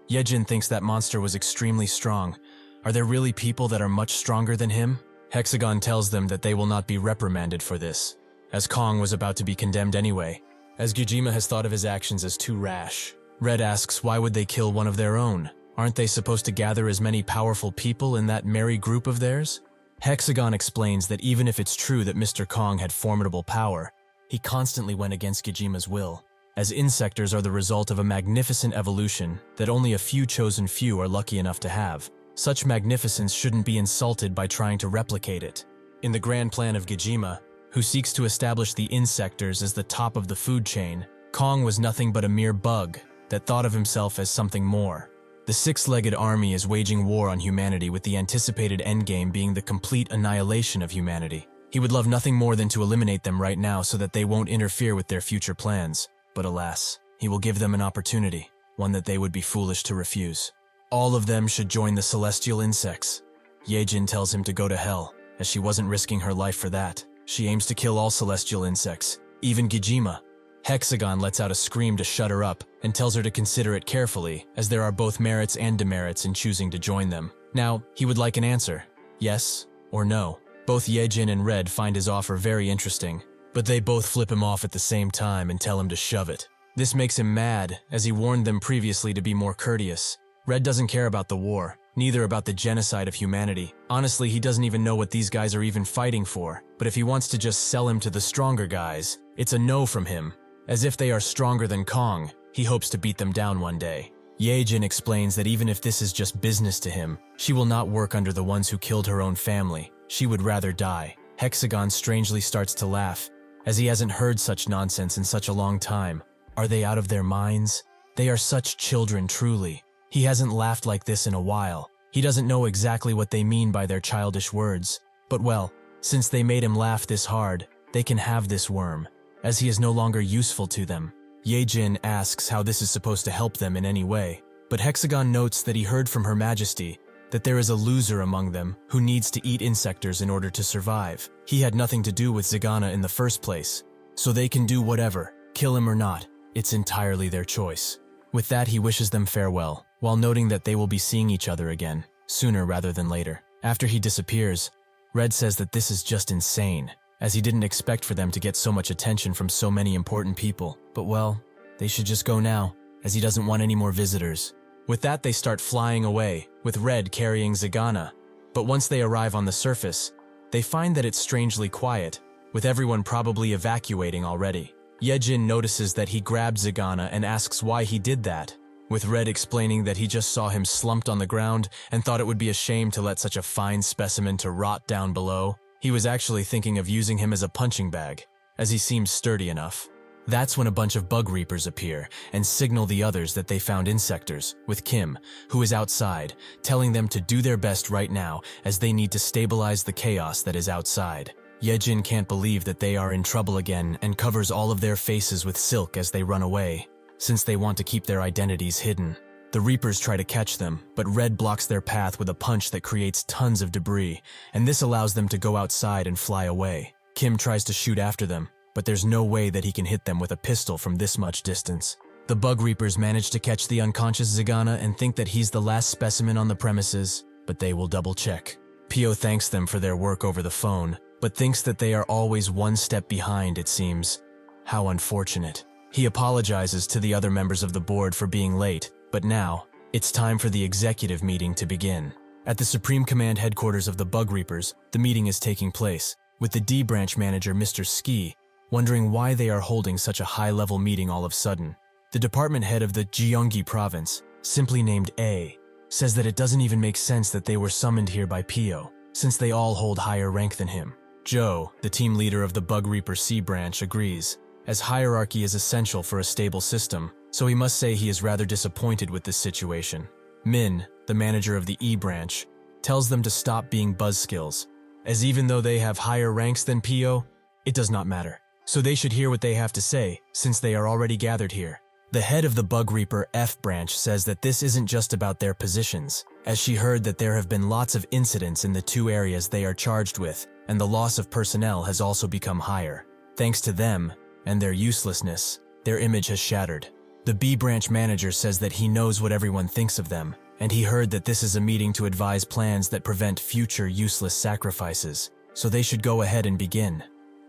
Yejin thinks that monster was extremely strong. Are there really people that are much stronger than him? Hexagon tells them that they will not be reprimanded for this, as Kong was about to be condemned anyway, as Gijima has thought of his actions as too rash. Red asks why would they kill one of their own? Aren't they supposed to gather as many powerful people in that merry group of theirs? Hexagon explains that even if it's true that Mr. Kong had formidable power, he constantly went against Gijima's will, as insectors are the result of a magnificent evolution that only a few chosen few are lucky enough to have. Such magnificence shouldn't be insulted by trying to replicate it. In the grand plan of Gijima, who seeks to establish the insectors as the top of the food chain, Kong was nothing but a mere bug that thought of himself as something more. The six-legged army is waging war on humanity, with the anticipated endgame being the complete annihilation of humanity. He would love nothing more than to eliminate them right now so that they won't interfere with their future plans. But alas, he will give them an opportunity, one that they would be foolish to refuse. All of them should join the celestial insects. Yejin tells him to go to hell, as she wasn't risking her life for that. She aims to kill all celestial insects, even Gijima. Hexagon lets out a scream to shut her up and tells her to consider it carefully, as there are both merits and demerits in choosing to join them. Now, he would like an answer, yes or no. Both Yejin and Red find his offer very interesting, but they both flip him off at the same time and tell him to shove it. This makes him mad, as he warned them previously to be more courteous. Red doesn't care about the war, neither about the genocide of humanity. Honestly, he doesn't even know what these guys are even fighting for, but if he wants to just sell him to the stronger guys, it's a no from him. As if they are stronger than Kong, he hopes to beat them down one day. Yejin explains that even if this is just business to him, she will not work under the ones who killed her own family. She would rather die. Hexagon strangely starts to laugh, as he hasn't heard such nonsense in such a long time. Are they out of their minds? They are such children, truly. He hasn't laughed like this in a while. He doesn't know exactly what they mean by their childish words. But well, since they made him laugh this hard, they can have this worm, as he is no longer useful to them. Yejin asks how this is supposed to help them in any way, but Hexagon notes that he heard from Her Majesty that there is a loser among them who needs to eat insectors in order to survive. He had nothing to do with Zagana in the first place, so they can do whatever, kill him or not. It's entirely their choice. With that, he wishes them farewell, while noting that they will be seeing each other again, sooner rather than later. After he disappears, Red says that this is just insane, as he didn't expect for them to get so much attention from so many important people. But well, they should just go now, as he doesn't want any more visitors. With that, they start flying away, with Red carrying Zagana. But once they arrive on the surface, they find that it's strangely quiet, with everyone probably evacuating already. Yejin notices that he grabbed Zagana and asks why he did that, with Red explaining that he just saw him slumped on the ground and thought it would be a shame to let such a fine specimen to rot down below. He was actually thinking of using him as a punching bag, as he seems sturdy enough. That's when a bunch of bug reapers appear and signal the others that they found insectors, with Kim, who is outside, telling them to do their best right now as they need to stabilize the chaos that is outside. Yejin can't believe that they are in trouble again and covers all of their faces with silk as they run away, since they want to keep their identities hidden. The Reapers try to catch them, but Red blocks their path with a punch that creates tons of debris, and this allows them to go outside and fly away. Kim tries to shoot after them, but there's no way that he can hit them with a pistol from this much distance. The Bug Reapers manage to catch the unconscious Zagana and think that he's the last specimen on the premises, but they will double-check. Pio thanks them for their work over the phone, but thinks that they are always one step behind, it seems. How unfortunate. He apologizes to the other members of the board for being late, but now, it's time for the executive meeting to begin. At the Supreme Command headquarters of the Bug Reapers, the meeting is taking place, with the D branch manager, Mr. Ski, wondering why they are holding such a high-level meeting all of a sudden. The department head of the Gyeonggi province, simply named A, says that it doesn't even make sense that they were summoned here by Pio, since they all hold higher rank than him. Joe, the team leader of the Bug Reaper C branch, agrees, as hierarchy is essential for a stable system, so he must say he is rather disappointed with this situation. Min, the manager of the E branch, tells them to stop being buzzkills, as even though they have higher ranks than Pio, it does not matter. So they should hear what they have to say, since they are already gathered here. The head of the Bug Reaper F branch says that this isn't just about their positions, as she heard that there have been lots of incidents in the two areas they are charged with, and the loss of personnel has also become higher. Thanks to them, and their uselessness, their image has shattered. The B branch manager says that he knows what everyone thinks of them, and he heard that this is a meeting to advise plans that prevent future useless sacrifices, so they should go ahead and begin.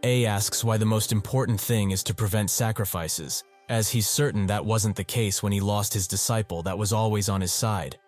A asks why the most important thing is to prevent sacrifices, as he's certain that wasn't the case when he lost his disciple that was always on his side.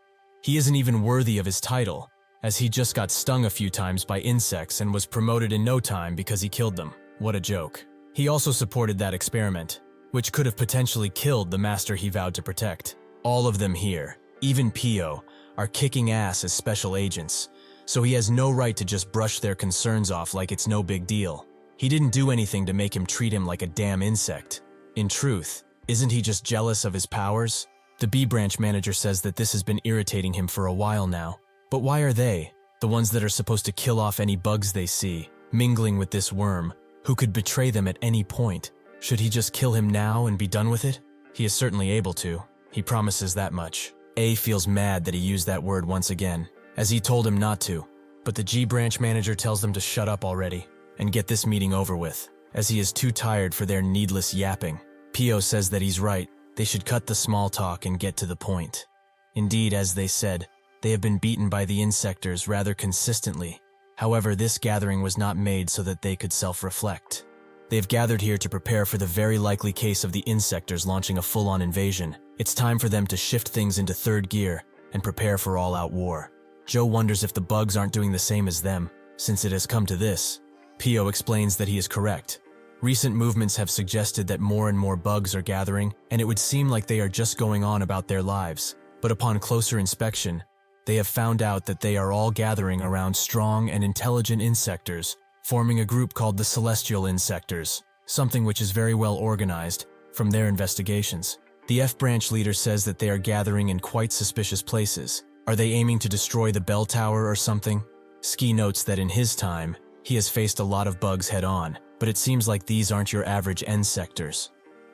He isn't even worthy of his title, as he just got stung a few times by insects and was promoted in no time because he killed them. What a joke. He also supported that experiment, which could have potentially killed the master he vowed to protect. All of them here, even Pio, are kicking ass as special agents, so he has no right to just brush their concerns off like it's no big deal. He didn't do anything to make him treat him like a damn insect. In truth, isn't he just jealous of his powers? The B branch manager says that this has been irritating him for a while now. But why are they, the ones that are supposed to kill off any bugs they see, mingling with this worm, who could betray them at any point? Should he just kill him now and be done with it? He is certainly able to. He promises that much. A feels mad that he used that word once again, as he told him not to. But the G branch manager tells them to shut up already and get this meeting over with, as he is too tired for their needless yapping. Pio says that he's right. They should cut the small talk and get to the point. Indeed, as they said, they have been beaten by the insectors rather consistently. However, this gathering was not made so that they could self-reflect. They have gathered here to prepare for the very likely case of the insectors launching a full-on invasion. It's time for them to shift things into third gear and prepare for all-out war. Joe wonders if the bugs aren't doing the same as them, since it has come to this. Pio explains that he is correct. Recent movements have suggested that more and more bugs are gathering, and it would seem like they are just going on about their lives. But upon closer inspection, they have found out that they are all gathering around strong and intelligent insectors, forming a group called the Celestial Insectors, something which is very well organized from their investigations. The F branch leader says that they are gathering in quite suspicious places. Are they aiming to destroy the bell tower or something? Ski notes that in his time, he has faced a lot of bugs head-on, but it seems like these aren't your average insectors.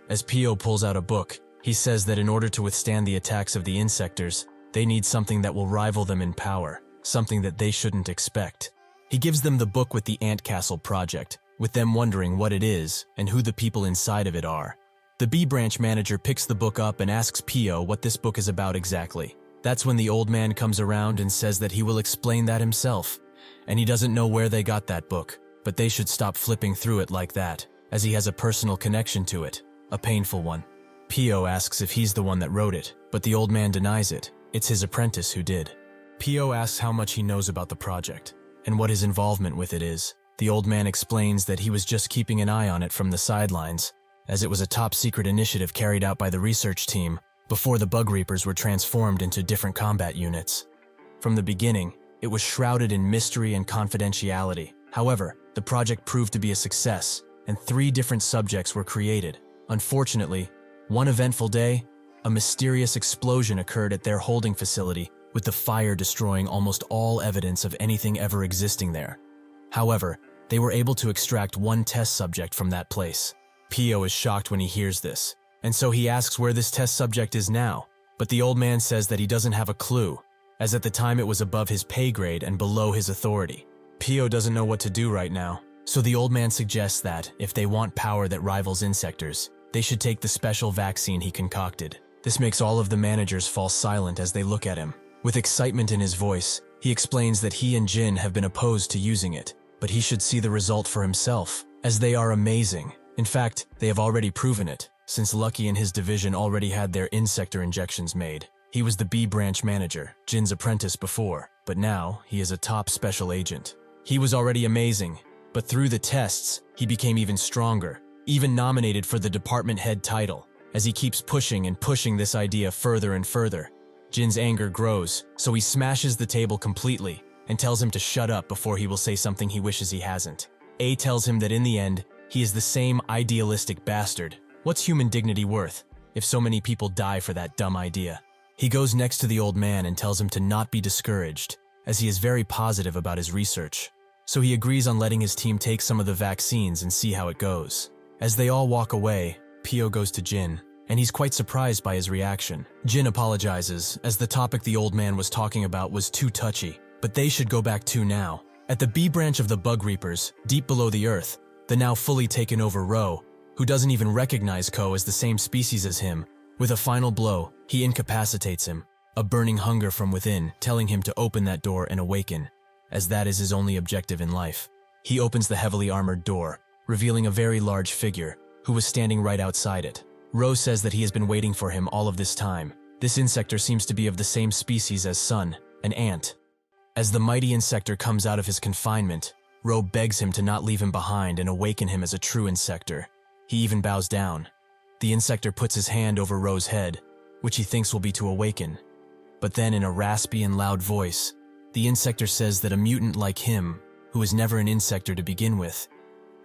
As Pio pulls out a book, he says that in order to withstand the attacks of the insectors, they need something that will rival them in power, something that they shouldn't expect. He gives them the book with the Ant Castle project, with them wondering what it is and who the people inside of it are. The B branch manager picks the book up and asks Pio what this book is about exactly. That's when the old man comes around and says that he will explain that himself, and he doesn't know where they got that book, but they should stop flipping through it like that, as he has a personal connection to it, a painful one. Pio asks if he's the one that wrote it, but the old man denies it. It's his apprentice who did. Pio asks how much he knows about the project, and what his involvement with it is. The old man explains that he was just keeping an eye on it from the sidelines, as it was a top-secret initiative carried out by the research team before the bug reapers were transformed into different combat units. From the beginning, it was shrouded in mystery and confidentiality. However, the project proved to be a success, and 3 different subjects were created. Unfortunately, one eventful day, a mysterious explosion occurred at their holding facility, with the fire destroying almost all evidence of anything ever existing there. However, they were able to extract one test subject from that place. Pio is shocked when he hears this, and so he asks where this test subject is now, but the old man says that he doesn't have a clue, as at the time it was above his pay grade and below his authority. Pio doesn't know what to do right now, so the old man suggests that, if they want power that rivals insectors, they should take the special vaccine he concocted. This makes all of the managers fall silent as they look at him. With excitement in his voice, he explains that he and Jin have been opposed to using it, but he should see the result for himself, as they are amazing. In fact, they have already proven it, since Lucky and his division already had their insector injections made. He was the B branch manager, Jin's apprentice before, but now he is a top special agent. He was already amazing, but through the tests, he became even stronger, even nominated for the department head title. As he keeps pushing and pushing this idea further and further, Jin's anger grows, so he smashes the table completely and tells him to shut up before he will say something he wishes he hasn't. A tells him that in the end, he is the same idealistic bastard. What's human dignity worth if so many people die for that dumb idea? He goes next to the old man and tells him to not be discouraged, as he is very positive about his research. So he agrees on letting his team take some of the vaccines and see how it goes. As they all walk away, Pio goes to Jin, and he's quite surprised by his reaction. Jin apologizes, as the topic the old man was talking about was too touchy, but they should go back to now. At the B branch of the Bug Reapers, deep below the earth, the now fully taken over Ro, who doesn't even recognize Ko as the same species as him, with a final blow, he incapacitates him, a burning hunger from within telling him to open that door and awaken, as that is his only objective in life. He opens the heavily armored door, revealing a very large figure, who was standing right outside it. Ro says that he has been waiting for him all of this time. This insector seems to be of the same species as Sun, an ant. As the mighty insector comes out of his confinement, Ro begs him to not leave him behind and awaken him as a true insector. He even bows down. The insector puts his hand over Ro's head, which he thinks will be to awaken. But then in a raspy and loud voice, the insector says that a mutant like him, who is never an insector to begin with,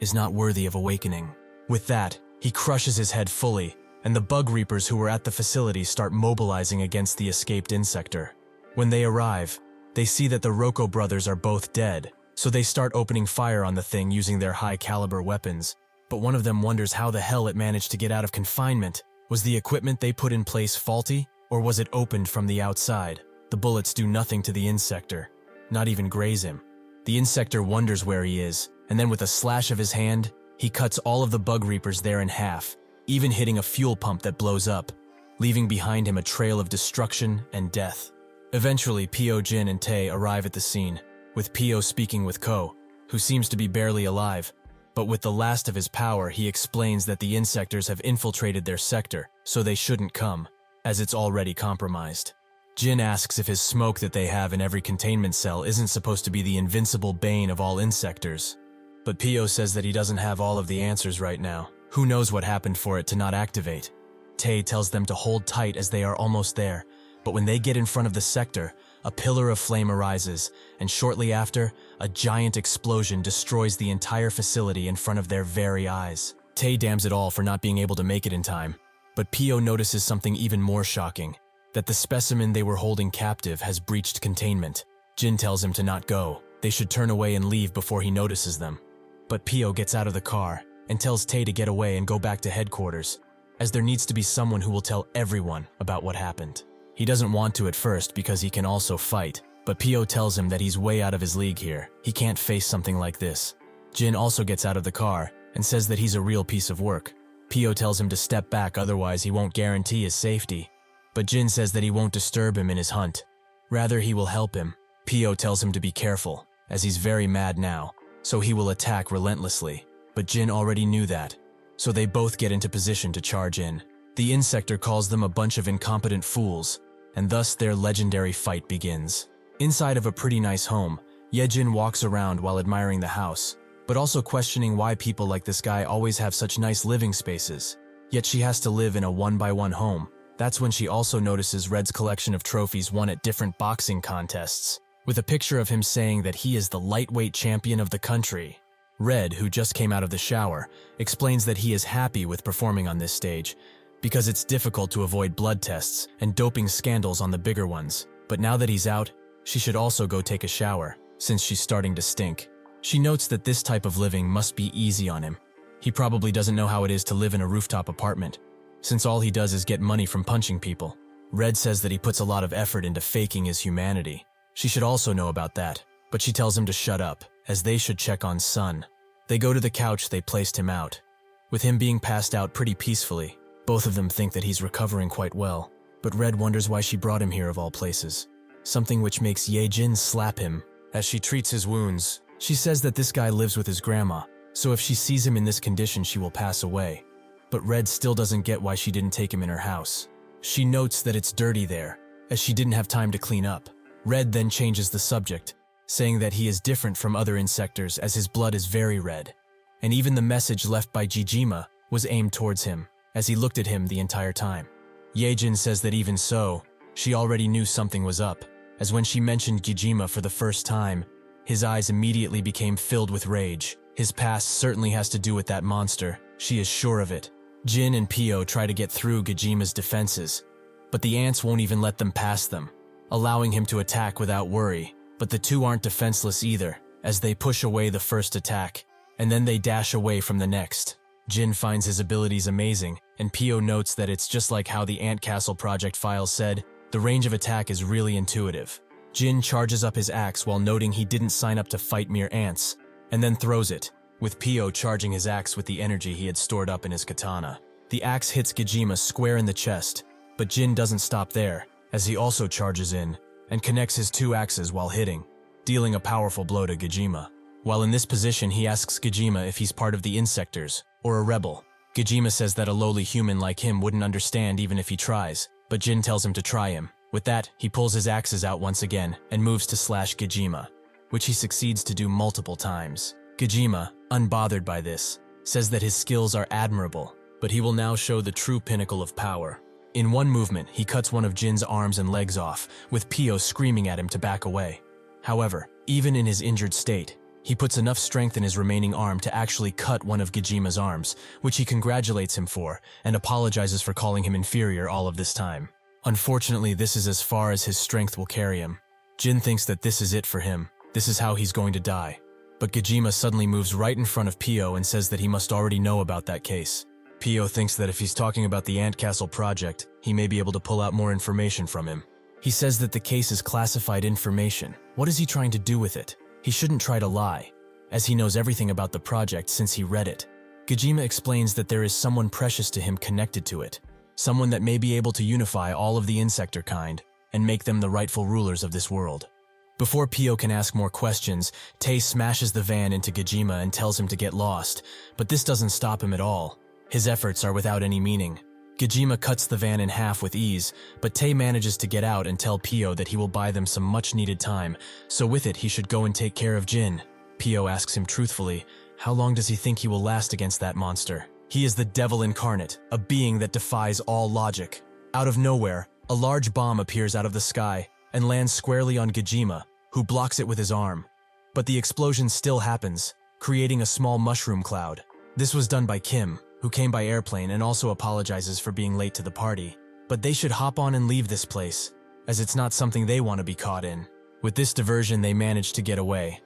is not worthy of awakening. With that, he crushes his head fully, and the bug reapers who were at the facility start mobilizing against the escaped insector. When they arrive, they see that the Rocco brothers are both dead, so they start opening fire on the thing using their high-caliber weapons. But one of them wonders how the hell it managed to get out of confinement. Was the equipment they put in place faulty, or was it opened from the outside? The bullets do nothing to the insector, not even graze him. The insector wonders where he is, and then with a slash of his hand, he cuts all of the bug reapers there in half, even hitting a fuel pump that blows up, leaving behind him a trail of destruction and death. Eventually, Pio, Jin, and Tae arrive at the scene, with Pio speaking with Ko, who seems to be barely alive. But with the last of his power, he explains that the insectors have infiltrated their sector, so they shouldn't come, as it's already compromised. Jin asks if his smoke that they have in every containment cell isn't supposed to be the invincible bane of all insectors. But Pio says that he doesn't have all of the answers right now. Who knows what happened for it to not activate? Tae tells them to hold tight as they are almost there, but when they get in front of the sector, a pillar of flame arises, and shortly after, a giant explosion destroys the entire facility in front of their very eyes. Tae damns it all for not being able to make it in time, but Pio notices something even more shocking, that the specimen they were holding captive has breached containment. Jin tells him to not go. They should turn away and leave before he notices them. But Pio gets out of the car and tells Tae to get away and go back to headquarters, as there needs to be someone who will tell everyone about what happened. He doesn't want to at first because he can also fight, but Pio tells him that he's way out of his league here. He can't face something like this. Jin also gets out of the car and says that he's a real piece of work. Pio tells him to step back, otherwise he won't guarantee his safety. But Jin says that he won't disturb him in his hunt. Rather, he will help him. Pio tells him to be careful, as he's very mad now, so he will attack relentlessly. But Jin already knew that, so they both get into position to charge in. The insector calls them a bunch of incompetent fools, and thus their legendary fight begins. Inside of a pretty nice home, Yejin walks around while admiring the house, but also questioning why people like this guy always have such nice living spaces. Yet she has to live in a one-by-one home. That's when she also notices Red's collection of trophies won at different boxing contests, with a picture of him saying that he is the lightweight champion of the country. Red, who just came out of the shower, explains that he is happy with performing on this stage, because it's difficult to avoid blood tests and doping scandals on the bigger ones. But now that he's out, she should also go take a shower, since she's starting to stink. She notes that this type of living must be easy on him. He probably doesn't know how it is to live in a rooftop apartment, since all he does is get money from punching people. Red says that he puts a lot of effort into faking his humanity. She should also know about that, but she tells him to shut up, as they should check on Sun. They go to the couch they placed him out. With him being passed out pretty peacefully, both of them think that he's recovering quite well, but Red wonders why she brought him here of all places. Something which makes Yejin slap him. As she treats his wounds, she says that this guy lives with his grandma, so if she sees him in this condition she will pass away. But Red still doesn't get why she didn't take him in her house. She notes that it's dirty there, as she didn't have time to clean up. Red then changes the subject, saying that he is different from other insectors as his blood is very red. And even the message left by Jijima was aimed towards him, as he looked at him the entire time. Yejin says that even so, she already knew something was up, as when she mentioned Jijima for the first time, his eyes immediately became filled with rage. His past certainly has to do with that monster, she is sure of it. Jin and Pio try to get through Gijima's defenses, but the ants won't even let them pass them, allowing him to attack without worry. But the two aren't defenseless either, as they push away the first attack, and then they dash away from the next. Jin finds his abilities amazing, and Pio notes that it's just like how the Ant Castle project files said, the range of attack is really intuitive. Jin charges up his axe while noting he didn't sign up to fight mere ants, and then throws it, with Pio charging his axe with the energy he had stored up in his katana. The axe hits Gijima square in the chest, but Jin doesn't stop there, as he also charges in, and connects his two axes while hitting, dealing a powerful blow to Gijima. While in this position, he asks Gijima if he's part of the insectors, or a rebel. Gijima says that a lowly human like him wouldn't understand even if he tries, but Jin tells him to try him. With that, he pulls his axes out once again, and moves to slash Gijima, which he succeeds to do multiple times. Gijima, unbothered by this, says that his skills are admirable, but he will now show the true pinnacle of power. In one movement, he cuts one of Jin's arms and legs off, with Pio screaming at him to back away. However, even in his injured state, he puts enough strength in his remaining arm to actually cut one of Gajima's arms, which he congratulates him for and apologizes for calling him inferior all of this time. Unfortunately, this is as far as his strength will carry him. Jin thinks that this is it for him. This is how he's going to die. But Gajima suddenly moves right in front of Pio and says that he must already know about that case. Pio thinks that if he's talking about the Ant Castle project, he may be able to pull out more information from him. He says that the case is classified information. What is he trying to do with it? He shouldn't try to lie, as he knows everything about the project since he read it. Gajima explains that there is someone precious to him connected to it, someone that may be able to unify all of the insector kind and make them the rightful rulers of this world. Before Pio can ask more questions, Tae smashes the van into Gajima and tells him to get lost, but this doesn't stop him at all. His efforts are without any meaning. Gajima cuts the van in half with ease, but Tae manages to get out and tell Pio that he will buy them some much-needed time, so with it he should go and take care of Jin. Pio asks him truthfully, how long does he think he will last against that monster? He is the devil incarnate, a being that defies all logic. Out of nowhere, a large bomb appears out of the sky and lands squarely on Gajima, who blocks it with his arm. But the explosion still happens, creating a small mushroom cloud. This was done by Kim, who came by airplane and also apologizes for being late to the party. But they should hop on and leave this place, as it's not something they want to be caught in. With this diversion, they managed to get away.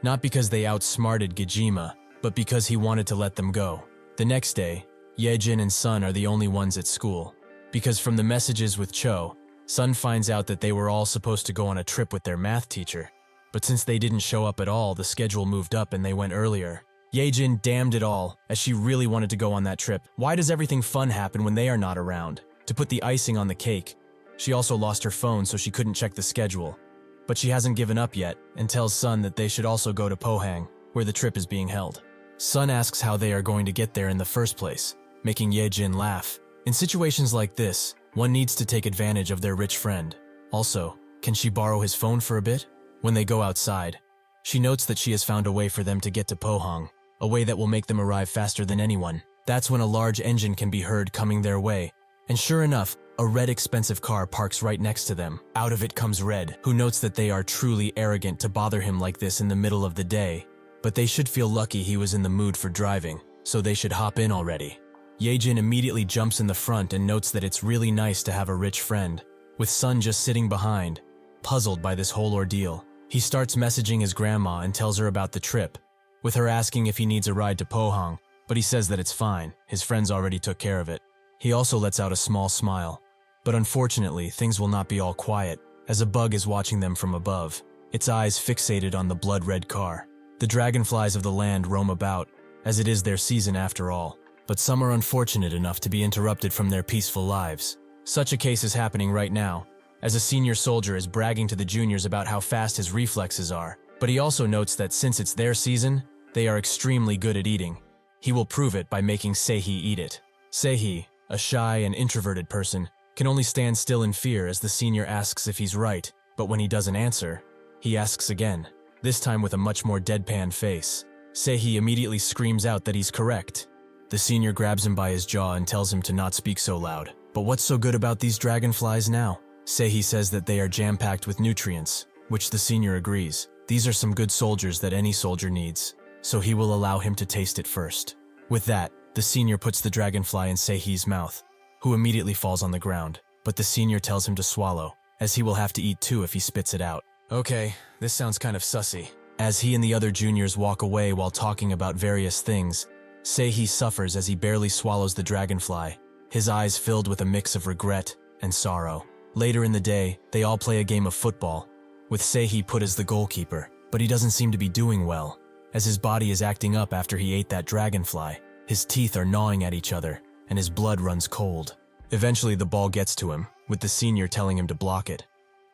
Not because they outsmarted Gajima, but because he wanted to let them go. The next day, Yejin and Sun are the only ones at school. Because from the messages with Cho, Sun finds out that they were all supposed to go on a trip with their math teacher. But since they didn't show up at all, the schedule moved up and they went earlier. Yejin damned it all, as she really wanted to go on that trip. Why does everything fun happen when they are not around? To put the icing on the cake, she also lost her phone so she couldn't check the schedule. But she hasn't given up yet and tells Sun that they should also go to Pohang, where the trip is being held. Sun asks how they are going to get there in the first place, making Yejin laugh. In situations like this, one needs to take advantage of their rich friend. Also, can she borrow his phone for a bit? When they go outside, she notes that she has found a way for them to get to Pohang, a way that will make them arrive faster than anyone. That's when a large engine can be heard coming their way, and sure enough, a red expensive car parks right next to them. Out of it comes Red, who notes that they are truly arrogant to bother him like this in the middle of the day, but they should feel lucky he was in the mood for driving, so they should hop in already. Yejin immediately jumps in the front and notes that it's really nice to have a rich friend, with Sun just sitting behind, puzzled by this whole ordeal. He starts messaging his grandma and tells her about the trip, with her asking if he needs a ride to Pohang, but he says that it's fine, his friends already took care of it. He also lets out a small smile. But unfortunately, things will not be all quiet, as a bug is watching them from above, its eyes fixated on the blood-red car. The dragonflies of the land roam about, as it is their season after all, but some are unfortunate enough to be interrupted from their peaceful lives. Such a case is happening right now, as a senior soldier is bragging to the juniors about how fast his reflexes are, but he also notes that since it's their season, they are extremely good at eating. He will prove it by making Seihi eat it. Seihi, a shy and introverted person, can only stand still in fear as the senior asks if he's right, but when he doesn't answer, he asks again, this time with a much more deadpan face. Seihi immediately screams out that he's correct. The senior grabs him by his jaw and tells him to not speak so loud. But what's so good about these dragonflies now? Seihi says that they are jam-packed with nutrients, which the senior agrees. These are some good soldiers that any soldier needs, so he will allow him to taste it first. With that, the senior puts the dragonfly in Seihi's mouth, who immediately falls on the ground, but the senior tells him to swallow, as he will have to eat too if he spits it out. Okay, this sounds kind of sussy. As he and the other juniors walk away while talking about various things, Seihi suffers as he barely swallows the dragonfly, his eyes filled with a mix of regret and sorrow. Later in the day, they all play a game of football, with Seihi put as the goalkeeper, but he doesn't seem to be doing well, as his body is acting up after he ate that dragonfly. His teeth are gnawing at each other, and his blood runs cold. Eventually the ball gets to him, with the senior telling him to block it.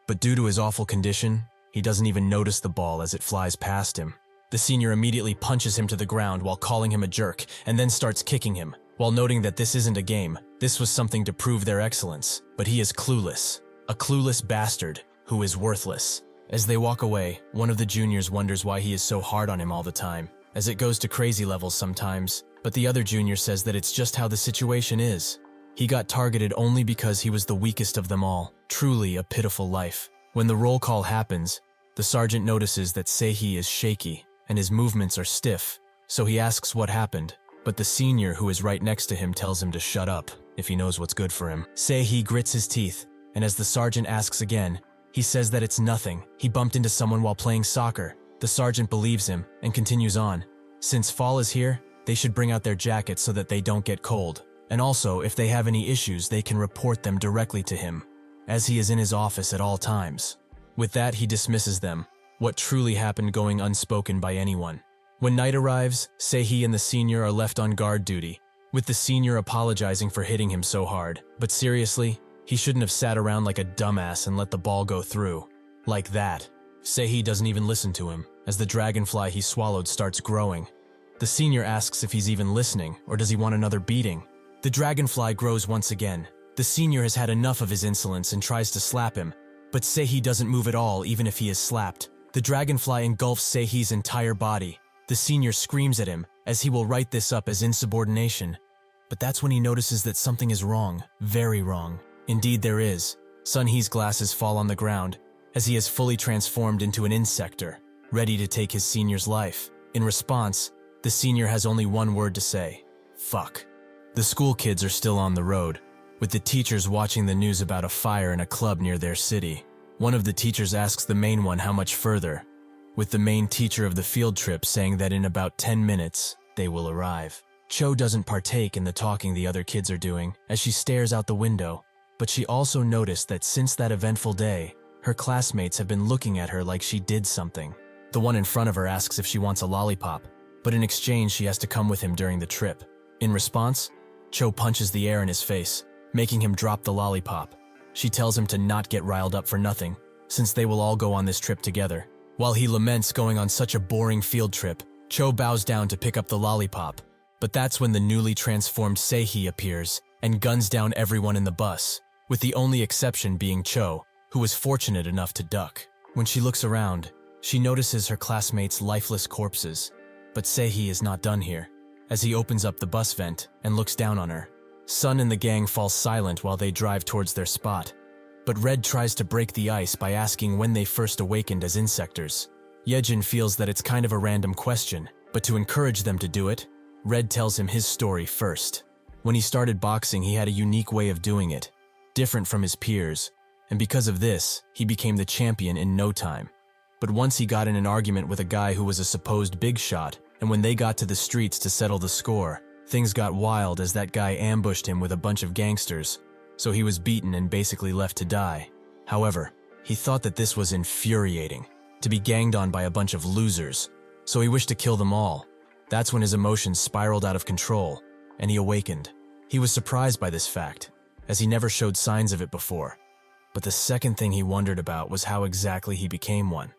But due to his awful condition, he doesn't even notice the ball as it flies past him. The senior immediately punches him to the ground while calling him a jerk, and then starts kicking him, while noting that this isn't a game, this was something to prove their excellence. But he is clueless, a clueless bastard who is worthless. As they walk away, one of the juniors wonders why he is so hard on him all the time, as it goes to crazy levels sometimes, but the other junior says that it's just how the situation is. He got targeted only because he was the weakest of them all. Truly a pitiful life. When the roll call happens, the sergeant notices that Seihi is shaky and his movements are stiff, so he asks what happened, but the senior who is right next to him tells him to shut up if he knows what's good for him. Seihi grits his teeth, and as the sergeant asks again, he says that it's nothing. He bumped into someone while playing soccer. The sergeant believes him and continues on. Since fall is here, they should bring out their jackets so that they don't get cold. And also, if they have any issues, they can report them directly to him, as he is in his office at all times. With that, he dismisses them, what truly happened going unspoken by anyone. When night arrives, Seihi and the senior are left on guard duty, with the senior apologizing for hitting him so hard. But seriously, he shouldn't have sat around like a dumbass and let the ball go through. Like that. Seihi doesn't even listen to him, as the dragonfly he swallowed starts growing. The senior asks if he's even listening, or does he want another beating? The dragonfly grows once again. The senior has had enough of his insolence and tries to slap him, but Seihi doesn't move at all even if he is slapped. The dragonfly engulfs Seihi's entire body. The senior screams at him, as he will write this up as insubordination. But that's when he notices that something is wrong, very wrong. Indeed there is. Sunhee's glasses fall on the ground, as he has fully transformed into an insector, ready to take his senior's life. In response, the senior has only one word to say: fuck. The school kids are still on the road, with the teachers watching the news about a fire in a club near their city. One of the teachers asks the main one how much further, with the main teacher of the field trip saying that in about 10 minutes, they will arrive. Cho doesn't partake in the talking the other kids are doing as she stares out the window, but she also noticed that since that eventful day, her classmates have been looking at her like she did something. The one in front of her asks if she wants a lollipop, but in exchange she has to come with him during the trip. In response, Cho punches the air in his face, making him drop the lollipop. She tells him to not get riled up for nothing, since they will all go on this trip together. While he laments going on such a boring field trip, Cho bows down to pick up the lollipop. But that's when the newly transformed Seihi appears and guns down everyone in the bus, with the only exception being Cho, who was fortunate enough to duck. When she looks around, she notices her classmates' lifeless corpses. But Seihi is not done here, as he opens up the bus vent and looks down on her. Sun and the gang fall silent while they drive towards their spot. But Red tries to break the ice by asking when they first awakened as insectors. Yejin feels that it's kind of a random question, but to encourage them to do it, Red tells him his story first. When he started boxing, he had a unique way of doing it, different from his peers, and because of this, he became the champion in no time. But once he got in an argument with a guy who was a supposed big shot, and when they got to the streets to settle the score, things got wild as that guy ambushed him with a bunch of gangsters, so he was beaten and basically left to die. However, he thought that this was infuriating, to be ganged on by a bunch of losers, so he wished to kill them all. That's when his emotions spiraled out of control, and he awakened. He was surprised by this fact, as he never showed signs of it before. But the second thing he wondered about was how exactly he became one.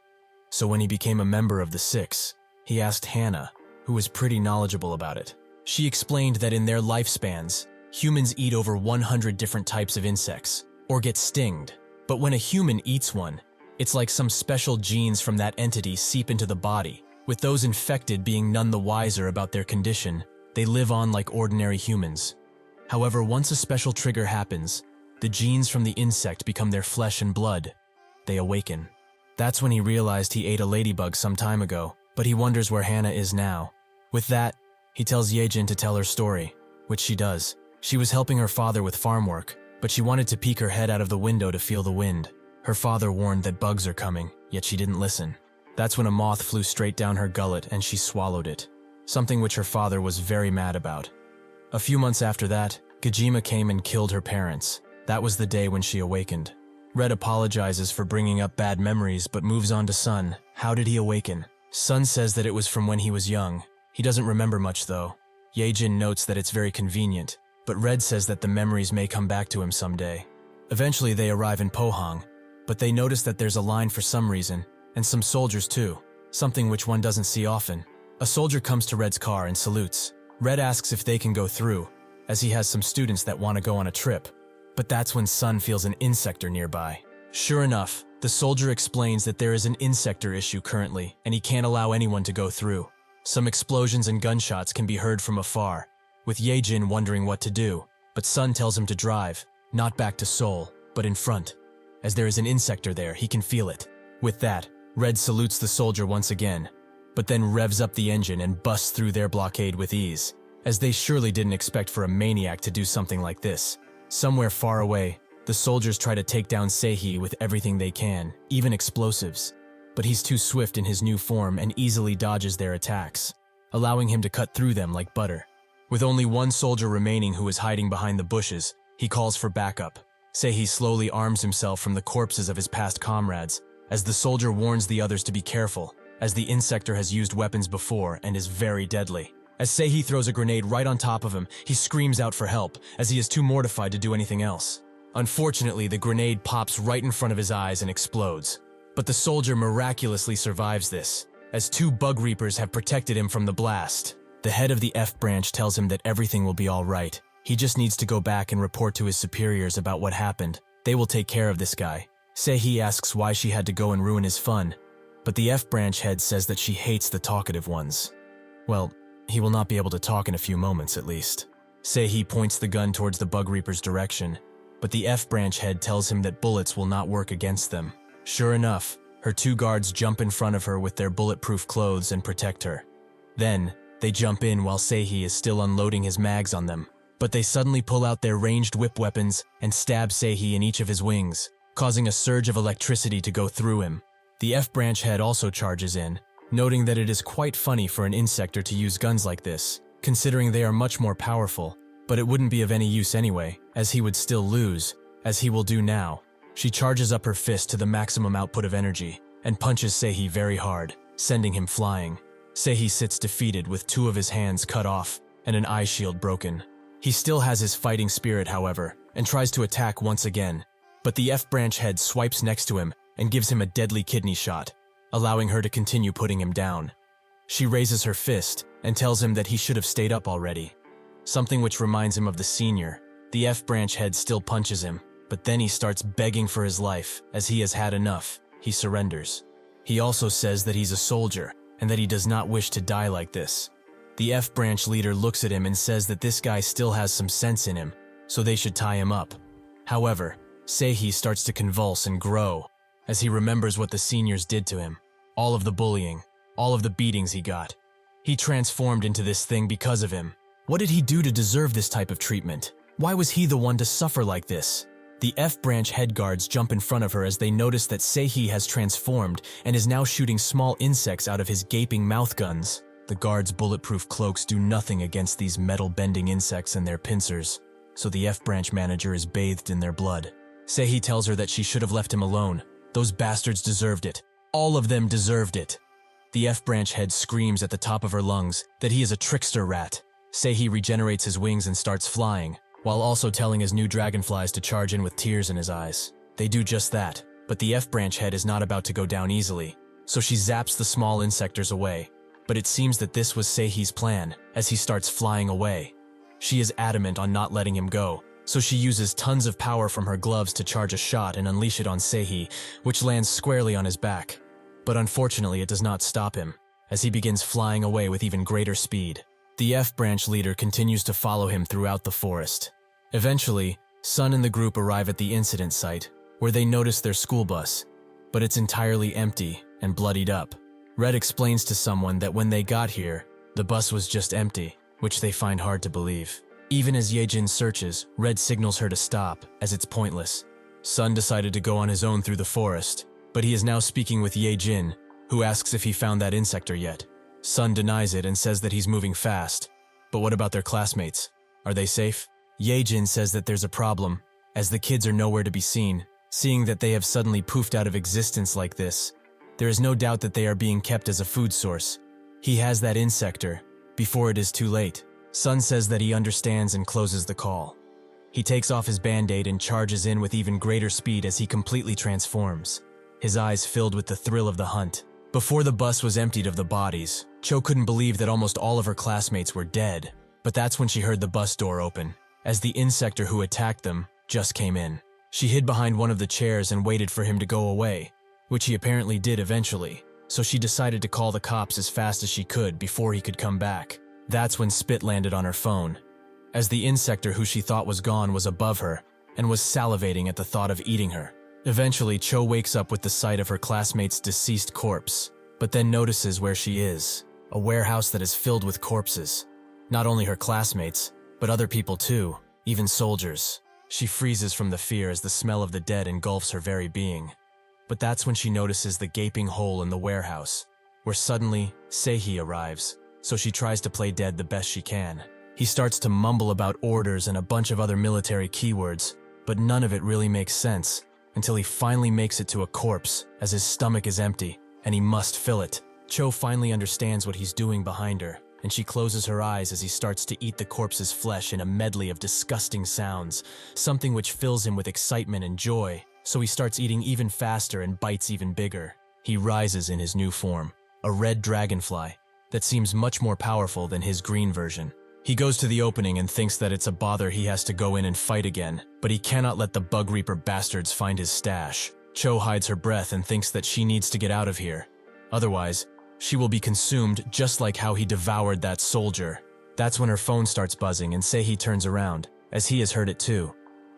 So when he became a member of the Six, he asked Hannah, who was pretty knowledgeable about it. She explained that in their lifespans, humans eat over 100 different types of insects, or get stinged. But when a human eats one, it's like some special genes from that entity seep into the body. With those infected being none the wiser about their condition, they live on like ordinary humans. However, once a special trigger happens, the genes from the insect become their flesh and blood. They awaken. That's when he realized he ate a ladybug some time ago, but he wonders where Hannah is now. With that, he tells Yejin to tell her story, which she does. She was helping her father with farm work, but she wanted to peek her head out of the window to feel the wind. Her father warned that bugs are coming, yet she didn't listen. That's when a moth flew straight down her gullet and she swallowed it, something which her father was very mad about. A few months after that, Gajima came and killed her parents. That was the day when she awakened. Red apologizes for bringing up bad memories but moves on to Sun. How did he awaken? Sun says that it was from when he was young. He doesn't remember much though. Yejin notes that it's very convenient, but Red says that the memories may come back to him someday. Eventually they arrive in Pohang, but they notice that there's a line for some reason, and some soldiers too, something which one doesn't see often. A soldier comes to Red's car and salutes. Red asks if they can go through, as he has some students that want to go on a trip. But that's when Sun feels an insector nearby. Sure enough, the soldier explains that there is an insector issue currently, and he can't allow anyone to go through. Some explosions and gunshots can be heard from afar, with Yejin wondering what to do. but Sun tells him to drive, not back to Seoul, but in front. As there is an insector there, he can feel it. With that, Red salutes the soldier once again, but then revs up the engine and busts through their blockade with ease, as they surely didn't expect for a maniac to do something like this. Somewhere far away, the soldiers try to take down Sehee with everything they can, even explosives, but he's too swift in his new form and easily dodges their attacks, allowing him to cut through them like butter. With only one soldier remaining who is hiding behind the bushes, he calls for backup. Sehee slowly arms himself from the corpses of his past comrades, as the soldier warns the others to be careful, as the insector has used weapons before and is very deadly. As Sehee throws a grenade right on top of him, he screams out for help, as he is too mortified to do anything else. Unfortunately, the grenade pops right in front of his eyes and explodes. But the soldier miraculously survives this, as 2 bug reapers have protected him from the blast. The head of the F branch tells him that everything will be all right. He just needs to go back and report to his superiors about what happened. They will take care of this guy. Sehee asks why she had to go and ruin his fun, but the F branch head says that she hates the talkative ones. Well, he will not be able to talk in a few moments at least. Sehee points the gun towards the bug reaper's direction, but the F branch head tells him that bullets will not work against them. Sure enough, her 2 guards jump in front of her with their bulletproof clothes and protect her. Then, they jump in while Sehee is still unloading his mags on them, but they suddenly pull out their ranged whip weapons and stab Sehee in each of his wings, causing a surge of electricity to go through him. The F branch head also charges in, noting that it is quite funny for an insector to use guns like this, considering they are much more powerful, but it wouldn't be of any use anyway, as he would still lose, as he will do now. She charges up her fist to the maximum output of energy, and punches Sehee very hard, sending him flying. Sehee sits defeated with 2 of his hands cut off and an eye shield broken. He still has his fighting spirit, however, and tries to attack once again, but the F branch head swipes next to him and gives him a deadly kidney shot, allowing her to continue putting him down. She raises her fist and tells him that he should have stayed up already, something which reminds him of the senior. The F branch head still punches him, but then he starts begging for his life as he has had enough. He surrenders. He also says that he's a soldier and that he does not wish to die like this. The F branch leader looks at him and says that this guy still has some sense in him, so they should tie him up. However, Sehee starts to convulse and grow as he remembers what the seniors did to him. All of the bullying, all of the beatings he got. He transformed into this thing because of him. What did he do to deserve this type of treatment? Why was he the one to suffer like this? The F branch head guards jump in front of her as they notice that Sehee has transformed and is now shooting small insects out of his gaping mouth guns. The guards' bulletproof cloaks do nothing against these metal-bending insects and their pincers, so the F branch manager is bathed in their blood. Sehee tells her that she should have left him alone. Those bastards deserved it. All of them deserved it. The F branch head screams at the top of her lungs that he is a trickster rat. Sehee regenerates his wings and starts flying, while also telling his new dragonflies to charge in with tears in his eyes. They do just that, but the F branch head is not about to go down easily, so she zaps the small insectors away. But it seems that this was Sehee's plan, as he starts flying away. She is adamant on not letting him go, so she uses tons of power from her gloves to charge a shot and unleash it on Sehee, which lands squarely on his back. But unfortunately it does not stop him, as he begins flying away with even greater speed. The F branch leader continues to follow him throughout the forest. Eventually, Sun and the group arrive at the incident site, where they notice their school bus, but it's entirely empty and bloodied up. Red explains to someone that when they got here, the bus was just empty, which they find hard to believe. Even as Yejin searches, Red signals her to stop, as it's pointless. Sun decided to go on his own through the forest, but he is now speaking with Yejin, who asks if he found that insector yet. Sun denies it and says that he's moving fast. But what about their classmates? Are they safe? Yejin says that there's a problem, as the kids are nowhere to be seen. Seeing that they have suddenly poofed out of existence like this, there is no doubt that they are being kept as a food source. He has that insector, before it is too late. Sun says that he understands and closes the call. He takes off his band-aid and charges in with even greater speed as he completely transforms, his eyes filled with the thrill of the hunt. Before the bus was emptied of the bodies, Cho couldn't believe that almost all of her classmates were dead. But that's when she heard the bus door open, as the insector who attacked them just came in. She hid behind one of the chairs and waited for him to go away, which he apparently did eventually, so she decided to call the cops as fast as she could before he could come back. That's when Spit landed on her phone, as the insector who she thought was gone was above her and was salivating at the thought of eating her. Eventually, Cho wakes up with the sight of her classmate's deceased corpse, but then notices where she is, a warehouse that is filled with corpses. Not only her classmates, but other people too, even soldiers. She freezes from the fear as the smell of the dead engulfs her very being. But that's when she notices the gaping hole in the warehouse, where suddenly Seihi arrives, so she tries to play dead the best she can. He starts to mumble about orders and a bunch of other military keywords, but none of it really makes sense, until he finally makes it to a corpse, as his stomach is empty, and he must fill it. Cho finally understands what he's doing behind her, and she closes her eyes as he starts to eat the corpse's flesh in a medley of disgusting sounds, something which fills him with excitement and joy, so he starts eating even faster and bites even bigger. He rises in his new form, a red dragonfly, that seems much more powerful than his green version. He goes to the opening and thinks that it's a bother he has to go in and fight again, but he cannot let the Bug Reaper bastards find his stash. Cho hides her breath and thinks that she needs to get out of here. Otherwise, she will be consumed just like how he devoured that soldier. That's when her phone starts buzzing and Seihi turns around, as he has heard it too.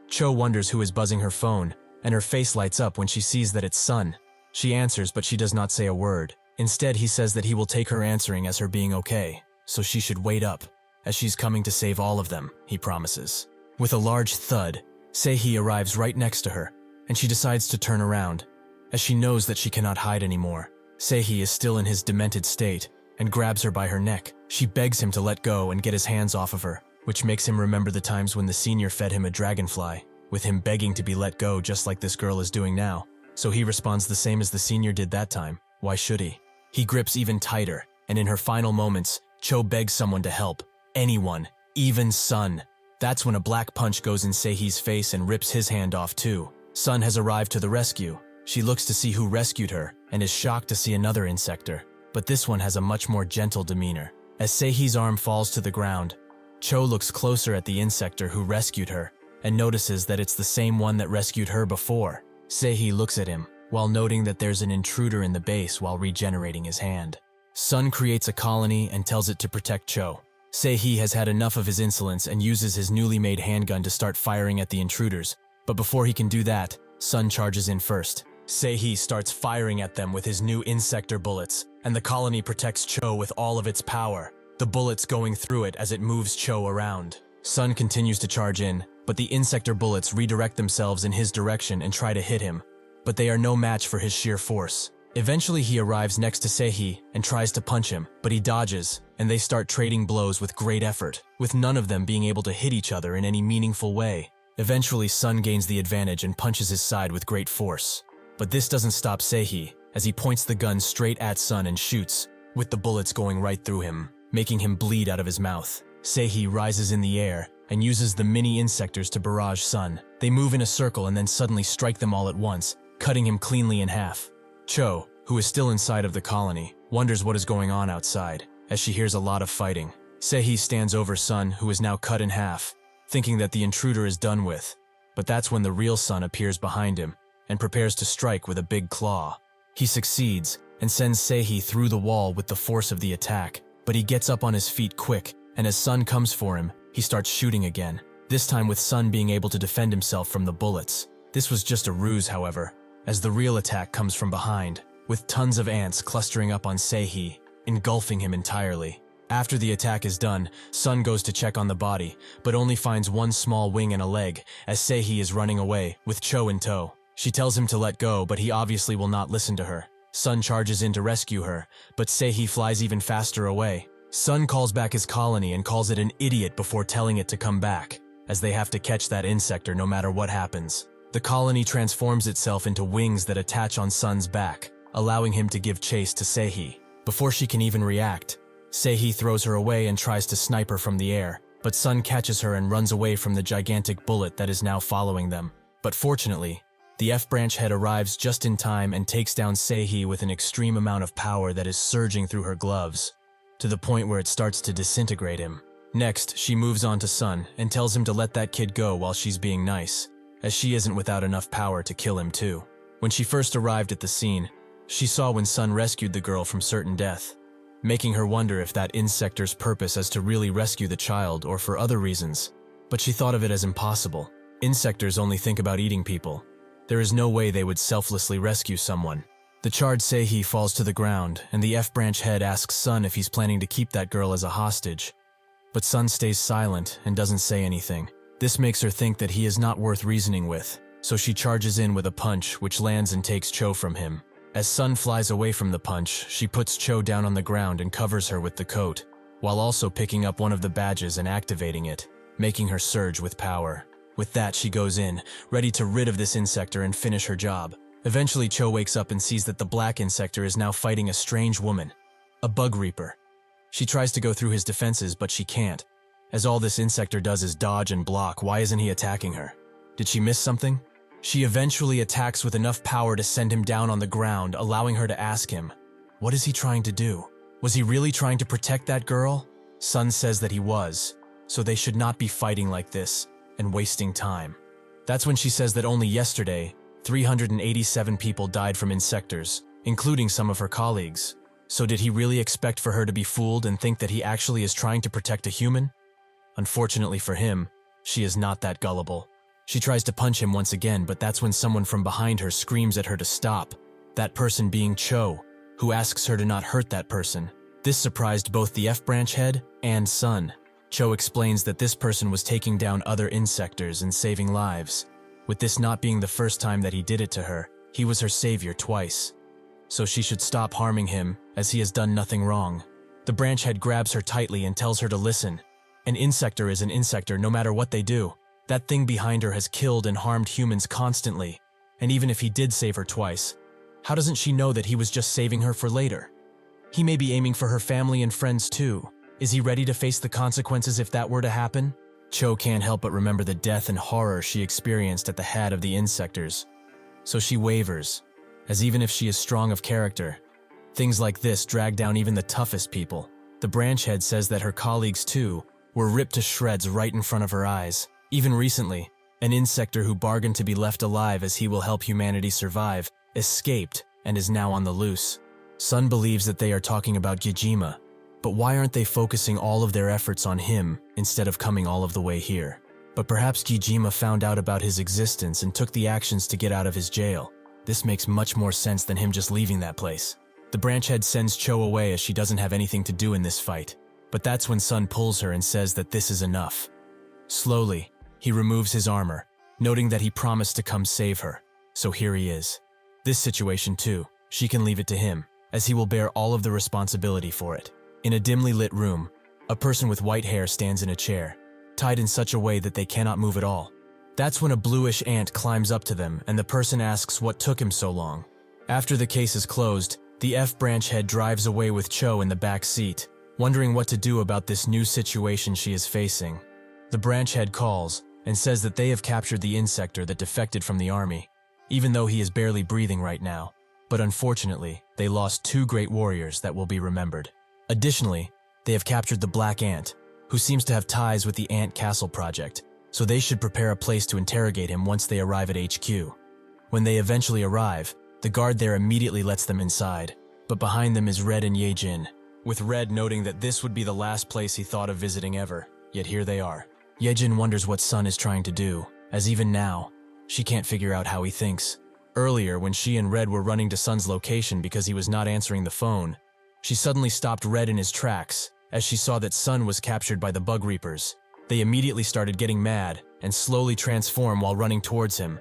Cho wonders who is buzzing her phone, and her face lights up when she sees that it's Sun. She answers, but she does not say a word. Instead, he says that he will take her answering as her being okay, so she should wait up, as she's coming to save all of them, he promises. With a large thud, Seihi arrives right next to her, and she decides to turn around, as she knows that she cannot hide anymore. Seihi is still in his demented state, and grabs her by her neck. She begs him to let go and get his hands off of her, which makes him remember the times when the senior fed him a dragonfly, with him begging to be let go just like this girl is doing now. So he responds the same as the senior did that time. Why should he? He grips even tighter, and in her final moments, Cho begs someone to help. Anyone, even Sun. That's when a black punch goes in Seihi's face and rips his hand off too. Sun has arrived to the rescue. She looks to see who rescued her, and is shocked to see another insector, but this one has a much more gentle demeanor. As Seihi's arm falls to the ground, Cho looks closer at the insector who rescued her, and notices that it's the same one that rescued her before. Seihi looks at him, while noting that there's an intruder in the base while regenerating his hand. Sun creates a colony and tells it to protect Cho. Seihi has had enough of his insolence and uses his newly made handgun to start firing at the intruders, but before he can do that, Sun charges in first. Seihi starts firing at them with his new insector bullets, and the colony protects Cho with all of its power, the bullets going through it as it moves Cho around. Sun continues to charge in, but the insector bullets redirect themselves in his direction and try to hit him, but they are no match for his sheer force. Eventually he arrives next to Seihi and tries to punch him, but he dodges, and they start trading blows with great effort, with none of them being able to hit each other in any meaningful way. Eventually Sun gains the advantage and punches his side with great force. But this doesn't stop Seihi, as he points the gun straight at Sun and shoots, with the bullets going right through him, making him bleed out of his mouth. Seihi rises in the air and uses the mini insectors to barrage Sun. They move in a circle and then suddenly strike them all at once, cutting him cleanly in half. Cho, who is still inside of the colony, wonders what is going on outside, as she hears a lot of fighting. Seihi stands over Sun, who is now cut in half, thinking that the intruder is done with, but that's when the real Sun appears behind him and prepares to strike with a big claw. He succeeds and sends Seihi through the wall with the force of the attack, but he gets up on his feet quick, and as Sun comes for him, he starts shooting again, this time with Sun being able to defend himself from the bullets. This was just a ruse, however, as the real attack comes from behind, with tons of ants clustering up on Seihi, engulfing him entirely. After the attack is done, Sun goes to check on the body, but only finds one small wing and a leg, as Seihi is running away, with Cho in tow. She tells him to let go, but he obviously will not listen to her. Sun charges in to rescue her, but Seihi flies even faster away. Sun calls back his colony and calls it an idiot before telling it to come back, as they have to catch that insector no matter what happens. The colony transforms itself into wings that attach on Sun's back, allowing him to give chase to Seihi. Before she can even react, Seihi throws her away and tries to snipe her from the air, but Sun catches her and runs away from the gigantic bullet that is now following them. But fortunately, the F-branch head arrives just in time and takes down Seihi with an extreme amount of power that is surging through her gloves, to the point where it starts to disintegrate him. Next, she moves on to Sun and tells him to let that kid go while she's being nice, as she isn't without enough power to kill him too. When she first arrived at the scene, she saw when Sun rescued the girl from certain death. making her wonder if that insector's purpose is to really rescue the child or for other reasons. But she thought of it as impossible. Insectors only think about eating people. There is no way they would selflessly rescue someone. The charred Seihi falls to the ground, and the F-branch head asks Sun if he's planning to keep that girl as a hostage. But Sun stays silent and doesn't say anything. This makes her think that he is not worth reasoning with, so she charges in with a punch which lands and takes Cho from him. As Sun flies away from the punch, she puts Cho down on the ground and covers her with the coat, while also picking up one of the badges and activating it, making her surge with power. With that, she goes in, ready to rid of this insector and finish her job. Eventually, Cho wakes up and sees that the black insector is now fighting a strange woman, a bug reaper. She tries to go through his defenses, but she can't. As all this insector does is dodge and block, why isn't he attacking her? Did she miss something? She eventually attacks with enough power to send him down on the ground, allowing her to ask him, what is he trying to do? Was he really trying to protect that girl? Sun says that he was, so they should not be fighting like this and wasting time. That's when she says that only yesterday, 387 people died from insectors, including some of her colleagues. So did he really expect for her to be fooled and think that he actually is trying to protect a human? Unfortunately for him, she is not that gullible. She tries to punch him once again, but that's when someone from behind her screams at her to stop, that person being Cho, who asks her to not hurt that person. This surprised both the F-branch head and Sun. Cho explains that this person was taking down other insectors and saving lives. With this not being the first time that he did it to her, he was her savior twice. So she should stop harming him, as he has done nothing wrong. The branch head grabs her tightly and tells her to listen. An insector is an insector no matter what they do. That thing behind her has killed and harmed humans constantly. And even if he did save her twice, how doesn't she know that he was just saving her for later? He may be aiming for her family and friends too. Is he ready to face the consequences if that were to happen? Cho can't help but remember the death and horror she experienced at the head of the insectors. So she wavers, as even if she is strong of character, things like this drag down even the toughest people. The branch head says that her colleagues too were ripped to shreds right in front of her eyes. Even recently, an insector who bargained to be left alive as he will help humanity survive escaped and is now on the loose. Sun believes that they are talking about Gijima, but why aren't they focusing all of their efforts on him instead of coming all of the way here? But perhaps Gijima found out about his existence and took the actions to get out of his jail. This makes much more sense than him just leaving that place. The branch head sends Cho away as she doesn't have anything to do in this fight. But that's when Sun pulls her and says that this is enough. Slowly, he removes his armor, noting that he promised to come save her. So here he is. This situation too, she can leave it to him, as he will bear all of the responsibility for it. In a dimly lit room, a person with white hair stands in a chair, tied in such a way that they cannot move at all. That's when a bluish ant climbs up to them and the person asks what took him so long. After the case is closed, the F-branch head drives away with Cho in the back seat, wondering what to do about this new situation she is facing. The branch head calls and says that they have captured the insector that defected from the army, even though he is barely breathing right now. But unfortunately, they lost 2 great warriors that will be remembered. Additionally, they have captured the Black Ant, who seems to have ties with the Ant Castle project, so they should prepare a place to interrogate him once they arrive at HQ. When they eventually arrive, the guard there immediately lets them inside, but behind them is Red and Yejin, with Red noting that this would be the last place he thought of visiting ever, yet here they are. Yejin wonders what Sun is trying to do, as even now, she can't figure out how he thinks. Earlier, when she and Red were running to Sun's location because he was not answering the phone, she suddenly stopped Red in his tracks as she saw that Sun was captured by the Bug Reapers. They immediately started getting mad and slowly transform while running towards him.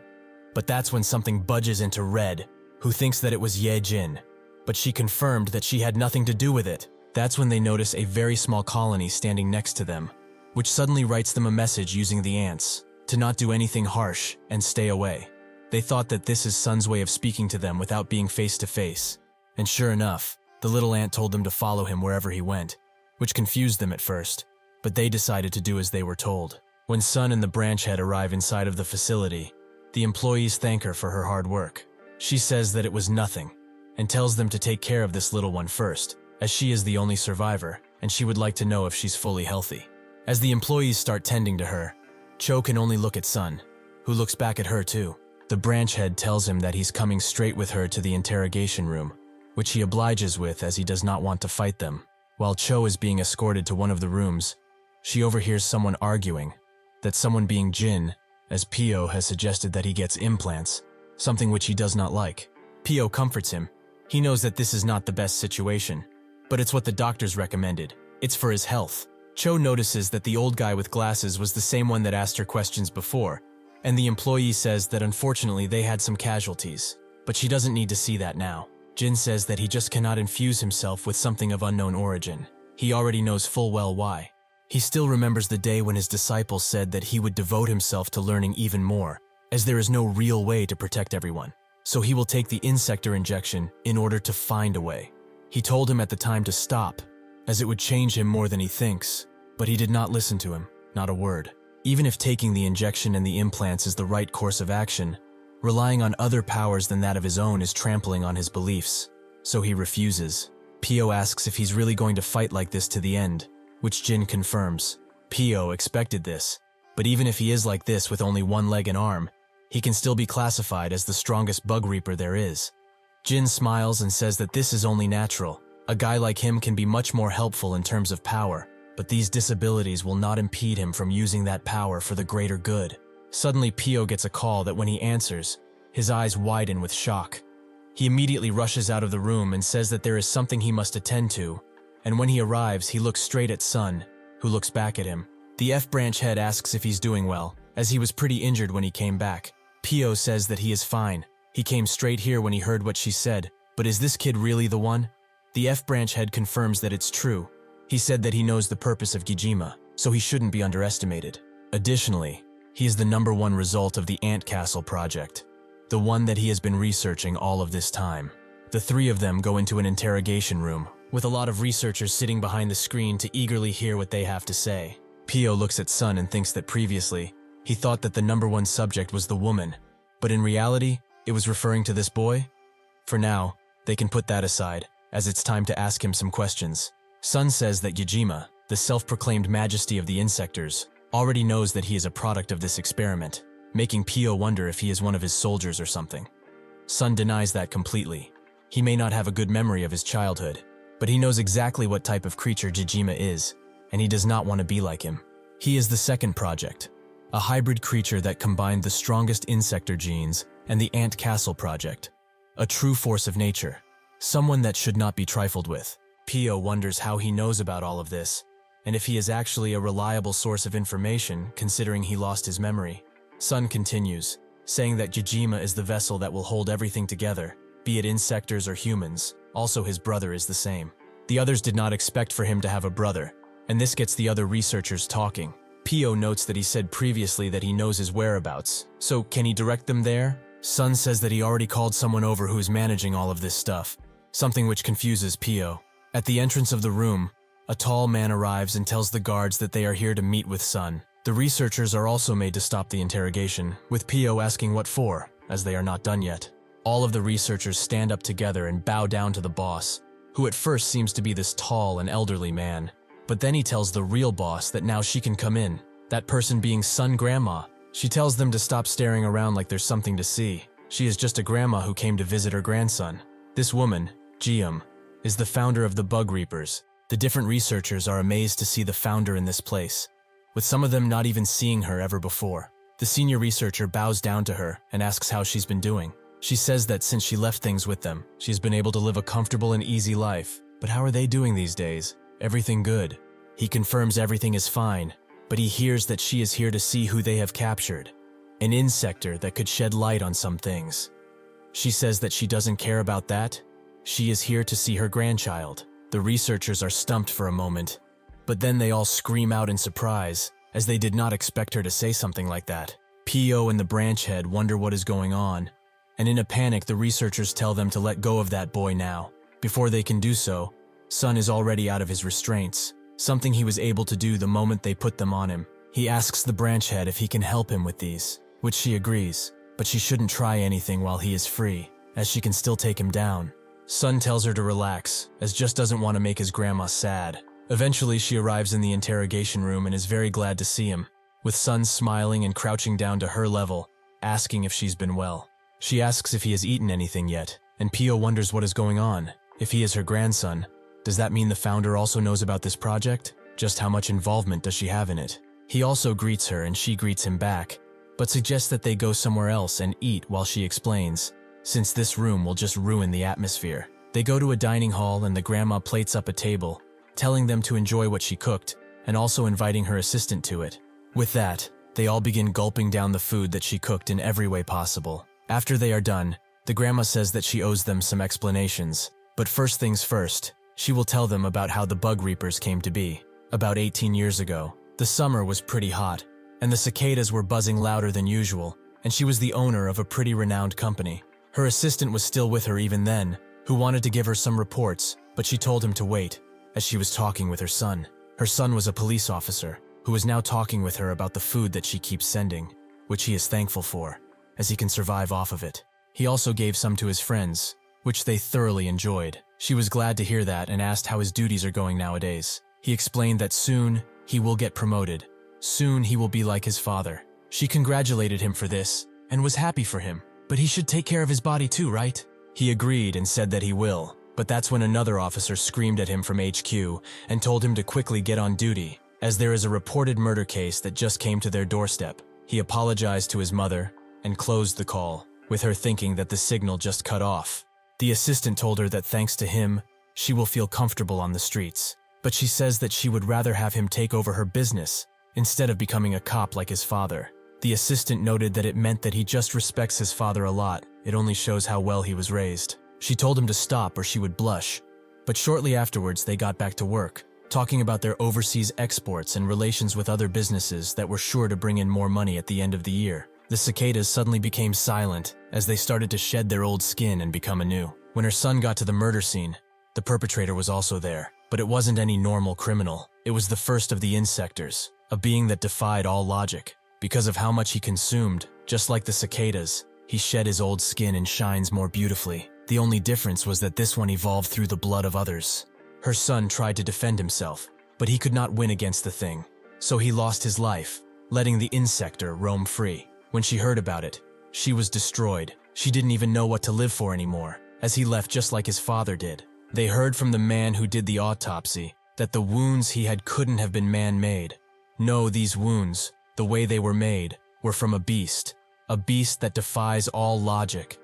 But that's when something budges into Red, who thinks that it was Yejin, but she confirmed that she had nothing to do with it. That's when they notice a very small colony standing next to them, which suddenly writes them a message using the ants to not do anything harsh and stay away. They thought that this is Sun's way of speaking to them without being face to face. And sure enough, the little ant told them to follow him wherever he went, which confused them at first, but they decided to do as they were told. When Sun and the branch head arrive inside of the facility, the employees thank her for her hard work. She says that it was nothing, and tells them to take care of this little one first, as she is the only survivor, and she would like to know if she's fully healthy. As the employees start tending to her, Cho can only look at Sun, who looks back at her too. The branch head tells him that he's coming straight with her to the interrogation room, which he obliges with as he does not want to fight them. While Cho is being escorted to one of the rooms, she overhears someone arguing, that someone being Jin, as Pio has suggested that he gets implants, something which he does not like. Pio comforts him. He knows that this is not the best situation, but it's what the doctors recommended. It's for his health. Cho notices that the old guy with glasses was the same one that asked her questions before, and the employee says that unfortunately they had some casualties, but she doesn't need to see that now. Jin says that he just cannot infuse himself with something of unknown origin. He already knows full well why. He still remembers the day when his disciple said that he would devote himself to learning even more, as there is no real way to protect everyone. So he will take the insector injection in order to find a way. He told him at the time to stop, as it would change him more than he thinks, but he did not listen to him, not a word. Even if taking the injection and the implants is the right course of action, relying on other powers than that of his own is trampling on his beliefs, so he refuses. Pio asks if he's really going to fight like this to the end, which Jin confirms. Pio expected this, but even if he is like this with only one leg and arm, he can still be classified as the strongest bug reaper there is. Jin smiles and says that this is only natural. A guy like him can be much more helpful in terms of power, but these disabilities will not impede him from using that power for the greater good. Suddenly Pio gets a call that when he answers, his eyes widen with shock. He immediately rushes out of the room and says that there is something he must attend to, and when he arrives, he looks straight at Sun, who looks back at him. The F-branch head asks if he's doing well, as he was pretty injured when he came back. Pio says that he is fine. He came straight here when he heard what she said, but is this kid really the one? The F-branch head confirms that it's true. He said that he knows the purpose of Gijima, so he shouldn't be underestimated. Additionally, he is the #1 result of the Ant Castle project, the one that he has been researching all of this time. The three of them go into an interrogation room, with a lot of researchers sitting behind the screen to eagerly hear what they have to say. Pio looks at Sun and thinks that previously, he thought that the #1 subject was the woman, but in reality, it was referring to this boy? For now, they can put that aside, as it's time to ask him some questions. Sun says that Yajima, the self-proclaimed majesty of the insectors, already knows that he is a product of this experiment, making Pio wonder if he is one of his soldiers or something. Sun denies that completely. He may not have a good memory of his childhood, but he knows exactly what type of creature Jijima is, and he does not want to be like him. He is the second project, a hybrid creature that combined the strongest insector genes and the Ant Castle project, a true force of nature, someone that should not be trifled with. Pio wonders how he knows about all of this, and if he is actually a reliable source of information considering he lost his memory. Sun continues, saying that Jijima is the vessel that will hold everything together, be it insectors or humans. Also his brother is the same. The others did not expect for him to have a brother, and this gets the other researchers talking. Pio notes that he said previously that he knows his whereabouts, so can he direct them there? Sun says that he already called someone over who is managing all of this stuff, something which confuses Pio. At the entrance of the room, a tall man arrives and tells the guards that they are here to meet with Sun. The researchers are also made to stop the interrogation, with Pio asking what for, as they are not done yet. All of the researchers stand up together and bow down to the boss, who at first seems to be this tall and elderly man. But then he tells the real boss that now she can come in, that person being Sun Grandma. She tells them to stop staring around like there's something to see. She is just a grandma who came to visit her grandson. This woman, Jium, is the founder of the Bug Reapers. The different researchers are amazed to see the founder in this place, with some of them not even seeing her ever before. The senior researcher bows down to her and asks how she's been doing. She says that since she left things with them, she's been able to live a comfortable and easy life. But how are they doing these days? Everything good. He confirms everything is fine, but he hears that she is here to see who they have captured, an insector that could shed light on some things. She says that she doesn't care about that. She is here to see her grandchild. The researchers are stumped for a moment, but then they all scream out in surprise, as they did not expect her to say something like that. Pio and the branch head wonder what is going on, and in a panic the researchers tell them to let go of that boy now. Before they can do so, Sun is already out of his restraints, something he was able to do the moment they put them on him. He asks the branch head if he can help him with these, which she agrees, but she shouldn't try anything while he is free, as she can still take him down. Sun tells her to relax, as just doesn't want to make his grandma sad. Eventually she arrives in the interrogation room and is very glad to see him, with Sun smiling and crouching down to her level, asking if she's been well. She asks if he has eaten anything yet, and Pio wonders what is going on. If he is her grandson, does that mean the founder also knows about this project? Just how much involvement does she have in it? He also greets her and she greets him back, but suggests that they go somewhere else and eat while she explains, since this room will just ruin the atmosphere. They go to a dining hall and the grandma plates up a table, telling them to enjoy what she cooked, and also inviting her assistant to it. With that, they all begin gulping down the food that she cooked in every way possible. After they are done, the grandma says that she owes them some explanations. But first things first, she will tell them about how the bug reapers came to be. About 18 years ago, the summer was pretty hot, and the cicadas were buzzing louder than usual, and she was the owner of a pretty renowned company. Her assistant was still with her even then, who wanted to give her some reports, but she told him to wait, as she was talking with her son. Her son was a police officer, who was now talking with her about the food that she keeps sending, which he is thankful for, as he can survive off of it. He also gave some to his friends, which they thoroughly enjoyed. She was glad to hear that and asked how his duties are going nowadays. He explained that soon he will get promoted. Soon he will be like his father. She congratulated him for this and was happy for him. But he should take care of his body too, right? He agreed and said that he will. But that's when another officer screamed at him from HQ and told him to quickly get on duty, as there is a reported murder case that just came to their doorstep. He apologized to his mother and closed the call, with her thinking that the signal just cut off. The assistant told her that thanks to him, she will feel comfortable on the streets. But she says that she would rather have him take over her business instead of becoming a cop like his father. The assistant noted that it meant that he just respects his father a lot. It only shows how well he was raised. She told him to stop or she would blush. But shortly afterwards, they got back to work, talking about their overseas exports and relations with other businesses that were sure to bring in more money at the end of the year. The cicadas suddenly became silent as they started to shed their old skin and become anew. When her son got to the murder scene, the perpetrator was also there. But it wasn't any normal criminal. It was the first of the insectors, a being that defied all logic. Because of how much he consumed, just like the cicadas, he shed his old skin and shines more beautifully. The only difference was that this one evolved through the blood of others. Her son tried to defend himself, but he could not win against the thing. So he lost his life, letting the insector roam free. When she heard about it, she was destroyed. She didn't even know what to live for anymore, as he left just like his father did. They heard from the man who did the autopsy that the wounds he had couldn't have been man-made. No, these wounds, the way they were made, were from a beast that defies all logic.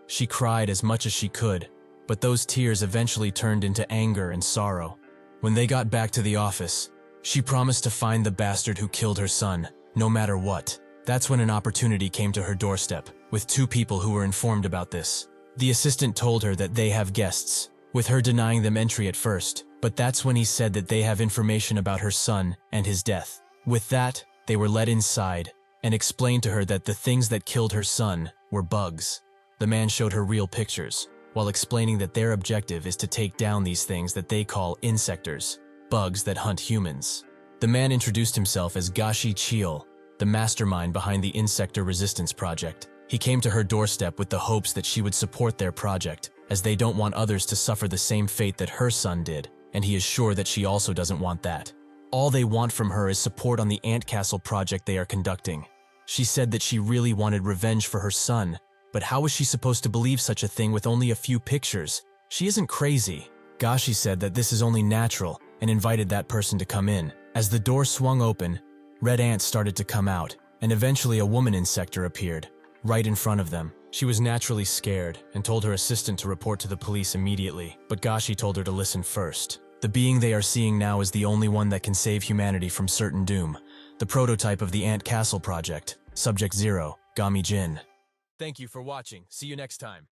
She cried as much as she could, but those tears eventually turned into anger and sorrow. When they got back to the office, she promised to find the bastard who killed her son, no matter what. That's when an opportunity came to her doorstep, with two people who were informed about this. The assistant told her that they have guests, with her denying them entry at first, but that's when he said that they have information about her son and his death. With that, they were led inside and explained to her that the things that killed her son were bugs. The man showed her real pictures, while explaining that their objective is to take down these things that they call insectors, bugs that hunt humans. The man introduced himself as Gashi Chiel, the mastermind behind the Insector Resistance Project. He came to her doorstep with the hopes that she would support their project, as they don't want others to suffer the same fate that her son did, and he is sure that she also doesn't want that. All they want from her is support on the Ant Castle project they are conducting. She said that she really wanted revenge for her son, but how was she supposed to believe such a thing with only a few pictures? She isn't crazy. Gashi said that this is only natural and invited that person to come in. As the door swung open, red ants started to come out, and eventually a woman insector appeared, right in front of them. She was naturally scared and told her assistant to report to the police immediately, but Gashi told her to listen first. The being they are seeing now is the only one that can save humanity from certain doom. The prototype of the Ant Castle project, Subject 0, Gami Jin. Thank you for watching. See you next time.